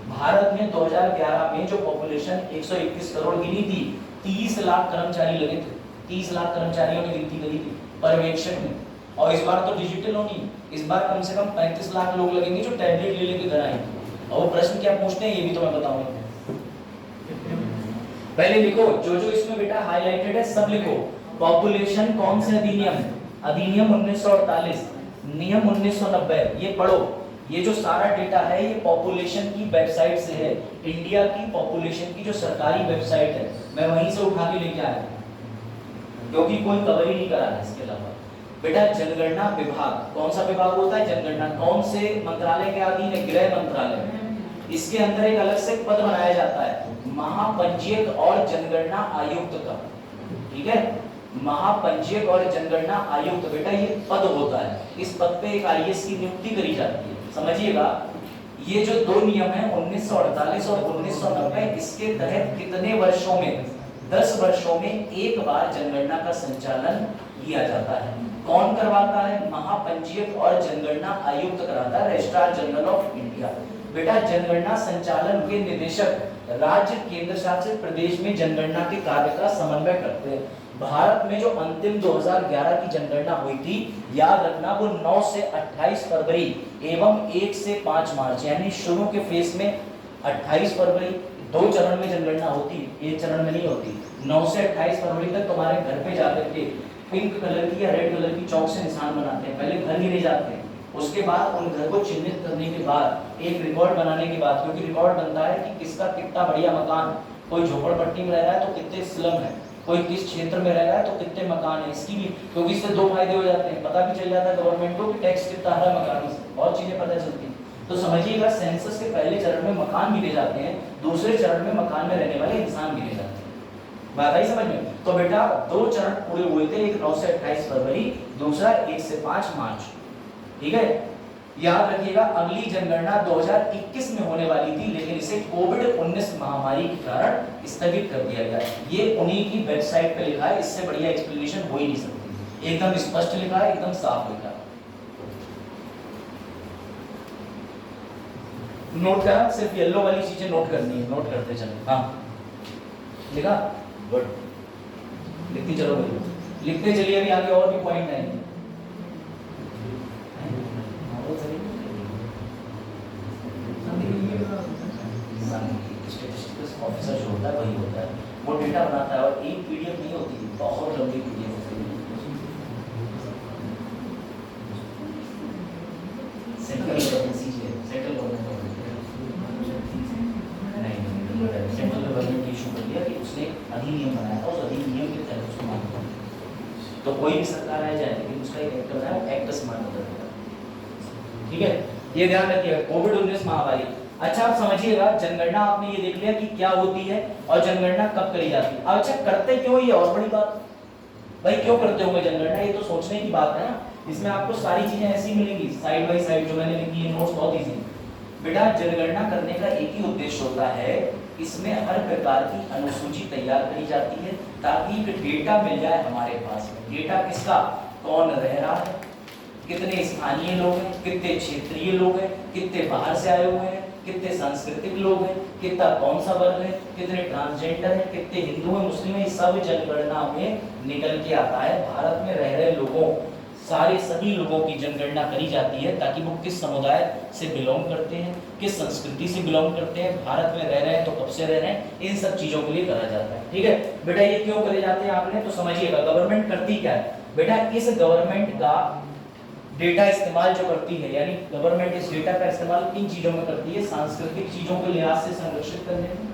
भारत में 2011 में जो पॉपुलेशन 121 करोड़ गिनी थी, 30 लाख कर्मचारी लगे थे, 30 लाख कर्मचारियों ने गिनती करी थी पर्यवेक्षक में। और इस बार तो डिजिटल होनी, इस बार कम से कम 35 लाख लोग लगेंगे जो टैबलेट ले लेके घर आएंगे। और वो प्रश्न क्या पूछते हैं ये भी तो मैं बताऊंगा। पहले लिखो जो जो इसमें बेटा हाईलाइटेड है सब लिखो। पॉपुलेशन कौन से अधिनियम? अधिनियम 1948, नियम 1990, ये पढ़ो। ये जो सारा डेटा है ये पॉपुलेशन की वेबसाइट से है, इंडिया की पॉपुलेशन की जो सरकारी वेबसाइट है, मैं वहीं से उठा के लेके आया, क्योंकि कोई कवर ही नहीं करा है इसके अलावा। बेटा जनगणना विभाग, कौन सा विभाग होता है? जनगणना कौन से मंत्रालय के अधीन है? गृह मंत्रालय। इसके अंदर एक अलग से पद बनाया जाता है महापंजीयक और जनगणना आयुक्त का, ठीक है? महापंजीयक और जनगणना आयुक्त बेटा ये पद होता है। इस पद पे एक आईएएस की नियुक्ति करी जाती है। समझिएगा, ये जो 2 नियम हैं 1948 और 1990, इसके तहत कितने वर्षों में 10 वर्षों में एक बार जनगणना का संचालन किया जाता है। कौन करवाता है? महापंजीयक और जनगणना आयुक्त कराता है, रजिस्ट्रार जनरल ऑफ इंडिया। बेटा जनगणना संचालन के निदेशक राज्य केंद्र शासित प्रदेश में जनगणना के कार्य का समन्वय करते हैं। भारत में जो अंतिम 2011 की जनगणना हुई थी, याद रखना वो 9 से 28 फरवरी एवं 1 से 5 मार्च, यानी शुरू के फेज में 28 फरवरी, 2 चरण में जनगणना होती, एक चरण में नहीं होती। 9 से 28 फरवरी तक तुम्हारे घर पे जाकर के पिंक कलर की या रेड कलर की चौक से निशान बनाते हैं, पहले घर गिने जाते हैं। उसके बाद उन घर को चिन्हित करने के बाद एक रिकॉर्ड बनाने के बाद, क्योंकि रिकॉर्ड बनता है कि किसका कितना बढ़िया मकान, कोई झोपड़पट्टी में रह रहा है तो कितने स्लम है, कोई किस क्षेत्र में रह रहा है तो कितने मकान है, इसकी भी, क्योंकि इससे 2 फायदे हो जाते हैं, पता भी चल जाता है गवर्नमेंट को कि टैक्स कितना आ रहा है मकानों से, और चीजें पता चलती हैं। तो समझिएगा सेंसस के पहले चरण में मकान गिने जाते हैं, दूसरे चरण में मकान में रहने वाले इंसान गिने जाते हैं। बात आई समझ में? तो बेटा 2 चरण पूरे हुए थे, एक 9 से 28 फरवरी, दूसरा 1 से 5 मार्च। ठीक है, याद रखिएगा अगली जनगणना 2021 में होने वाली थी, लेकिन इसे कोविड-19 महामारी के कारण स्थगित कर दिया गया। ये उन्हीं की वेबसाइट पे लिखा है, इससे बढ़िया एक्सप्लेनेशन हो ही नहीं सकती, एकदम स्पष्ट लिखा है, एकदम साफ लिखा है। नोट करा, सिर्फ येलो वाली चीजें नोट करनी है, नोट करते चले। हाँ लिखा, गुड, लिखती चलो भाई, लिखते चलिए, अभी आगे और भी पॉइंट आएंगे। स्टैटिस्टिक्स ऑफिसर जो होता है वही होता है, वो डेटा बनाता है, और एक पीडीएफ नहीं होती, बहुत लंबी पीडीएफ होती है। सेंट्रल गवर्नमेंट ने इशू कर दिया कि उसने अधिनियम बनाया था, उस अधिनियम के तहत उसको मान्यता दी। तो कोई भी सरकार आ जाए लेकिन उसका एक एक्ट बनाया, एक्ट से मान्यता देगा। ठीक है, ये ध्यान रखिएगा, कोविड-19 महामारी। अच्छा आप समझिएगा, जनगणना आपने ये देख लिया कि क्या होती है और जनगणना कब करी जाती है। अब अच्छा करते क्यों, ये और बड़ी बात भाई, क्यों करते होंगे जनगणना, ये तो सोचने की बात है ना। इसमें आपको सारी चीजें ऐसी मिलेंगी साइड बाय साइड, जो मैंने लिखी है नोट्स, बहुत इजी। बेटा जनगणना करने का एक ही उद्देश्य होता है, इसमें हर प्रकार की अनुसूची तैयार करी जाती है ताकि डेटा मिल जाए हमारे पास। डेटा किसका, कौन रह रहा है, कितने स्थानीय लोग हैं, कितने क्षेत्रीय लोग हैं, कितने बाहर से आए हुए हैं, कितने सांस्कृतिक लोग हैं, कितना कौन सा वर्ग है, कितने ट्रांसजेंडर हैं, कितने हिंदू हैं, मुस्लिम हैं, सब जनगणना में निकल के आता है। भारत में रह रहे लोगों, सारे सभी लोगों की जनगणना करी जाती है ताकि वो किस समुदाय से बिलोंग करते हैं, किस संस्कृति से बिलोंग करते हैं, भारत में रह रहे हैं तो कब से रह रहे हैं, इन सब चीजों के लिए करा जाता है। ठीक है बेटा, ये क्यों करे जाते हैं आपने तो समझिएगा। गवर्नमेंट करती क्या है बेटा, इस गवर्नमेंट का डेटा इस्तेमाल जो करती है, यानी गवर्नमेंट इस डेटा का इस्तेमाल किन चीजों में करती है, सांस्कृतिक चीजों के लिहाज से संरक्षित करने में,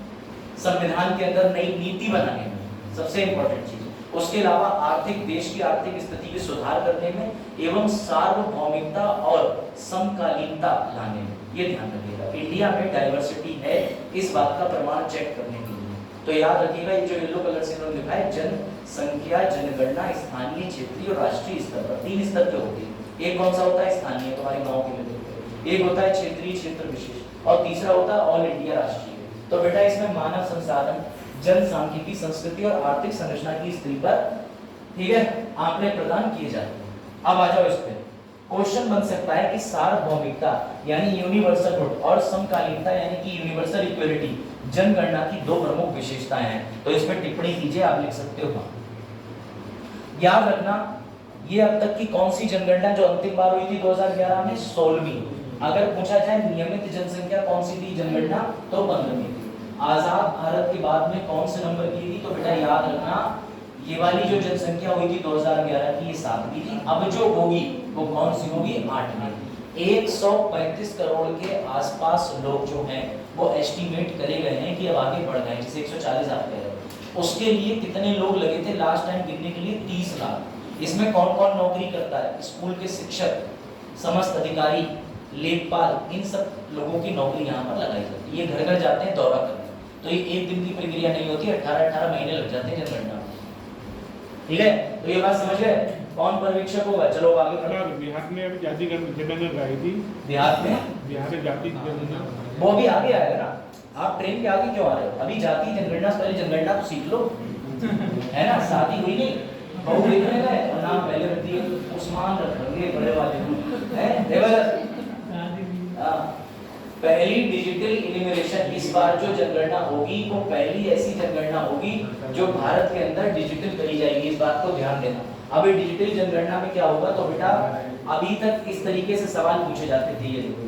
संविधान के अंदर नई नीति बनाने में, सबसे इंपॉर्टेंट चीज। उसके अलावा आर्थिक, देश की आर्थिक स्थिति में सुधार करने में, एवं सार्वभौमिकता और समकालीनता लाने में। ये ध्यान रखिएगा, इंडिया में डाइवर्सिटी है, इस बात का प्रमाण चेक करने के लिए। तो याद रखिएगा, ये जो येलो कलर से इन्होंने लिखा है, जनसंख्या जनगणना स्थानीय, क्षेत्रीय और राष्ट्रीय स्तर पर, 3 स्तर पे होती है। एक कौन सा होता है, स्थानीय, तुम्हारे गांव के लेवल, एक होता है क्षेत्रीय, क्षेत्र विशेष, और तीसरा होता है ऑल इंडिया, राष्ट्रीय। तो बेटा इसमें मानव संसाधन, जनसांख्यिकी, संस्कृति और आर्थिक संरचना की स्थिति पर, ठीक है, आंकड़े प्रदान किए जाते हैं। अब आ जाओ इस पे, क्वेश्चन बन सकता है कि सार्वभौमिकता यानी यूनिवर्सलहुड और समकालीनता यानी कि यूनिवर्सल इक्वलिटी जनगणना की 2 प्रमुख विशेषताएं हैं। तो इस पे टिप्पणी कीजिए, आप लिख सकते हो। याद रखना, ये अब तक की कौन सी जनगणना जो अंतिम बार हुई थी 2011 में, 16वीं। अगर पूछा जाए नियमित जनसंख्या कौन सी थी जनगणना, तो 15वीं थी। आजाद भारत के बाद में कौन से नंबर की थी, तो बेटा याद रखना, ये वाली जो जनसंख्या हुई थी 2011 की, ये 7वीं थी। अब जो होगी वो कौन सी होगी, 8वीं। 135 करोड़ के आसपास लोग जो हैं वो एस्टिमेट करे गए हैं कि अब आगे बढ़ गए, जैसे 140 आ गए। उसके लिए कितने लोग लगे थे लास्ट टाइम गिनने के लिए, 30 लाख। इसमें कौन कौन नौकरी करता है, स्कूल के शिक्षक, समस्त अधिकारी, लेखपाल, इन सब लोगों की नौकरी यहाँ पर लगाई जाती है। ये घर घर जाते हैं दौरा करने, तो ये एक दिन की प्रक्रिया नहीं होती, 18-18 महीने लग जाते हैं जनगणना। ठीक है, तो ये बात समझ गए। कौन पर्यवेक्षक होगा, चलो आगे बढ़ो। बिहार में अभी जाति जनगणना आई थी, बिहार में जाति जनगणना, वो भी आगे आएगा ना। आप ट्रेन के आगे क्यों आ रहे हो, अभी जाति जनगणना, पहले जनगणना तो सीख लो। है ना, शादी हुई नहीं, बहू देखने गए और नाम पहले रख दिए उस्मान रख देंगे बड़े वाले हैं देवल। पहली डिजिटल इन्यूमरेशन इस बार जो जनगणना होगी वो पहली ऐसी जनगणना होगी जो भारत के अंदर डिजिटल करी जाएगी, इस बात को ध्यान देना। अब ये डिजिटल जनगणना में क्या होगा, तो बेटा अभी तक इस तरीके से सवाल पूछे जाते थे, ये देखो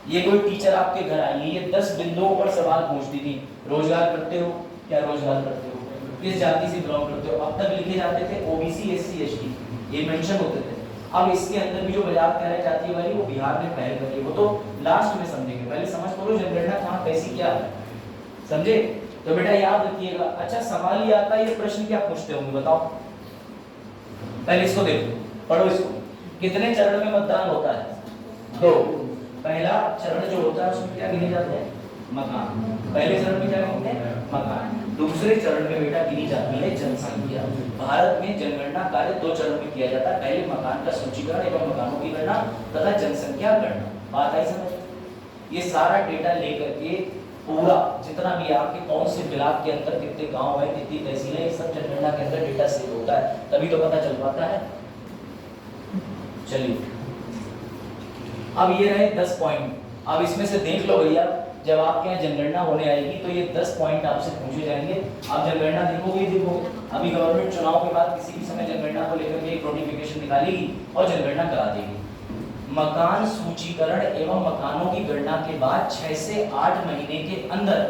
ये कोई टीचर आपके घर आई है, ये 10 बिंदुओं पर सवाल पूछती थी, रोजगार करते हो, क्या रोजगार करते हो, किस जाति से बिलोंग करते हो, अब तक लिखे जाते थे ओबीसी एससी एसटी, ये मेंशन होते थे। अब इसके अंदर भी जो वजाहत कराई जाती है वाली वो बिहार ने पहल करी, वो तो लास्ट में समझेंगे, पहले समझ करो जनगणना कहाँ कैसी क्या है, समझे। तो बेटा याद रखिएगा। अच्छा सवाल ये आता है, ये प्रश्न क्या पूछते होंगे बताओ, पहले इसको देखो, पढ़ो इसको। कितने चरण में मतदान होता है? 2। पहला चरण जो होता है उसमें क्या गिने जाते हैं? मकान। पहले चरण में क्या गिनते हैं? मकान। दूसरे चरण में बेटा गिनी जाती है जनसंख्या। भारत में जनगणना कार्य 2 चरण में किया जाता है, पहले मकान का सूचीकरण एवं मकानों की गणना तथा जनसंख्या गणना। बात आई समझ? ये सारा डेटा लेकर के पूरा जितना भी आपके कौन से ब्लॉक के अंदर कितने गांव है, कितनी तहसील है, ये सब जनगणना के अंदर डेटा सेव होता है, तभी तो पता चल पाता है। चलिए अब ये रहे 10 पॉइंट। अब इसमें से देख लो भैया, जब आपके यहाँ जनगणना होने आएगी तो ये 10 पॉइंट आपसे पूछे जाएंगे। आप जनगणना देखोगे ही देखोगे, अभी गवर्नमेंट चुनाव के बाद किसी भी समय जनगणना को लेकर के एक नोटिफिकेशन निकालेगी और जनगणना करा देगी। मकान सूचीकरण एवं मकानों की गणना के बाद 6 से 8 महीने के अंदर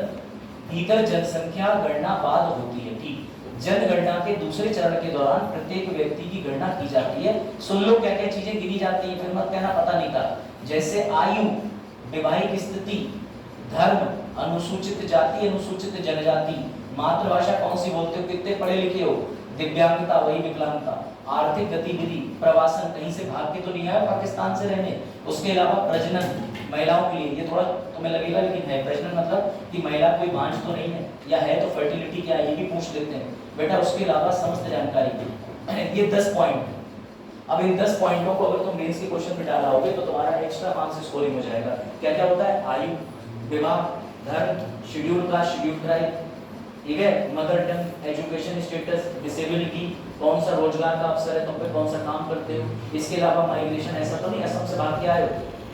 भीतर जनसंख्या गणना बाद होती है। ठीक, जनगणना के दूसरे चरण के दौरान प्रत्येक व्यक्ति की गणना की जाती है। सुन लो क्या क्या चीजें गिनी जाती है, फिर मत कहना पता नहीं था। जैसे आयु, वैवाहिक स्थिति, धर्म, अनुसूचित जाति अनुसूचित जनजाति, मातृभाषा कौन सी बोलते हो, कितने पढ़े लिखे हो, दिव्यांगता वही विकलांगता, आर्थिक गतिविधि, प्रवासन, कहीं से भाग के तो नहीं आए पाकिस्तान से रहने, उसके अलावा प्रजनन महिलाओं के लिए, ये थोड़ा तुम्हें लगेगा लेकिन है, प्रजनन मतलब कि महिला कोई बांझ तो नहीं है, या है तो फर्टिलिटी क्या है ये भी पूछ लेते हैं बेटा। उसके अलावा समस्त जानकारी, ये 10 पॉइंट। अब इन 10 पॉइंटों को अगर तुम मेंस के क्वेश्चन में डालोगे तो तुम्हारा एक्स्ट्रा मार्क्स स्कोरिंग हो जाएगा। क्या क्या होता है? आयु, विवाह, धर्म, शेड्यूल कास्ट, शेड्यूल ट्राइब, ठीक है, mother tongue, education status, disability, कौन सा रोजगार का अवसर है, तुम पे कौन सा काम करते हो। इसके अलावा माइग्रेशन, ऐसा तो नहीं असम से भाग के आए हो,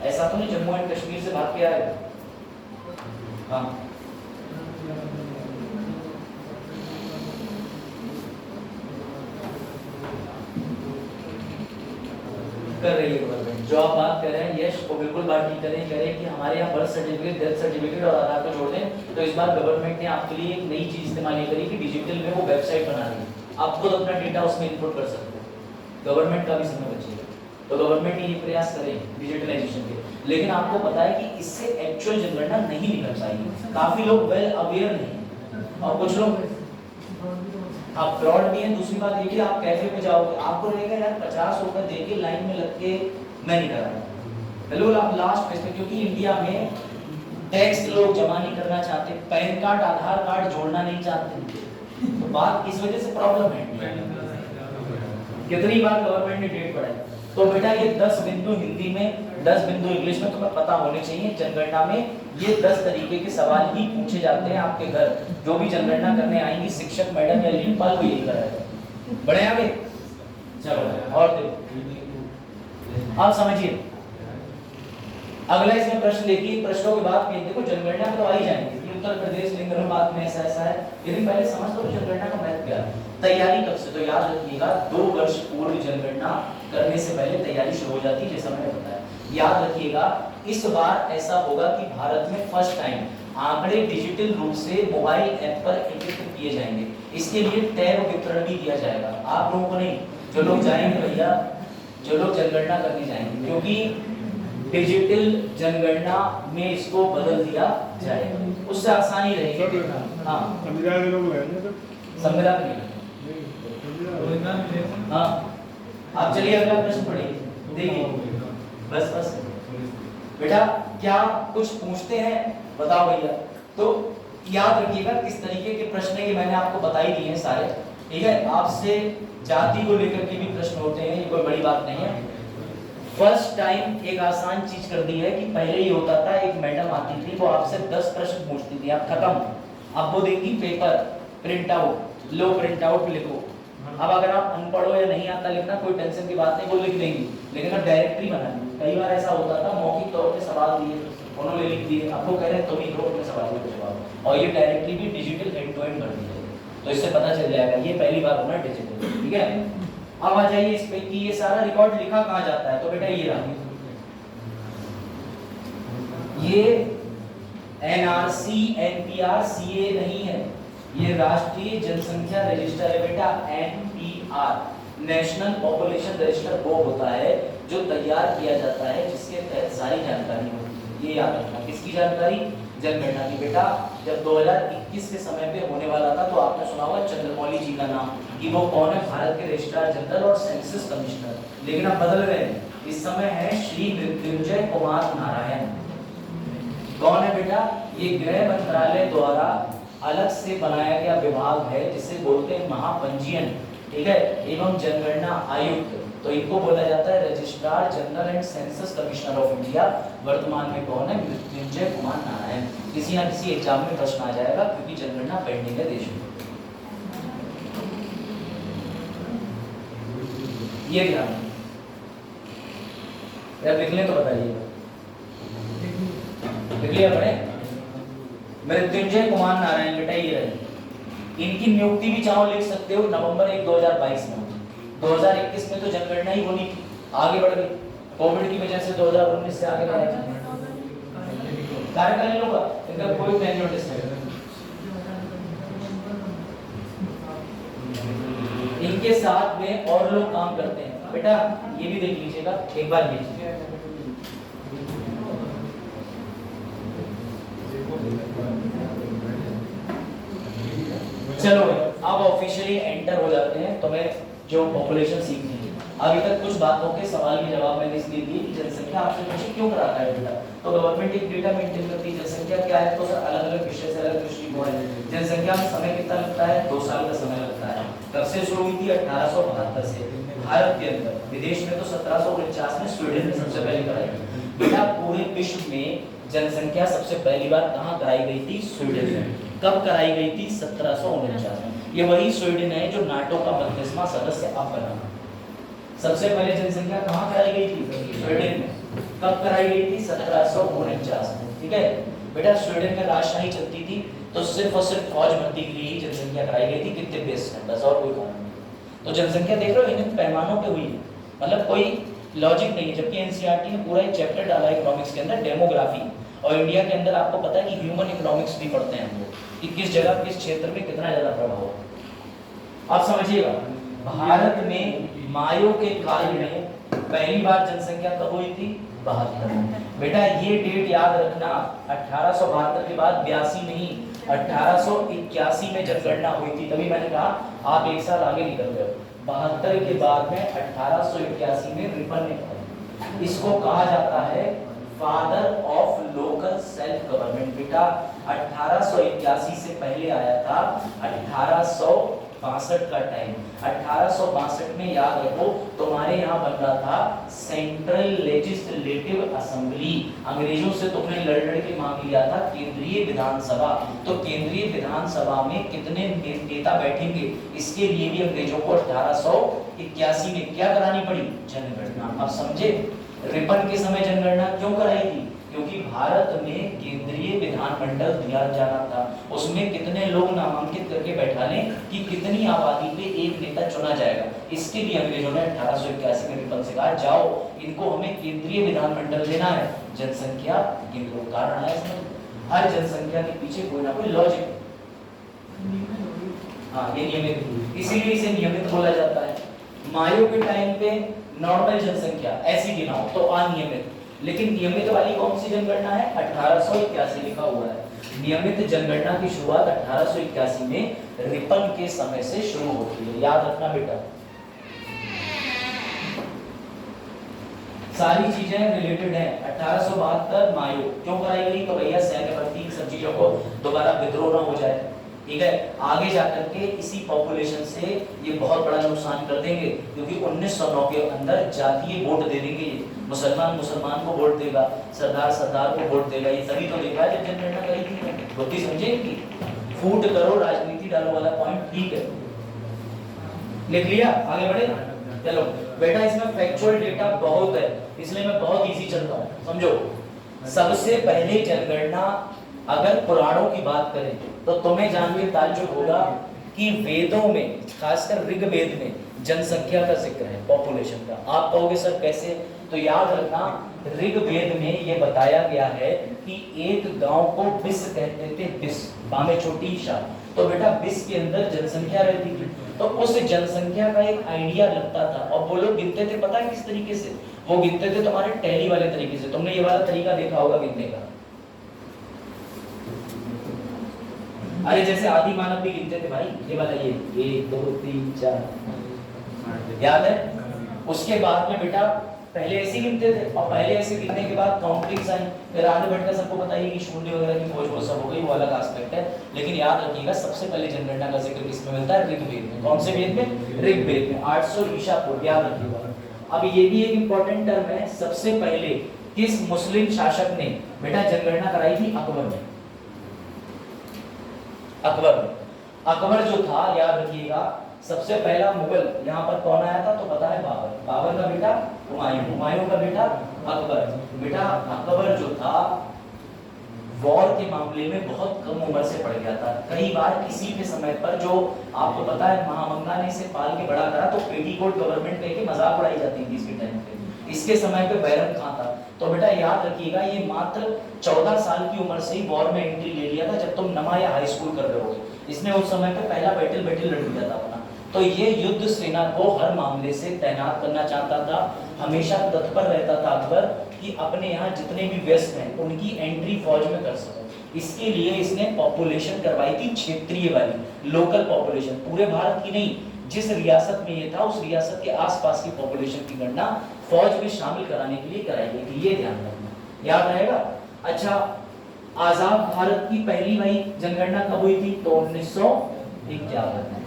ऐसा तो नहीं जम्मू एंड कश्मीर से भाग के आए हो। हाँ कर रही है गवर्नमेंट, जो आप बात कर रहे हैं यश को बिल्कुल बात नहीं करें, कह रहे हैं कि हमारे यहाँ बर्थ सर्टिफिकेट, डेथ सर्टिफिकेट और आधार को जोड़ दें। तो इस बार गवर्नमेंट ने आपके लिए एक नई चीज इस्तेमाल करी कि डिजिटल में वो वेबसाइट बना दी, आप खुद अपना डेटा उसमें इनपुट कर सकते हो, गवर्नमेंट का भी समय बचेगा। तो गवर्नमेंट ने ये प्रयास करे डिजिटलाइजेशन के, लेकिन आपको पता है कि इससे एक्चुअल जनगणना नहीं निकल पाएगी। काफी लोग वेल अवेयर नहीं, और कुछ लोग आप फ्रॉड भी है। दूसरी बात ये कि आप कैफे पे जाओगे, आपको रहेगा यार 50 रुपए दे के लाइन में लग के मैं नहीं कर रहा, बिल्कुल आप लास्ट पेज पे, क्योंकि इंडिया में टैक्स लोग जमा नहीं करना चाहते, पैन कार्ड आधार कार्ड जोड़ना नहीं चाहते, तो बात इस वजह से प्रॉब्लम है। कितनी बार गवर्नमेंट ने डेट बढ़ाई। तो बेटा ये 10 बिंदु हिंदी में, 10 बिंदु इंग्लिश में तुम्हें पता होने चाहिए। जनगणना में ये 10 तरीके के सवाल ही पूछे जाते हैं आपके घर, जो भी जनगणना करने आएंगी शिक्षक मैडम या लेखपाल को यही कराएगा। बढ़े आगे, चलो और देखो, आप समझिए अगला इसमें प्रश्न देखिए। प्रश्नों के बाद देखो जनगणना में तो आ ही जाएंगे, उत्तर प्रदेश लिंग अनुपात में ऐसा ऐसा है, लेकिन पहले समझ लो जनगणना का महत्व क्या है। तैयारी कब से, तो याद रखिएगा 2 वर्ष पूर्व जनगणना करने से पहले तैयारी शुरू हो जाती है, जैसा मैंने बताया। याद रखिएगा इस बार ऐसा होगा कि भारत में फर्स्ट टाइम आंकड़े डिजिटल रूप से मोबाइल ऐप पर एकत्रित किए जाएंगे। इसके लिए टैब वितरण भी किया जाएगा, आप लोगों को नहीं, जो लोग जाएंगे भैया, जो लोग जनगणना करने जाएंगे, क्योंकि डिजिटल जनगणना में इसको बदल दिया जाएगा, उससे आसानी रहेगी। हाँ संविधान के लोग रहेंगे तो संविधान में, हाँ आप चलिए अगला प्रश्न पढ़िए, देखिए बस बस बेटा क्या कुछ पूछते हैं बताओ भैया। तो याद रखिएगा किस तरीके के प्रश्न है, ये मैंने आपको बता ही दिए हैं सारे, ठीक है। आपसे जाति को लेकर के भी प्रश्न होते हैं, ये कोई बड़ी बात नहीं है। फर्स्ट टाइम एक आसान चीज कर दी है कि पहले ये होता था एक मैडम आती थी, वो आपसे 10 प्रश्न पूछती थी, आप खत्म। अब वो देंगी पेपर प्रिंट आउट, लो प्रिंट आउट लिखो। अब अगर आप अनपढ़ हो या नहीं आता लिखना, कोई टेंशन की बात नहीं, वो लिख देंगे, लेकिन अगर डायरेक्टरी बनानी, कई बार ऐसा होता था मौखिक तौर पे सवाल दिए उन्होंने लिख दिए, आपको कह रहे हैं तुम ही दो अपने सवालों के जवाब, और ये डायरेक्टरी भी डिजिटल एंड टू एंड कर दी जाएगी, तो इससे पता चल जाएगा ये पहली बार होना डिजिटल, ठीक है। अब आ जाइए इस पे कि ये सारा रिकॉर्ड लिखा कहाँ जाता है, तो बेटा ये रहा, ये एनआरसी एनपीआर सीए नहीं है, ये राष्ट्रीय जनसंख्या रजिस्टर है बेटा, एनपीआर, नेशनल पॉपुलेशन रजिस्टर वो होता है जो तैयार किया जाता है जिसके तहत सारी जानकारी होती है, ये याद रखना। किसकी जानकारी? जनगणना की। बेटा जब 2021 के समय पे होने वाला था तो आपने सुना होगा चंद्रमौली जी का नाम, कि वो कौन है? भारत के रजिस्ट्रार जनरल और सेंसस कमिश्नर, लेकिन अब बदल गए हैं, इस समय है श्री मृत्युंजय कुमार नारायण। कौन है बेटा? ये गृह मंत्रालय द्वारा अलग से बनाया गया विभाग है जिसे बोलते हैं महापंजीयन, ठीक है, एवं जनगणना आयुक्त, तो इनको बोला जाता है registrar general and census commissioner of India. वर्तमान में कौन है? मृत्युंजय कुमार नारायण। किसी ना किसी एग्जाम में प्रश्न आ जाएगा क्योंकि जनगणना पेंडिंग है देश में। ये ध्यान या लिख लें तो बताइएगा, लिख लिया पढ़े? मृत्युंजय कुमार नारायण बेटा ये रहे, इनकी नियुक्ति भी चाहो लिख सकते हो नवंबर 1 2022 में। 2021 में तो जनगणना ही होनी थी, आगे बढ़ गई कोविड की वजह से, 2019 से आगे बढ़ा कार्यकाल लोग इनका कोई प्लान नोटिस नहीं। इनके साथ में और लोग काम करते हैं बेटा, ये भी देख लीजिएगा एक बार ये चलो अब ऑफिशियली एंटर हो जाते हैं, तो मैं जो पॉपुलेशन सीखनी है। अभी तक कुछ बातों के सवाल के जवाब मैंने इसलिए दिए कि जनसंख्या आपसे पूछे क्यों कराता है बेटा, तो गवर्नमेंट एक डेटा मेंटेन करती है, जनसंख्या क्या है, तो सर अलग अलग विषय से अलग दृष्टिकोण है। जनसंख्या में समय कितना लगता है? 2 साल का समय लगता है। कब से शुरू हुई थी? 1872 से भारत के अंदर, विदेश में तो 1749 में स्वीडन में सबसे पहले कराई। बेटा पूरे विश्व में जनसंख्या सबसे पहली बार कहाँ कराई गई थी? स्वीडन में। कब कराई गई थी? 1749 में। ये वही स्वीडन है जो नाटो का 32वां सदस्य अब बना। सबसे पहले जनसंख्या कहाँ कराई गई थी? स्वीडन में। कब कराई गई थी? 1749 में, ठीक है बेटा। स्वीडन में राजशाही चलती थी, तो सिर्फ और सिर्फ फौज भर्ती के लिए ही जनसंख्या कराई गई थी, कितने बेस है बस, और कोई कारण नहीं। तो जनसंख्या देख रहे हो इन पैमानों पे हुई है, मतलब कोई लॉजिक नहीं है। जबकि एनसीईआरटी ने पूरा एक चैप्टर डाला है इकोनॉमिक्स के अंदर, डेमोग्राफी, और इंडिया के अंदर आपको पता है कि ह्यूमन इकोनॉमिक्स भी पढ़ते हैं हम लोग, कि किस जगह किस क्षेत्र में कितना ज्यादा प्रभाव है। आप समझिएगा, भारत में मायो के काल में पहली बार जनसंख्या कब हुई थी? 72। बेटा ये डेट याद रखना, 1872 के बाद 82 नहीं, 1881 में जनगणना हुई थी। तभी मैंने कहा आप एक साल आगे निकल गए। 72 के बाद में 1881 में रिपन ने कहा, इसको कहा जाता है father of local self government. बेटा 1881 से पहले आया था 1862 का टाइम। 1862 में याद रखो तुम्हारे यहाँ बन रहा था सेंट्रल लेजिस्लेटिव असेंबली, अंग्रेजों से तुमने लड़ के मांग लिया था केंद्रीय विधानसभा। तो केंद्रीय विधानसभा में कितने नेता बैठेंगे, इसके लिए भी अंग्रेजों को 1881 में क्या करानी पड़ी? जनगणना। अब समझे रिपन के समय जनगणना क्यों कराई थी? क्योंकि भारत में केंद्रीय विधानमंडल दिया जाना था, उसमें कितने लोग नामांकित करके बैठा लें कि कितनी आबादी पे एक नेता चुना जाएगा। इसके लिए अंग्रेजों ने 1881 में रिपन से कहा जाओ इनको हमें केंद्रीय विधानमंडल देना है, जनसंख्या गिन लो। कारण है इसमें, हर जनसंख्या के पीछे कोई ना कोई लॉजिक। हाँ ये नियमित, इसीलिए इसे नियमित बोला जाता है। मायो के टाइम पे नॉर्मल जनसंख्या ऐसी गिना हो तो अनियमित, लेकिन नियमित वाली कौन सी जनगणना है? 1881 लिखा हुआ है। नियमित जनगणना की शुरुआत 1881 में रिपन के समय से शुरू होती है, याद रखना बेटा। सारी चीजें रिलेटेड हैं। 1872 मायो क्यों कराई गई? तो भैया सैन्य भर्ती इन सब चीजों को दोबारा विद्रोह ना हो जाए, ठीक है। आगे जाकर के इसी पॉपुलेशन से ये बहुत बड़ा नुकसान कर देंगे, क्योंकि 1909 के अंदर जातीय वोट दे देंगे ये। मुसलमान मुसलमान को वोट देगा, सरदार सरदार को वोट देगा। ये तभी तो देखा है जब जनगणना करी थी। बुद्धि समझे इनकी, फूट करो राजनीति डालो वाला पॉइंट ठीक है, लिख लिया, आगे बढ़े। चलो बेटा इसमें फैक्चुअल डेटा बहुत है, इसलिए मैं बहुत इजी चलता हूँ, समझो। सबसे पहले जनगणना, अगर पुराणों की बात करें तो तुम्हें जान के ताज्जुब होगा कि वेदों में, खासकर ऋग्वेद में जनसंख्या का जिक्र है, पॉपुलेशन का। आप कहोगे सर कैसे? तो याद रखना, ऋग्वेद में ये बताया गया है कि एक गांव को बिस कहते थे, बिस, बा में छोटी ईशा। तो बेटा बिस के अंदर जनसंख्या रहती थी, तो उस जनसंख्या का एक आइडिया लगता था। और वो लोग गिनते थे, पता है किस तरीके से? वो गिनते थे तुम्हारे टैली वाले तरीके से। तुमने ये वाला तरीका देखा होगा गिनने का। अरे जैसे आदि मानव भी गिनते थे भाई, ये वाला, ये 1 2 3 4, याद है? उसके बाद में बेटा पहले ऐसे ही गिनते थे, और पहले ऐसे गिनने के बाद काउंटिंग्स आई। फिर आर्यभट्ट का सबको बताइए कि शून्य वगैरह की खोज वो सब हो गई, वो अलग एस्पेक्ट है। लेकिन याद रखिएगा, सबसे पहले जनगणना का जिक्र किसमें मिलता है? ऋग्वेद में। कौन से वेद में? ऋग्वेद में, 800 ईसा पूर्व, याद रखिएगा। अब ये भी एक इंपॉर्टेंट टर्म है, सबसे पहले किस मुस्लिम शासक ने बेटा जनगणना कराई थी? अकबर ने। अकबर जो था, याद रखिएगा, सबसे पहला मुगल यहाँ पर कौन आया था? तो पता है बाबर। बाबर का बेटा हुमायूं, हुमायूं का बेटा अकबर। बेटा अकबर जो था वॉर के मामले में बहुत कम उम्र से पड़ गया था। कई बार किसी के समय पर, जो आपको पता है महामंगा ने इसे पाल के बड़ा करा, तो पेटीकोट गवर्नमेंट कह के मजाक उड़ाई जाती थी इसके टाइम पे। इसके समय पे बैरम खां था। तो बेटा याद रखिएगा, ये मात्र 14 साल की उम्र से ही वॉर में एंट्री ले लिया था, जब तुम नमा या हाई स्कूल कर रहे होगे। इसने उस समय पे पहला बैटल लड़ लिया था अपना। तो ये युद्ध सेना को हर मामले से तैनात करना चाहता था, हमेशा तत्पर रहता था अकबर कि अपने यहाँ जितने भी व्यस्त हैं उनकी एंट्री फौज में कर सको। इसके लिए इसने पॉपुलेशन करवाई थी क्षेत्रीय वाली, लोकल पॉपुलेशन, पूरे भारत की नहीं। जिस रियासत में ये था, उस रियासत के आसपास की पॉपुलेशन की गणना फौज में शामिल कराने के लिए कराई गई थी। ये ध्यान रखना, याद रहेगा। अच्छा, आजाद भारत की पहली भाई जनगणना कब हुई थी? तो 1951।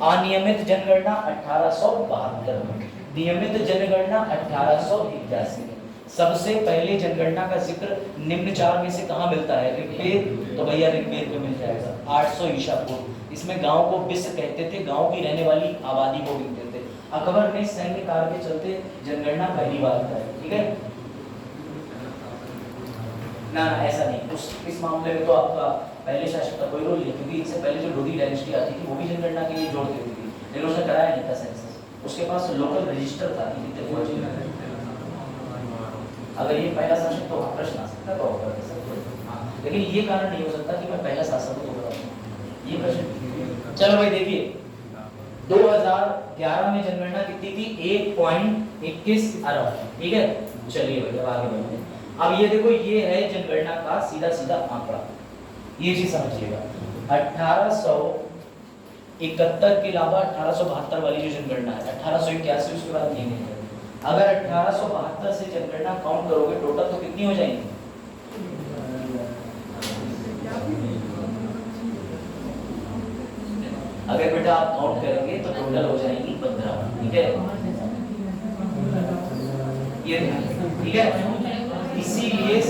अनियमित जनगणना 1872 में, नियमित जनगणना 1881 में। सबसे पहले जनगणना का जिक्र निम्न चार में से कहाँ मिलता है? ऋग्वेद। तो भैया ऋग्वेद में मिल जाएगा, 800 ईसा पूर्व। इसमें गांव को बिस कहते थे, गांव की रहने वाली आबादी को गिनते थे। अकबर ने सैन्य कार्य के चलते जनगणना पहली बार कराई, ठीक है ना? ऐसा नहीं, इस मामले में तो आपका पहले शासक का कोई रोल नहीं, क्योंकि इससे पहले जो लोधी डायनेस्टी आती थी वो भी जनगणना के लिए जोड़ देती थी, लेकिन उसने कराया नहीं था सेंसस। उसके पास लोकल रजिस्टर था कि कितने फौजी हैं। अगर ये पहला शासक तो प्रश्न आ सकता है, तो कर सकते हैं, लेकिन ये कारण नहीं हो सकता कि मैं पहला शासक हूं तो कराऊं, ये प्रश्न। चलो भाई देखिए, 2011 में जनगणना कितनी थी? 1.21 अरब, ठीक है। चलिए भैया आगे बढ़ते हैं। अब ये देखो, ये है जनगणना का सीधा सीधा आंकड़ा, ये चीज समझिएगा। 1871 के अलावा 1872 वाली जो जनगणना है, 1881 उसके बाद नहीं है। अगर 1872 से जनगणना काउंट करोगे टोटल तो कितनी हो जाएंगी? अगर बेटा आप काउंट करेंगे तो टोटल हो जाएंगी 15, ठीक है। ये ठीक है। इसीलिए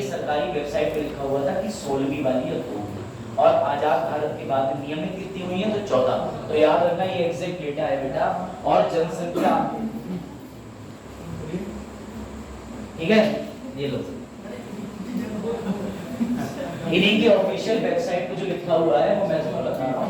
सरकारी वेबसाइट पे लिखा हुआ था कि 16वीं वाली अक्टूबर, और आजाद भारत के बाद नियमित कितनी हुई है? तो 14। तो याद रखना ये एग्जैक्ट डेटा है बेटा। और जनसंख्या, ठीक है, ये लो, इन्हीं की ऑफिशियल वेबसाइट पे जो लिखा हुआ है वो मैं तुम्हें बता रहा हूँ।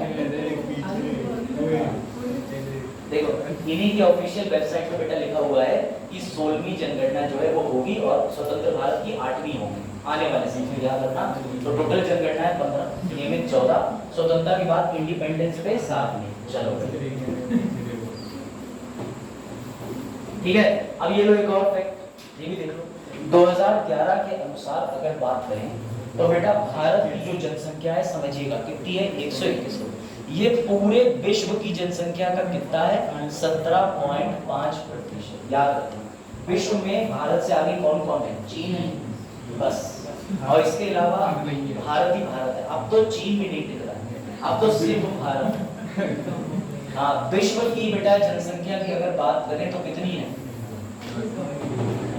देखो, इन्हीं की ऑफिशियल वेबसाइट पे बेटा लिखा हुआ है कि 16वीं जनगणना जो है वो होगी और स्वतंत्र भारत की 8वीं होगी आने वाले समय में, याद रखना। तो टोटल जनगणना है 15, नियमित 14, स्वतंत्रता के बाद इंडिपेंडेंस पे 7वीं। चलो ठीक है। अब ये लो एक और फैक्ट, ये भी देख लो। 2011 के अनुसार अगर बात करें तो बेटा भारत की जो जनसंख्या है, समझिएगा कितनी है? 121 करोड़। ये पूरे विश्व की जनसंख्या का कितना है? 17.5%। याद रखना, विश्व में भारत से आगे कौन कौन है? चीन है बस, और इसके अलावा भारत ही भारत है। अब तो चीन भी नहीं टिक रहा है, अब तो सिर्फ भारत। हाँ, विश्व की बेटा जनसंख्या की अगर बात करें तो कितनी है?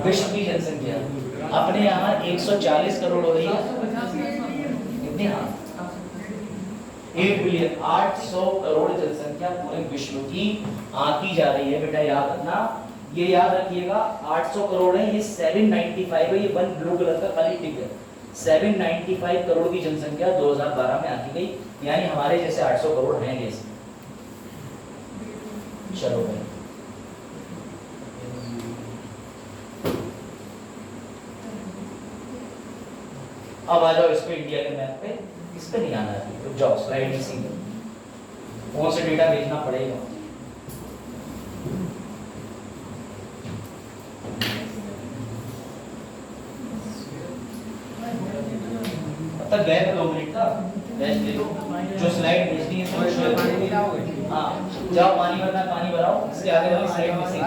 विश्व की जनसंख्या अपने यहाँ 140 करोड़ हो रही है, कितनी? 1 बिलियन 800 करोड़ जनसंख्या जनसंख्या पूरे विश्व की आंकी जा रही है बेटा, याद रखना, ये याद रखिएगा 800 करोड़ है, ये 795 है, ये वन ब्लू कलर का खाली टिक है। 795 करोड़ की जनसंख्या 2012 में आंकी गई, यानी हमारे जैसे 800 करोड़ हैं देश में। चलो भाई, अब आ जाओ इस पे, इंडिया के मैप पे। इस पे नहीं आना है, रुक जाओ, स्लाइड में सीधे फोन से डेटा भेजना पड़ेगा। तब गए 2 मिनट का रेस्ट ले लो, जो स्लाइड भेजनी है तो शेयर कर दो। हाँ जाओ, पानी भरना पानी भराओ, इसके आगे वाली स्लाइड में से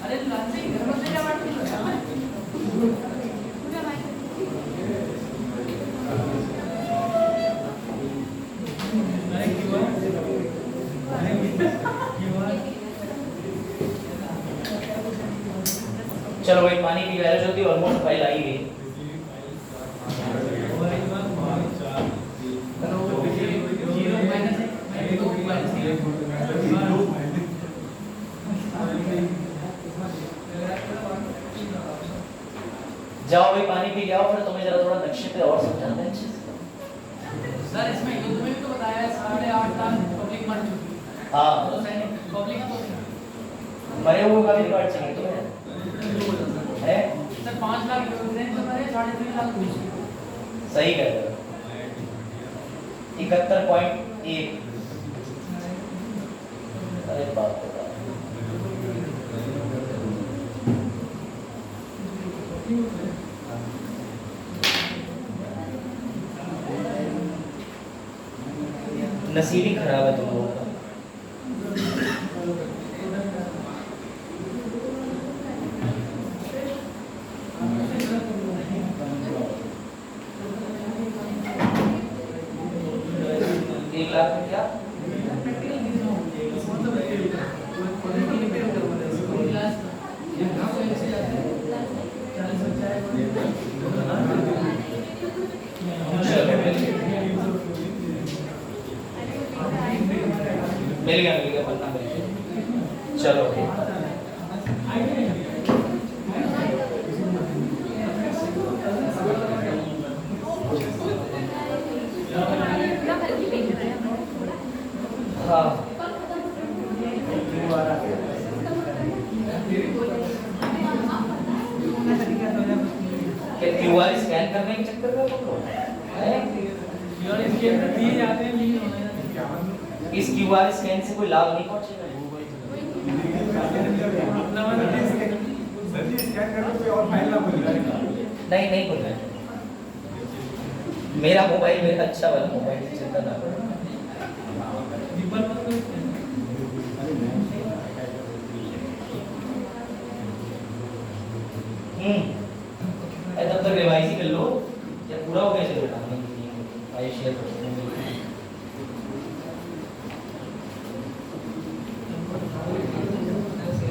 अरे लांचे घर में तेरा वाट चलो भाई, पानी की वैल्यू जो थी ऑलमोस्ट फाइल आई गई। जाओ भाई, पानी पी के आओ, फिर तुम्हें जरा थोड़ा नक्शे पे और समझाते हैं अच्छे से। सर इसमें ये तुम्हें भी तो बताया है 8.5 लाख पब्लिक मर चुकी है। हाँ, तो पब्लिक तो मरे हुए का भी रिकॉर्ड चाहिए तुम्हें है? सर 5 लाख लोग हैं तो मरे 3.5 लाख कुछ। सही कह रहे हो। 71.1। अरे बाप रे बाप। नसीब ही खराब है तुम लोगों का। एक लाख में क्या? मिल गया पन्ना मिल गया। चलो हाँ, क्या QR स्कैन करने के चक्कर में तुम लोग हैं? इस QR स्कैन से कोई लाभ नहीं पहुंचेगा। नहीं नहीं बोल रहे, मेरा मोबाइल मेरा अच्छा वाला मोबाइल, चिंता ना करो। तब तक रिवाइज ही कर लो, या पूरा हो गया चलो काम आइए शेयर करते हैं।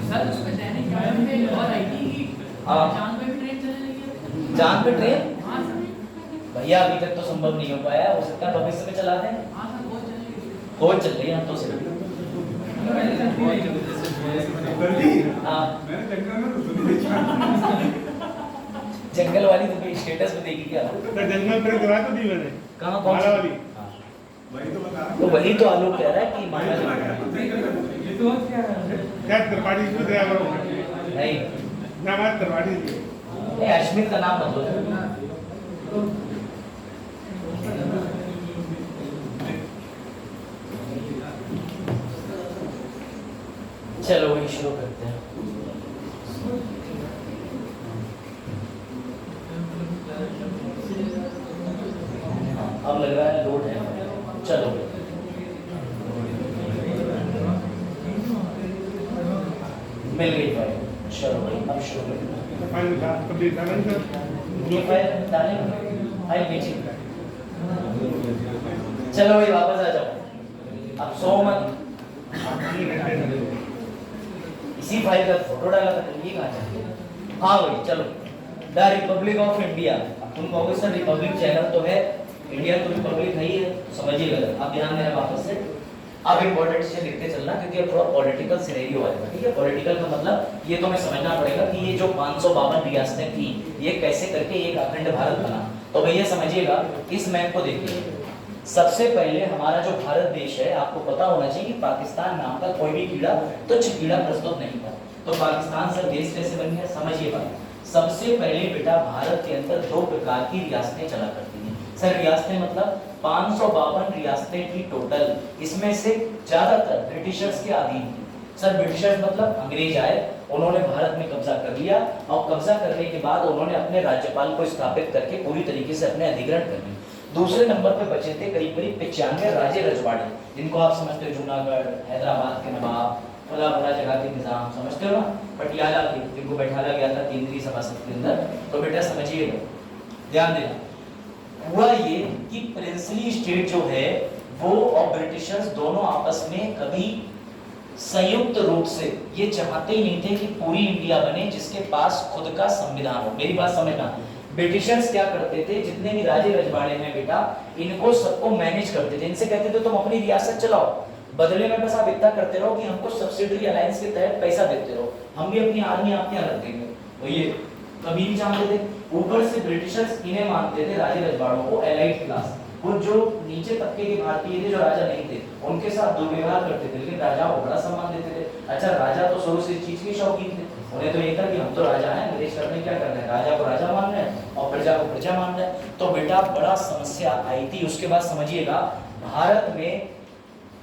सर उसमें दैनिक व्यायाम में और आईटी की हाँ। चांद पे भी ट्रेन चलने लगी है। चांद पे ट्रेन? हाँ सर। भैया अभी तक तो संभव नहीं हो पाया, हो सकता है भविष्य में चला दें। हाँ सर बहुत चलने लगी। खोज चल रही है हम तो सिर्फ। हाँ, जंगल वाली तो स्टेटस में देखी क्या? जंगल पर करा तो दी मैंने। कहाँ कौन माला वाली। हाँ। वही तो बता रहा तो वही तो आलोक कह रहा है कि माला क्या त्रिपाठी इसमें ड्राइवर होगा? नहीं, ना हमारे त्रिपाठी नहीं अश्मित का नाम बदलो। चलो वही शुरू करते हैं। अब लग रहा है लोड है, चलो मिल गई फाइल। चलो भाई अब शुरू करते हैं। फाइल कभी डाला नहीं सर? जो फाइल डालेंगे, फाइल नीचे। चलो भाई वापस आ जाओ, अब सो मत। इसी फाइल का फोटो डाला था, ये कहाँ जाती है? हाँ भाई चलो, द रिपब्लिक ऑफ इंडिया। अब तुम कहोगे सर रिपब्लिक चैनल तो है, इंडिया तो रिपब्लिक है ही है, समझिए गलत। अब ध्यान देना वापस से, अब इंपॉर्टेंट चीजें लिखते चलना क्योंकि अब थोड़ा पॉलिटिकल सिनेरियो आएगा, ठीक है। पॉलिटिकल का मतलब ये तो हमें समझना पड़ेगा कि ये जो 552 रियासतें थी ये कैसे करके एक अखंड भारत बना। तो भैया समझिएगा, इस मैप को देखिए। सबसे पहले हमारा जो भारत देश है, आपको पता होना चाहिए कि पाकिस्तान नाम का कोई भी कीड़ा तुच्छ कीड़ा प्रस्तुत नहीं था। तो पाकिस्तान सर देश कैसे बन गया, समझिए बात। सबसे पहले बेटा भारत के अंदर 2 प्रकार की रियासतें चला करती थी। सर रियासतें मतलब 552 रियासतें थी टोटल, इसमें से ज्यादातर ब्रिटिशर्स के अधीन थी। सर ब्रिटिशर्स मतलब अंग्रेज आए, उन्होंने भारत में कब्जा कर लिया और कब्जा करने के बाद उन्होंने अपने राज्यपाल को स्थापित करके पूरी तरीके से अपने अधिग्रहण कर लिए। दूसरे नंबर पे बचे थे करीब 95 राजे रजवाड़े, जिनको आप समझते हो जूनागढ़, हैदराबाद के नवाब, बड़ा बड़ा जगह के निजाम समझते हो ना, पटियाला के जिनको बैठाला गया था केंद्रीय सभा सद के अंदर। तो बेटा समझिएगा, ध्यान देना, हुआ ये कि प्रिंसली स्टेट जो है वो और ब्रिटिशर्स दोनों आपस में कभी संयुक्त रूप से ये चाहते ही नहीं थे कि पूरी इंडिया बने जिसके पास खुद का संविधान हो। मेरी बात समझना, ब्रिटिशर्स क्या करते थे, जितने भी राजे रजवाड़े हैं बेटा, इनको सबको मैनेज करते थे। इनसे कहते थे तुम अपनी रियासत चलाओ, बदले में बस आप इतना करते रहो कि हमको सब्सिडरी अलायंस के तहत पैसा देते रहो, हम भी अपनी आर्मी आपके यहाँ रख देंगे। तो ये कभी नहीं चाहते थे। ऊपर से ब्रिटिशर्स इन्हें मानते थे राजे रजवाड़ों को एलाइट क्लास, वो जो नीचे तबके के भारतीय थे जो राजा नहीं थे उनके साथ दुर्व्यवहार करते थे, लेकिन राजा को बड़ा सम्मान देते थे। अच्छा राजा तो शुरू से इस चीज के शौकीन थे, उन्हें तो ये था कि हम तो राजा हैं, नरेश करने क्या करना है, राजा को राजा मान रहे हैं और प्रजा को प्रजा मान रहे हैं। तो बेटा बड़ा समस्या आई थी। उसके बाद समझिएगा, भारत में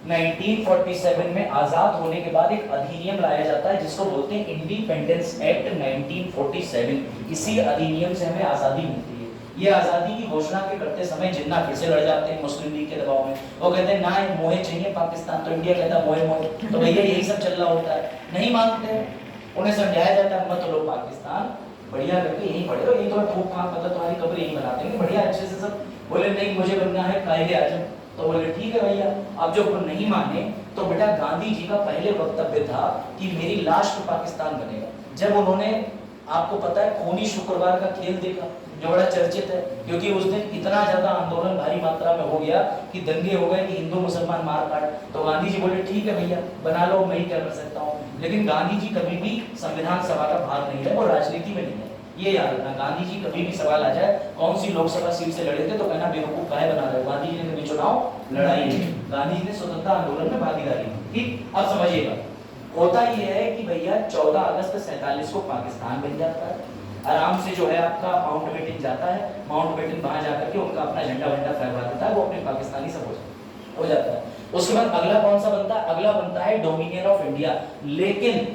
1947 में आजाद होने के बाद एक अधिनियम लाया जाता है जिसको बोलते हैं इंडिपेंडेंस एक्ट 1947। इसी अधिनियम से हमें आजादी मिलती है। ये आजादी की घोषणा के करते समय जिन्ना फिर से लड़ जाते हैं मुस्लिम लीग के दबाव में, वो कहते हैं ना मोहे चाहिए पाकिस्तान, तो इंडिया कहता है मोहे मोहे, तो भैया यही सब चल रहा होता है, नहीं मानते हैं, उन्हें समझाया जाता है मत लो पाकिस्तान, बढ़िया करके यहीं पढ़े हो, यही तो ठोक खा मतलब तुम्हारी कब्र यहीं बना देंगे बढ़िया अच्छे से सब। बोले नहीं मुझे बनना है कायदे आजम, तो बोले ठीक है भैया। अब जो नहीं माने तो बेटा गांधी जी का पहले वक्तव्य था कि मेरी लाश पे पाकिस्तान बनेगा। जब उन्होंने, आपको पता है, खूनी शुक्रवार का खेल देखा जो बड़ा चर्चित है, क्योंकि उस दिन इतना ज्यादा आंदोलन भारी मात्रा में हो गया कि दंगे हो गए कि हिंदू मुसलमान मार काट, तो गांधी जी बोले ठीक है भैया बना लो, मैं ही क्या कर सकता हूँ। लेकिन गांधी जी कभी भी संविधान सभा का भाग नहीं है, वो राजनीति में नहीं है, ये याद रखना। गांधी जी कभी भी सवाल आ जाए कौन सी लोकसभा सीट से लड़े थे तो कहना बेवकूफ काहे बना रहे हो, गांधी जी ने कभी चुनाव लड़ाई नहीं, गांधी जी ने स्वतंत्रता आंदोलन में भागीदारी की। ठीक, अब समझिएगा, होता ये है कि भैया 14 अगस्त 47 को पाकिस्तान बन जाता है, आराम से जो है आपका माउंट बेटन जाता है, माउंट बेटन वहां जाकर के उनका अपना झंडा वंडा फहरा देता है, वो अपने पाकिस्तानी सब हो जाता है। उसके बाद अगला कौन सा बनता है, अगला बनता है डोमिनियन ऑफ इंडिया। लेकिन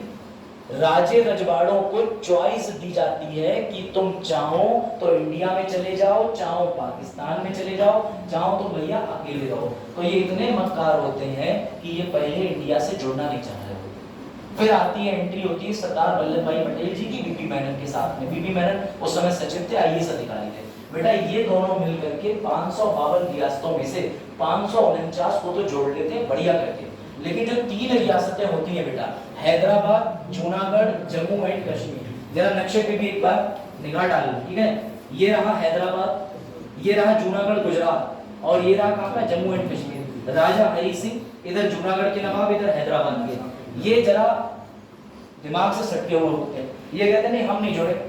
राजे रजवाड़ों को चॉइस दी जाती है कि तुम चाहो तो इंडिया में चले जाओ, चाहो पाकिस्तान में चले जाओ, चाहो तो भैया अकेले रहो। तो ये इतने मक्कार होते हैं कि ये पहले इंडिया से जुड़ना नहीं चाह रहे होते। फिर आती है, एंट्री होती है सरदार वल्लभ भाई पटेल जी की बीपी मेनन के साथ में। बीपी मेनन उस समय सचिव थे, आईएएस अधिकारी थे। बेटा ये दोनों मिलकर के 552 रियासतों में से 549 को तो जोड़ लेते हैं बढ़िया करके। लेकिन जो 3 रियासतें होती हैं बेटा, हैदराबाद, जूनागढ़, जम्मू एंड कश्मीर, जरा नक्शे पे भी एक बार निगाह डाल लो, ठीक है। ये रहा हैदराबाद, ये रहा जूनागढ़ गुजरात, और ये रहा कहाँ का, जम्मू एंड कश्मीर। राजा हरि सिंह इधर जूनागढ़ के नवाब, इधर हैदराबाद के। ये जरा दिमाग से सटके हुए होते हैं, ये कहते हैं नहीं हम नहीं जुड़े।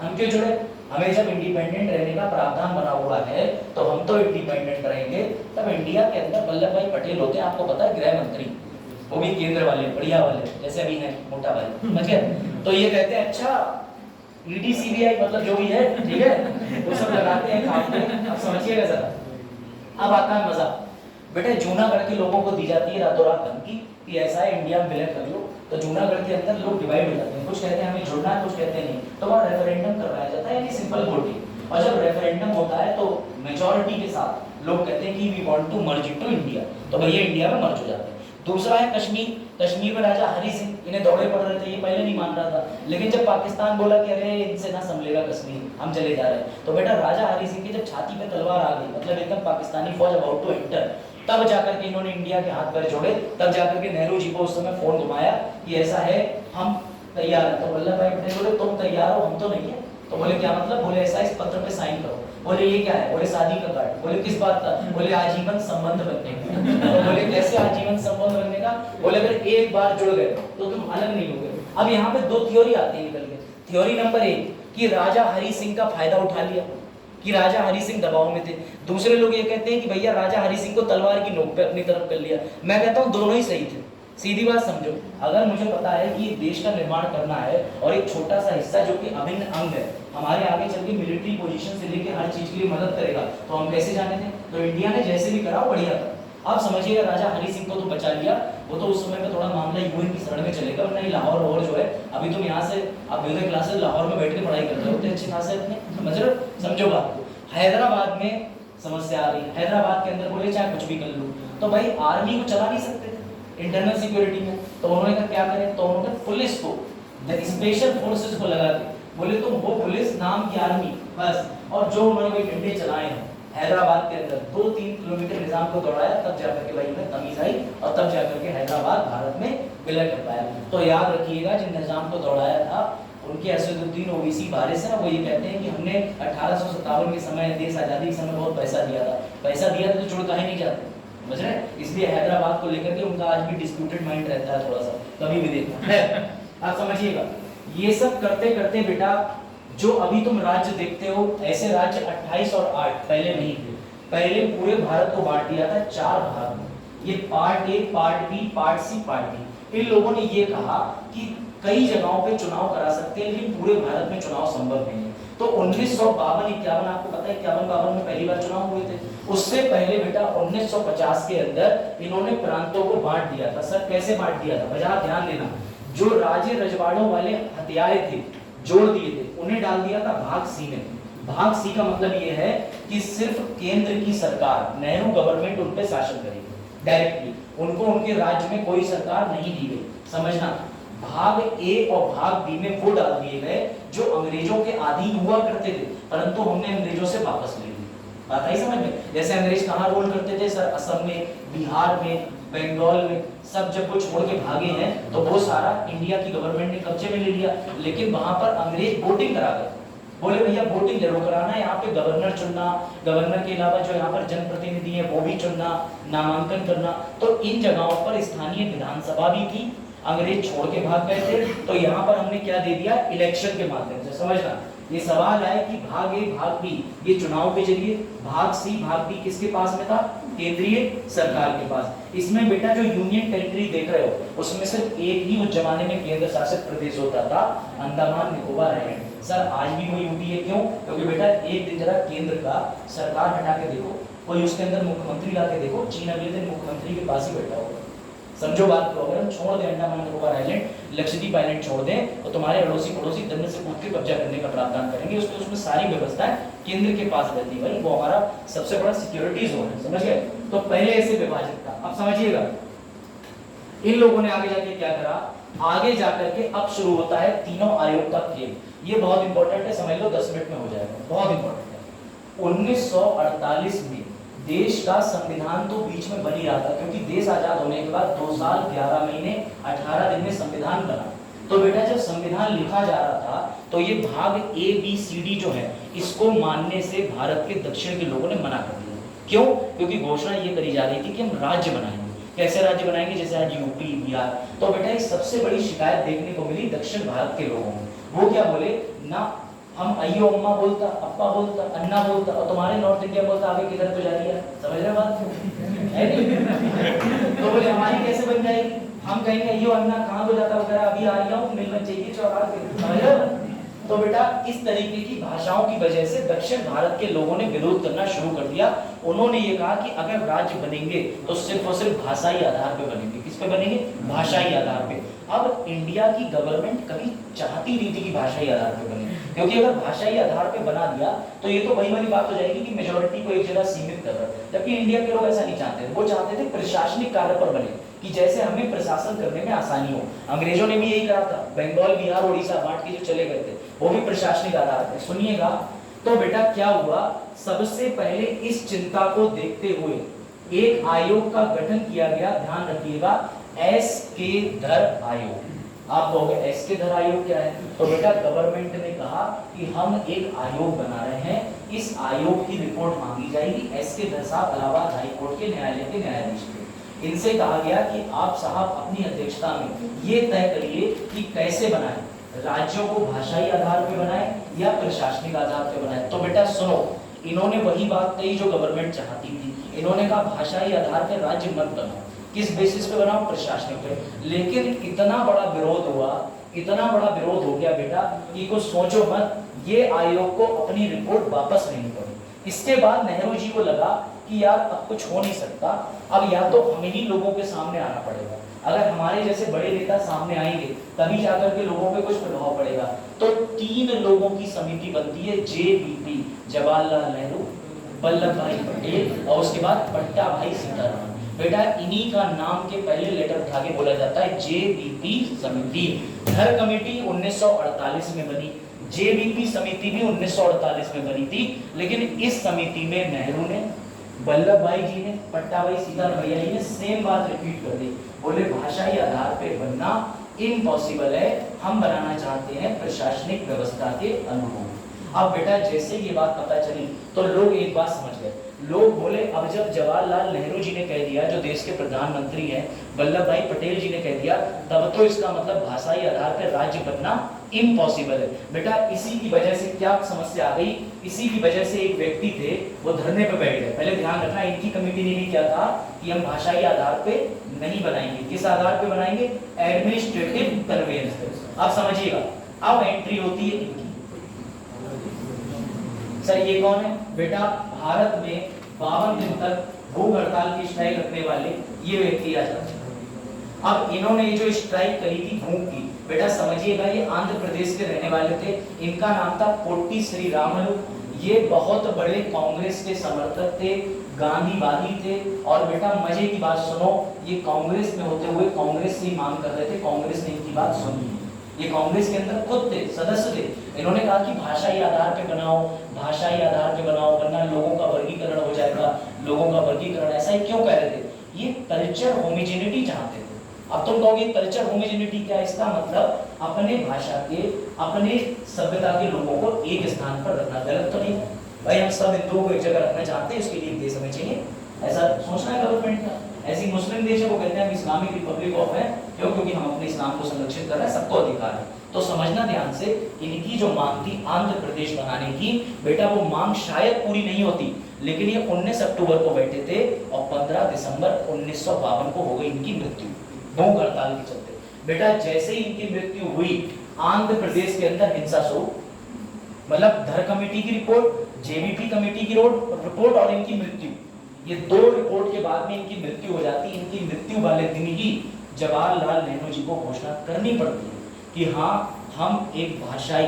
हम क्यों जुड़े, हमें जब इंडिपेंडेंट रहने का प्रावधान बना हुआ है तो हम तो इंडिपेंडेंट रहेंगे। तब इंडिया के अंदर वल्लभ भाई पटेल होते हैं, आपको पता है, गृह मंत्री, वो भी केंद्र वाले, बढ़िया वाले, जैसे अभी हैं मोटा भाई, समझ गए। तो ये कहते हैं अच्छा ईडी सीबीआई मतलब जो भी है, ठीक है, वो सब लगाते हैं काम पे। अब समझिएगा जरा, अब आता है मजा। बेटा जूनागढ़ के लोगों को दी जाती है रातों रात धमकी कि ऐसा है इंडिया में विलय कर लो। तो जूनागढ़ के अंदर लोग डिवाइड हो जाते हैं, कुछ कहते हैं हमें जुड़ना है, कुछ कहते हैं नहीं। तो वहाँ रेफरेंडम करवाया जाता है, यानी सिंपल वोटिंग। और जब रेफरेंडम होता है तो मेजॉरिटी के साथ लोग कहते हैं कि we want to merge into India, तो भैया इंडिया में मर्ज हो जाते हैं। दूसरा है कश्मीर। कश्मीर में राजा हरि सिंह, इन्हें दौड़े पड़ रहे थे, ये पहले नहीं मान रहा था, लेकिन जब पाकिस्तान बोला कि अरे इनसे ना संभलेगा कश्मीर, हम चले जा रहे हैं, तो बेटा राजा हरि सिंह की जब छाती पे तलवार आ गई, मतलब एकदम पाकिस्तानी फौज अबाउट टू एंटर, तब जाकर के इन्होंने इंडिया के हाथ पैर जोड़े, तब जाकर के नेहरू जी को उस समय फोन घुमाया कि ऐसा है, हम तैयार है। तो वल्लभ भाई पटेल बोले तुम तैयार हो, हम तो नहीं है। तो बोले क्या मतलब? बोले ऐसा, इस पत्र पे साइन करो। बोले ये क्या है? बोले शादी का कार्ड। बोले किस बात का? बोले आजीवन संबंध बनने का। तो बोले कैसे आजीवन संबंध बनने का? बोले अगर एक बार जुड़ गए तो तुम अलग नहीं होगे। अब यहाँ पे दो थ्योरी आती है निकल के। थ्योरी नंबर 1 कि राजा हरि सिंह का फायदा उठा लिया, कि राजा हरि सिंह दबाव में थे। दूसरे लोग ये कहते हैं कि भैया राजा हरि सिंह को तलवार की नोक पे अपनी तरफ कर लिया। मैं कहता हूँ दोनों ही सही थे। सीधी बात समझो, अगर मुझे पता है कि देश का निर्माण करना है और एक छोटा सा हिस्सा जो कि अभिन्न अंग है हमारे आगे चल के मिलिट्री पोजीशन से लेकर हर चीज के लिए मदद करेगा, तो हम कैसे जाने थे? तो इंडिया ने जैसे भी करा बढ़िया था। आप समझिएगा राजा हरि सिंह को तो बचा लिया, वो तो उस समय में थोड़ा मामला यूएन की शरण में चलेगा, वरना लाहौर जो है अभी तुम यहाँ से आप म्यूजिक क्लासेस लाहौर में बैठ के पढ़ाई कर रहे होते अच्छे खासे अपने, समझ रहे हो? समझो बात को। हैदराबाद में समस्या आ रही है, हैदराबाद के अंदर बोले चाहे कुछ भी कर लो, तो भाई आर्मी को चला नहीं सकते थे इंटरनल सिक्योरिटी में, तो उन्होंने कहा क्या करें? तो उन्होंने पुलिस को, स्पेशल फोर्सेस को लगा के बोले तुम हो पुलिस नाम की आर्मी बस। और जो उन्होंने कोई डंडे चलाए हैं हैदराबाद के अंदर 2-3 किलोमीटर निजाम को दौड़ाया, तब जाकर के भाई उन्हें तमीज आई और तब जाकर के हैदराबाद भारत में विलय कर पाया। तो याद रखिएगा जिन निजाम को दौड़ाया था उनके असदुद्दीन ओवैसी वारिस है, वो ये कहते हैं कि हमने 1857 के समय देश आजादी के समय बहुत पैसा दिया था, पैसा दिया था तो छोड़ काहे नहीं जाते, समझ रहे हैं? इसलिए हैदराबाद को लेकर के उनका आज भी डिस्प्यूटेड माइंड रहता है थोड़ा सा, कभी भी देखना है। आप समझिएगा ये सब करते करते बेटा जो अभी तुम राज्य देखते हो, ऐसे राज्य 28 और 8 पहले नहीं थे। पहले पूरे भारत को बांट दिया था 4 भाग में, ये part A, part B, part C, part D. इन लोगों ने ये कहा कि कई जगहों पे चुनाव करा सकते हैं लेकिन पूरे भारत में चुनाव संभव नहीं है। तो 1952-51 आपको पता है 51-52 में पहली बार चुनाव हुए थे। उससे पहले बेटा 1950 के अंदर इन्होंने प्रांतों को बांट दिया था। सर कैसे बांट दिया था? बजा ध्यान देना, जो राज्य रजवाड़ों वाले हथियारे थे जोड़ दिए थे उन्हें डाल दिया था भाग सी में। भाग सी का मतलब ये है कि सिर्फ केंद्र की सरकार, नेहरू गवर्नमेंट उन पे शासन करेगी डायरेक्टली, उनको उनके राज्य में कोई सरकार नहीं दी गई, समझना। भाग ए और भाग बी में वो डाल दिए गए जो अंग्रेजों के अधीन हुआ करते थे, परंतु हमने अंग्रेजों से वापस ले ली। बात आई समझ में? जैसे अंग्रेज कहाँ रोल करते थे सर? असम में, बिहार में, बंगाल में, सब जब वो छोड़ के भागे हैं तो वो सारा इंडिया की गवर्नमेंट ने कब्जे में ले लिया। लेकिन वहां पर अंग्रेज वोटिंग करा गए, बोले भैया वोटिंग जरूर कराना है, यहाँ पे गवर्नर चुनना, गवर्नर के अलावा जो यहाँ पर जनप्रतिनिधि है वो भी चुनना, नामांकन करना। तो इन जगहों पर स्थानीय विधानसभा भी थी, अंग्रेज छोड़ के भाग गए थे, तो यहाँ पर हमने क्या दे दिया? इलेक्शन के माध्यम से। समझना, ये सवाल है कि भाग ए भाग बी ये चुनाव के जरिए, भाग सी भाग बी किसके पास में था? केंद्रीय सरकार के पास। इसमें बेटा जो यूनियन टेरिटरी देख रहे हो उसमें सिर्फ एक ही उस जमाने में केंद्र शासित प्रदेश होता था, अंडमान निकोबार आइलैंड। सर आज भी कोई यूटी है, क्यों? क्योंकि बेटा एक दिन जरा केंद्र का सरकार हटा के देखो, कोई उसके अंदर मुख्यमंत्री ला के देखो, चीन अगले दिन मुख्यमंत्री के पास ही बैठा होगा। समझो बात को, अगर हम छोड़ दें अंडमान निकोबार आइलैंड, लक्षद्वीप आइलैंड छोड़ दें, तो तुम्हारे अड़ोसी पड़ोसी दंड से कूद के कब्जा करने का प्रावधान करेंगे। उसमें सारी व्यवस्थाएं केंद्र के पास रहती है, भाई वो हमारा सबसे बड़ा सिक्योरिटी जोन है, समझ गए? तो पहले ऐसे विभाजित था। अब समझिएगा इन लोगों ने आगे जाके क्या करा? आगे जाकर के अब शुरू होता है तीनों आयोग का खेल। ये बहुत इंपॉर्टेंट है, समझ लो 10 मिनट में हो जाएगा, बहुत इंपॉर्टेंट है। 1948 में देश का संविधान तो बीच में बन ही रहा था, क्योंकि देश आजाद होने के बाद 2 साल 11 महीने 18 दिन में संविधान बना। तो बेटा जब संविधान लिखा जा रहा था तो ये भाग ए बी सी डी जो है इसको मानने से भारत के दक्षिण के लोगों ने मना कर दिया। क्यों? क्योंकि घोषणा ये करी जा रही थी कि हम राज्य बनाएंगे। कैसे राज्य बनाएंगे? जैसे आज यूपी, बिहार। तो बेटा एक सबसे बड़ी शिकायत देखने को मिली दक्षिण भारत के लोगों में। वो क्या बोले? ना हम अयो अम्मा बोलता, अप्पा बोलता, अन्ना बोलता, और तुम्हारे नॉर्थ इंडिया बोलता आगे किधर को जा रही है। समझ रहे बात है नहीं? तो बोले हमारी कैसे बन जाएगी? हम कहेंगे अयो अन्ना कहाँ को जाता वगैरह, अभी आ रही हूँ मिलना चाहिए चौराहा पे। समझ रहे? तो बेटा इस तरीके की भाषाओं की वजह से दक्षिण भारत के लोगों ने विरोध करना शुरू कर दिया। उन्होंने ये कहा कि अगर राज्य बनेंगे तो सिर्फ और सिर्फ भाषाई आधार पे बनेंगे। किस पे बनेंगे? भाषाई आधार पे। अब इंडिया की गवर्नमेंट कभी चाहती नहीं थी कि भाषाई आधार पे बने, क्योंकि अगर भाषाई आधार पे बना दिया तो ये तो वही वाली बात हो जाएगी कि मेजोरिटी को एक जगह सीमित कर रहा है। जबकि इंडिया के लोग ऐसा नहीं चाहते थे, वो चाहते थे प्रशासनिक कार्य पर बने, कि जैसे हमें प्रशासन करने में आसानी हो। अंग्रेजों ने भी यही कहा था, बंगाल, बिहार, उड़ीसा बांट के जो चले गए थे वो भी प्रशासनिक आधार पे। सुनिएगा तो बेटा क्या हुआ, सबसे पहले इस चिंता को देखते हुए एक आयोग का गठन किया गया, ध्यान रखिएगा, एस के धर आयोग। आप कहोगे एस के धर आयोग क्या है? तो बेटा गवर्नमेंट ने कहा कि हम एक आयोग बना रहे हैं, इस आयोग की रिपोर्ट मांगी जाएगी एस के धर साहब इलाहाबाद हाई कोर्ट के न्यायालय के न्यायाधीश थे। इनसे कहा गया कि आप साहब अपनी अध्यक्षता में ये तय करिए कि कैसे बनाएं, राज्यों को भाषाई आधार पे बनाएं या प्रशासनिक आधार पे बनाएं। तो बेटा सुनो, इन्होंने वही बात कही जो गवर्नमेंट चाहती थी। इन्होंने कहा भाषाई आधार पे राज्य मत बनाओ, किस बेसिस पे बनाओ? प्रशासनिक पे। लेकिन इतना बड़ा विरोध हुआ, इतना बड़ा विरोध हो गया बेटा कि कुछ सोचो मत, ये आयोग को अपनी रिपोर्ट वापस लेनी पड़ी। इसके बाद नेहरू जी को लगा कि यार अब कुछ हो नहीं सकता, अब या तो हम ही लोगों के सामने आना पड़ेगा, अगर हमारे जैसे बड़े नेता सामने आएंगे तभी जाकर के लोगों पे कुछ प्रभाव पड़ेगा। तो 3 लोगों की समिति बनती है, जेबीपी, जवाहरलाल नेहरू, वल्लभ भाई पटेल और उसके बाद पट्टा भाई सीतारामन। बेटा इन्हीं का नाम के पहले लेटर उठा के बोला जाता है जेबीपी समिति। धर कमेटी 1948 में बनी, जेबीपी समिति भी 1948 में बनी थी, लेकिन इस समिति में नेहरू ने, वल्लभ भाई जी ने, पट्टा भाई सीतारामन भैया जी ने सेम बात रिपीट कर दी। बोले भाषाई आधार पे बनना इम्पॉसिबल है, हम बनाना चाहते हैं प्रशासनिक व्यवस्था के अनुरूप। अब बेटा जैसे ये बात पता चली तो लोग एक बात समझ गए। लोग बोले अब जब जवाहरलाल नेहरू जी ने कह दिया, जो देश के प्रधानमंत्री हैं, वल्लभ भाई पटेल जी ने कह दिया, तब तो इसका मतलब भाषाई आधार पर राज्य बनना इम्पॉसिबल है। बेटा इसी की वजह से क्या समस्या आ गई? इसी की वजह से एक व्यक्ति थे वो धरने पे बैठ गए। पहले ध्यान रखना, इनकी कमेटी ने भी क्या कहा कि हम भाषाई आधार पे नहीं बनाएंगे। किस आधार पे बनाएंगे? एडमिनिस्ट्रेटिव कन्वेंस पे। आप समझिएगा, अब एंट्री होती है इनकी। सर ये कौन है? बेटा भारत में 52 दिन तक भूख हड़ताल की स्ट्राइक रखने वाले ये व्यक्ति आ जाते हैं। अब इन्होंने ये जो स्ट्राइक करी थी भूख की, बेटा समझिएगा ये आंध्र प्रदेश के रहने वाले थे। इनका नाम था पोट्टी श्रीरामुलु। ये बहुत बड़े कांग्रेस के समर्थक थे, गांधीवादी थे। और बेटा मजे की बात सुनो, ये कांग्रेस में होते हुए कांग्रेस से ही मांग कर रहे थे, कांग्रेस ने इनकी बात सुनी। ये कांग्रेस के अंदर खुद थे, सदस्य थे। इन्होंने कहा कि भाषाई आधार पे बनाओ, भाषाई आधार पे बनाओ, वरना लोगों का वर्गीकरण हो जाएगा, लोगों का वर्गीकरण। ऐसा ही क्यों कह रहे थे? ये कल्चर होमोजेनिटी चाहते थे। अब तुम कहोगे कल्चर होमोजेनिटी क्या? इसका मतलब अपने भाषा के, अपने सभ्यता के लोगों को एक स्थान पर रखना। गलत तो नहीं है भाई, हम सब हिंदुओं को एक जगह रखना चाहते हैं, उसके लिए देश हमें चाहिए, ऐसा सोचना है गवर्नमेंट का। ऐसी मुस्लिम देश है वो कहते हैं हम इस्लामिक रिपब्लिक ऑफ है, क्योंकि हम अपने इस्लाम को संरक्षित कर रहे हैं, सबको अधिकार है। तो समझना ध्यान से, इनकी जो मांग थी आंध्र प्रदेश बनाने की, बेटा वो मांग शायद पूरी नहीं होती, लेकिन ये 19 अक्टूबर को बैठे थे और 15 दिसंबर 1952 को हो गई इनकी मृत्यु भूख हड़ताल के चलते। बेटा जैसे ही इनकी मृत्यु हुई, आंध्र प्रदेश के अंदर हिंसा शुरू, मतलब धर कमेटी की रिपोर्ट, जेबीपी कमेटी की रिपोर्ट और इनकी मृत्यु, ये 2 रिपोर्ट के बाद में इनकी मृत्यु हो जाती। इनकी मृत्यु वाले दिन ही जवाहरलाल नेहरू जी को घोषणा करनी पड़ती है कि हाँ हम एक भाषाई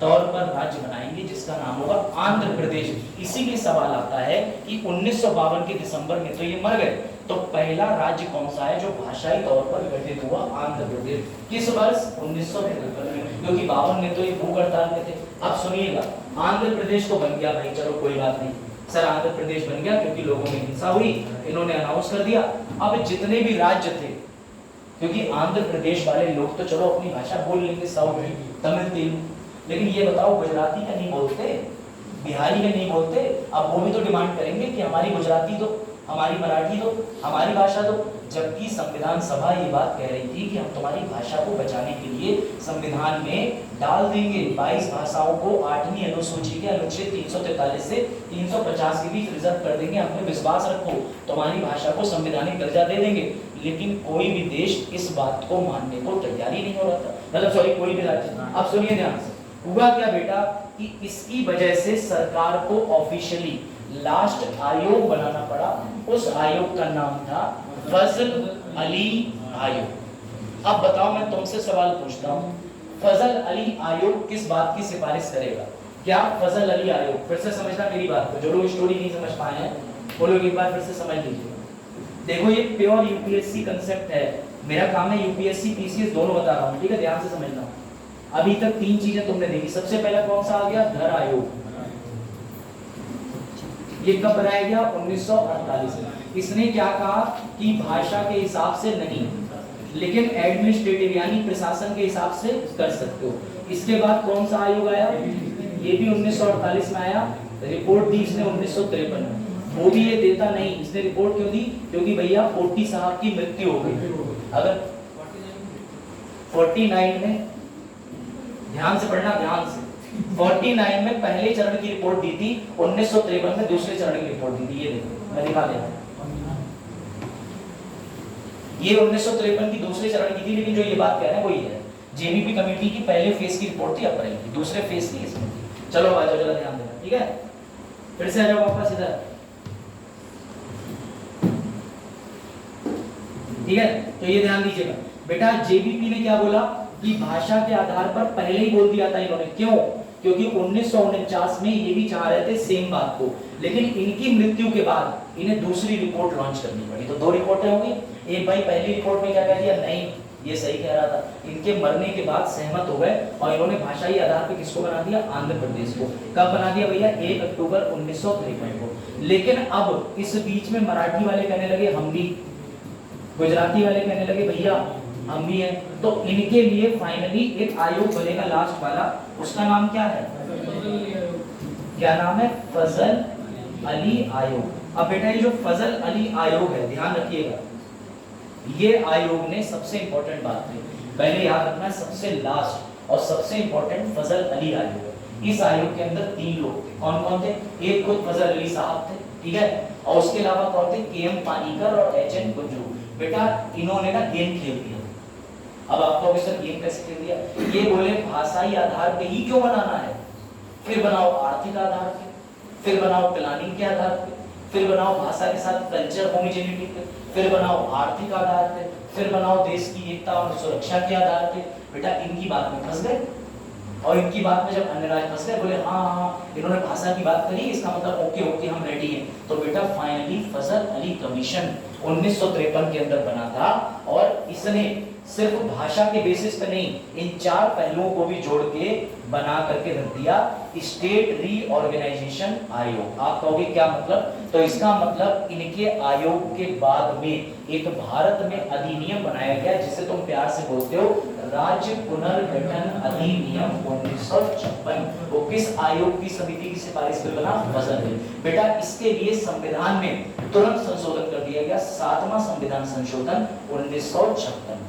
तौर पर राज्य बनाएंगे जिसका नाम होगा आंध्र प्रदेश। इसीलिए सवाल आता है कि 1952 के दिसंबर में तो ये मर गए, तो पहला राज्य कौन सा है जो भाषाई तौर पर गठित हुआ? आंध्र प्रदेश। किस वर्ष? 1973 में, क्योंकि 52 में तो ये भूख हड़ताल में थे। अब सुनिएगा, आंध्र प्रदेश तो बन गया भाई, चलो कोई बात नहीं सर, आंध्र प्रदेश बन गया क्योंकि लोगों में हिंसा हुई, इन्होंने अनाउंस कर दिया। अब जितने भी राज्य थे, क्योंकि आंध्र प्रदेश वाले लोग तो चलो अपनी भाषा बोल लेंगे, साउथ में तमिल, तेलुगु, लेकिन ये बताओ गुजराती का नहीं बोलते, बिहारी का नहीं बोलते। अब वो भी तो डिमांड करेंगे कि हमारी गुजराती दो, हमारी मराठी दो, हमारी भाषा दो। जबकि संविधान सभा ये बात कह रही थी कि हम तुम्हारी भाषा को बचाने के लिए संविधान में डाल देंगे 22 भाषाओं को 8वीं अनुसूची के अनुच्छेद 343 से 350 के बीच रिजर्व कर देंगे। हमें विश्वास रखो, तुम्हारी भाषा को संवैधानिक दर्जा दे देंगे। लेकिन कोई भी देश इस बात को मानने को तैयार ही नहीं हो रहा था, मतलब सॉरी कोई भी राज्य। अब सुनिए ध्यान से, हुआ क्या बेटा कि इसकी वजह से सरकार को ऑफिशियली लास्ट आयोग बनाना पड़ा। उस आयोग का नाम था फजल अली आयोग। अब बताओ, मैं तुमसे सवाल पूछता हूँ, फजल अली आयोग किस बात की सिफारिश करेगा? क्या फजल अली आयोग, फिर से समझना मेरी बात को, जो लोग स्टोरी नहीं समझ पाए हैं वो लोग एक बार फिर से समझ लीजिए। देखो ये प्योर यूपीएससी कंसेप्ट है, मेरा काम है यूपीएससी पीसीएस दोनों बता रहा हूँ, ठीक है, ध्यान से समझना। अभी तक 3 चीजें तुमने देखी। सबसे पहला कौन सा आ गया? धर आयोग। ये कब बनाया गया? 1948 में। इसने क्या कहा कि भाषा के हिसाब से नहीं, लेकिन एडमिनिस्ट्रेटिव यानी प्रशासन के हिसाब से कर सकते हो। इसके बाद कौन सा आयोग आया? ये भी 1948 में आया। रिपोर्ट दी इसने 1953 में। वो भी ये देता नहीं। इसने रिपोर्ट क्यों दी? क्योंकि भैया 40 साहब की मृत्यु हो गई। अगर 49 में, ध्यान से पढ़ना, ध्यान से, 49 में पहले चरण की रिपोर्ट दी थी, 1953 में दूसरे चरण की रिपोर्ट दी थी। ये देखो मैं दिखा देता हूं। ये 1953 की दूसरे चरण की थी, लेकिन जो ये बात कह रहे हैं वही है। जेबीपी कमेटी की पहले फेज की रिपोर्ट थी अप्रैल की, दूसरे फेज की इसमें थी। चलो आ जाओ, जरा ध्यान देना, ठीक है? फिर से आ जाओ वापस इधर, ठीक है? तो ये ध्यान दीजिएगा बेटा, जेबीपी ने क्या बोला कि भाषा के आधार पर पहले ही बोल दिया था इन्होंने। क्यों? क्योंकि 1949 में ये भी चाह रहे थे सेम बात को, लेकिन इनकी मृत्यु के बाद इन्हें दूसरी रिपोर्ट लॉन्च करनी पड़ी। तो दो रिपोर्टें होंगी। एक भाई पहली रिपोर्ट में क्या कह दिया, नहीं ये सही कह रहा था। इनके मरने के बाद सहमत हो गए और इन्होंने भाषाई आधार पर किसको बना दिया? आंध्र प्रदेश को। कब बना दिया भैया? 1 अक्टूबर 1953 को। लेकिन अब इस बीच में मराठी वाले कहने लगे हम भी, गुजराती वाले कहने लगे भैया हम भी हैं। तो इनके लिए फाइनली एक आयोग बनेगा लास्ट वाला। उसका नाम क्या है? क्या नाम है? फजल अली आयोग। अब बेटा ये जो फजल अली आयोग है, ध्यान रखिएगा, ये आयोग ने सबसे इंपॉर्टेंट बात थी, पहले याद रखना, सबसे लास्ट और सबसे इंपॉर्टेंट फजल अली आयोग है। इस आयोग के अंदर 3 लोग थे। कौन कौन थे? एक खुद फजल अली साहब थे, ठीक है, और उसके अलावा कौन थे? KM पानीकर और HN गुज्जू। बेटा इन्होंने ना गेम खेल दिया। अब आपको सर गेम कैसे खेल दिया? ये बोले भाषाई आधार पे ही क्यों बनाना है, फिर बनाओ आर्थिक आधार पे, फिर बनाओ प्लानिंग के आधार पे, फिर बनाओ भाषा के साथ कल्चर होमोजेनिटी पे, फिर बनाओ आर्थिक आधार पे, फिर बनाओ देश की एकता और सुरक्षा के आधार पे। बेटा इनकी बात में फंस गए, और इनकी बात में जब अन्य राज्य फंस गए, बोले हाँ हाँ इन्होंने भाषा की बात करी, इसका मतलब ओके ओके हम रेडी हैं। तो बेटा फाइनली फजल अली कमीशन 1953 के अंदर बना था, और इसने सिर्फ भाषा के बेसिस पे नहीं, इन 4 पहलुओं को भी जोड़ के बना करके रख दिया स्टेट रीऑर्गेनाइजेशन आयोग। आप कहोगे क्या मतलब? तो इसका मतलब इनके आयोग के बाद में एक भारत में अधिनियम बनाया गया, जिसे तुम प्यार से बोलते हो राज्य पुनर्गठन अधिनियम 1956। वो किस आयोग की समिति की सिफारिश पर बना? फजल अली। बेटा इसके लिए संविधान में तुरंत संशोधन कर दिया गया, 7वां संविधान संशोधन 1956।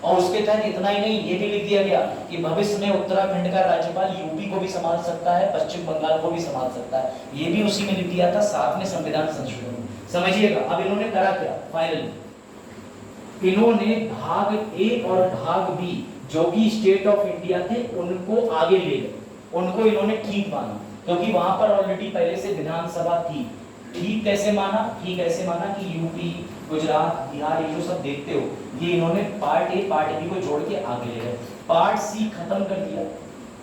और उसके तहत इतना ही नहीं, ये भी लिख दिया गया कि भविष्य में उत्तराखंड का राज्यपाल यूपी को भी संभाल सकता है, पश्चिम बंगाल को भी संभाल सकता है। ये भी उसी में लिख दिया था 7वें संविधान संशोधन। समझिएगा अब इन्होंने करा क्या? फाइनली इन्होंने भाग ए और भाग बी जो भी स्टेट ऑफ इंडिया थे उनको आगे ले गए, उनको इन्होंने ठीक माना, क्योंकि वहां पर ऑलरेडी पहले से विधानसभा थी। ठीक कैसे माना? ठीक ऐसे माना कि यूपी, गुजरात, बिहार, ये जो सब देखते हो, ये इन्होंने पार्ट ए पार्ट बी को जोड़ के आगे ले गए। पार्ट सी खत्म कर दिया।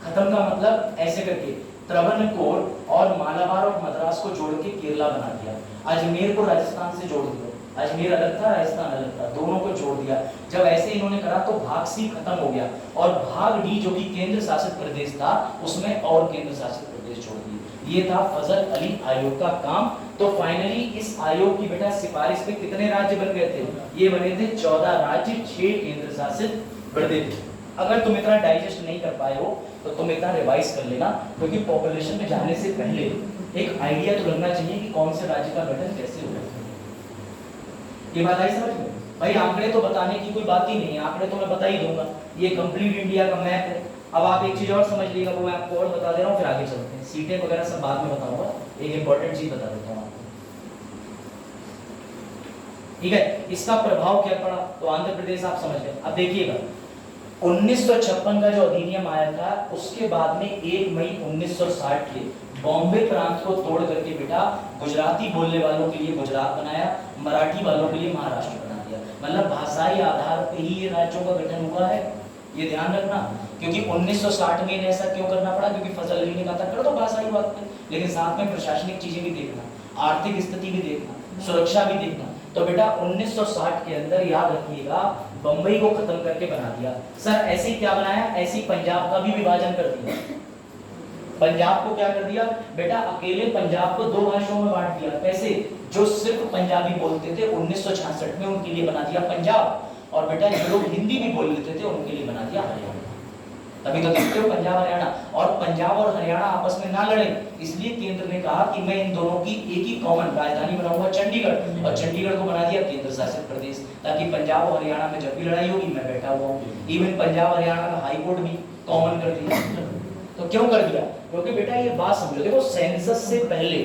खत्म का मतलब ऐसे करके त्रावणकोर और मालाबार और मद्रास को जोड़ के केरला बना दिया। अजमेर को राजस्थान से जोड़ दिया। अजमेर अलग था, राजस्थान अलग था, दोनों को जोड़ दिया। जब ऐसे इन्होंने करा तो भाग सी खत्म हो गया, और भाग डी जो कि केंद्र शासित प्रदेश था, उसमें और केंद्र शासित प्रदेश जोड़ दिए। ये था फजल अली आयोग का काम। तो फाइनली इस आयोग की बेटा सिफारिश पे कितने राज्य बन गए थे? ये बने थे 14 राज्य, 6 केंद्र शासित प्रदेश। अगर तुम इतना डाइजेस्ट नहीं कर पाए हो तो तुम इतना रिवाइज कर लेना, क्योंकि पॉपुलेशन में जाने से पहले एक आइडिया तो लगना चाहिए कि कौन से राज्य का गठन कैसे हुआ। ये बात आई समझ में? भाई आंकड़े तो बताने की कोई बात ही नहीं है, आंकड़े तो मैं बता ही दूंगा। ये कंप्लीट इंडिया का मैप है। अब आप एक चीज और समझ लीजिएगा, वो मैं आपको और बता दे रहा हूँ, फिर आगे चलते हैं। सीटें वगैरह सब बाद में बताऊंगा, एक इंपॉर्टेंट चीज बता देता हूँ आपको, ठीक है? इसका प्रभाव क्या पड़ा? तो आंध्र प्रदेश आप समझ गए। अब देखिएगा 1956 का जो अधिनियम आया था, उसके बाद में 1 मई 1960 के बॉम्बे प्रांत को तोड़ करके बेटा गुजराती बोलने वालों के लिए गुजरात बनाया, मराठी वालों के लिए महाराष्ट्र बना दिया। मतलब भाषाई आधार पे ही ये राज्यों का गठन हुआ है, ये ध्यान रखना। क्योंकि 1960 में ऐसा क्यों करना पड़ा? क्योंकि फजल अली ने कहा था कर दो भाषाई बात पे, लेकिन साथ में प्रशासनिक चीजें भी देखना, आर्थिक स्थिति भी देखना, सुरक्षा भी देखना। तो बेटा 1960 के अंदर याद रखिएगा बंबई को खत्म करके बना दिया। सर ऐसे ही क्या बनाया? ऐसे ही पंजाब का भी विभाजन कर दिया। पंजाब को क्या कर दिया बेटा, अकेले पंजाब को 2 भाषाओं में बांट दिया। कैसे? जो सिर्फ पंजाबी बोलते थे 1966 में उनके लिए बना दिया पंजाब, और बेटा जो लोग हिंदी भी बोल लेते थे उनके लिए बना दिया हरियाणा। तभी तो देखते हो पंजाब हरियाणा, और पंजाब और हरियाणा आपस में ना लड़े इसलिए केंद्र ने कहा कि मैं इन दोनों की एक ही कॉमन राजधानी बनाऊंगा चंडीगढ़, और चंडीगढ़ को बना दिया केंद्र शासित प्रदेश, ताकि पंजाब और हरियाणा में जब भी लड़ाई होगी मैं बैठा हुआ हूँ। इवन पंजाब हरियाणा का हाई कोर्ट भी कॉमन कर दिया। तो क्यों कर दिया? क्योंकि बेटा ये बात समझो, देखो सेंसस से पहले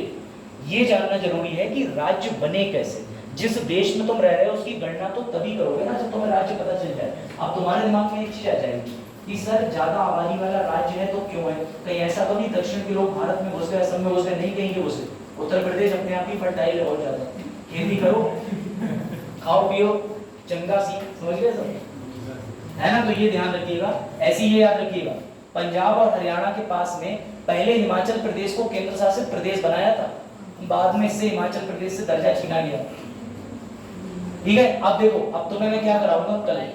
ये जानना जरूरी है कि राज्य बने कैसे। जिस देश में तुम रह रहे हो उसकी गणना तो तभी करोगे ना जब तुम्हें राज्य पता चल जाए। अब तुम्हारे दिमाग में एक चीज आ जाएगी कि सर ज्यादा आबादी वाला राज्य है तो क्यों है, कहीं ऐसा तो नहीं दक्षिण के लोग भारत में घुस गए, असम में घुस गए, नहीं कहेंगे घुसे। उत्तर प्रदेश अपने आप ही फर्टाइल है बहुत ज्यादा, खेती करो खाओ पियो चंगा सी, समझ गए सब, है ना? तो ये ध्यान रखिएगा, ऐसे ये याद रखिएगा। पंजाब और हरियाणा के पास में पहले हिमाचल प्रदेश को केंद्र शासित प्रदेश बनाया था, बाद में इससे हिमाचल प्रदेश से दर्जा छीना गया। ठीक है, अब देखो, अब तुम्हें मैं क्या कराऊंगा कल,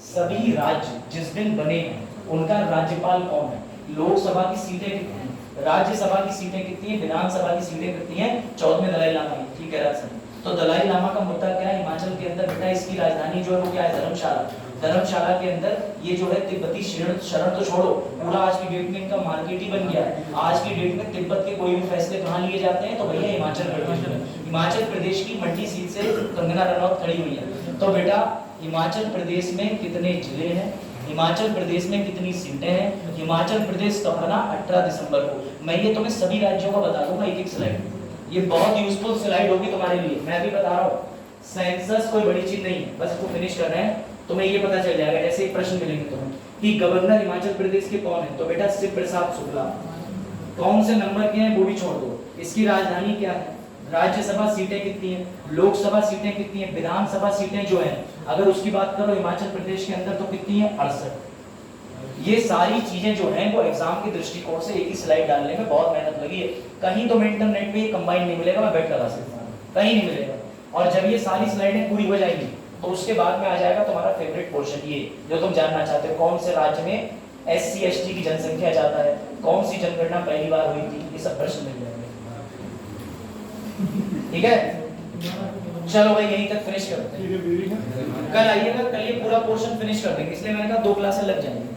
सभी राज्य जिस दिन बने हैं उनका राज्यपाल कौन है, लोकसभा की सीटें कितनी हैं, राज्यसभा की सीटें कितनी हैं, विधानसभा की सीटें कितनी हैं, 14वें दलाई लामा की। ठीक है राज, तो दलाई लामा का मुद्दा क्या है हिमाचल के अंदर बेटा, इसकी राजधानी जो है वो क्या है, धर्मशाला। धर्मशाला के अंदर ये जो है तिब्बती शरण तो छोड़ो, पूरा आज की डेट में इनका मार्केट ही बन गया है। आज की डेट में तिब्बत के कोई भी फैसले कहाँ लिए जाते हैं तो भैया हिमाचल प्रदेश में। हिमाचल प्रदेश की मंडी सीट से कंगना रनौत खड़ी हुई है। तो बेटा हिमाचल प्रदेश में कितने जिले हैं, हिमाचल प्रदेश में कितनी सीटें हैं, हिमाचल प्रदेश कब बना, 18 दिसंबर को। मैं ये तुम्हें सभी राज्यों का बता दूंगा एक एक स्लाइड, ये बहुत यूजफुल स्लाइड होगी तुम्हारे लिए। मैं भी बता रहा हूँ, सेंसस कोई बड़ी चीज नहीं है, बस इसको फिनिश कर रहे हैं, तुम्हें ये पता चल जाएगा। ऐसे एक प्रश्न मिलेंगे तुम्हें कि गवर्नर हिमाचल प्रदेश के कौन है, तो बेटा शिव प्रसाद शुक्ला। कौन से नंबर के हैं वो भी छोड़ दो, इसकी राजधानी क्या है, राज्यसभा सीटें कितनी हैं, लोकसभा सीटें कितनी हैं, विधानसभा सीटें जो हैं अगर उसकी बात करो हिमाचल प्रदेश के अंदर तो कितनी है, 68। ये सारी चीजें जो हैं वो एग्जाम के दृष्टिकोण से एक ही स्लाइड डालने में बहुत मेहनत लगी है। कहीं तो मैं इंटरनेट पे कंबाइन नहीं मिलेगा, मैं बैठ लगा सकता हूँ, कहीं नहीं मिलेगा। और जब ये सारी स्लाइडें पूरी हो जाएंगी तो उसके बाद में आ जाएगा तुम्हारा फेवरेट पोर्शन, ये जो तुम जानना चाहते हो कौन से राज्य में SC ST की जनसंख्या ज्यादा है, कौन सी जनगणना पहली बार हुई थी, ये सब प्रश्न मिल जाएंगे। ठीक है, चलो भाई यहीं तक फिनिश करते हैं, कल आइएगा, कल ये पूरा पोर्शन फिनिश कर देंगे, इसलिए मैंने कहा 2 क्लासें लग जाएंगी।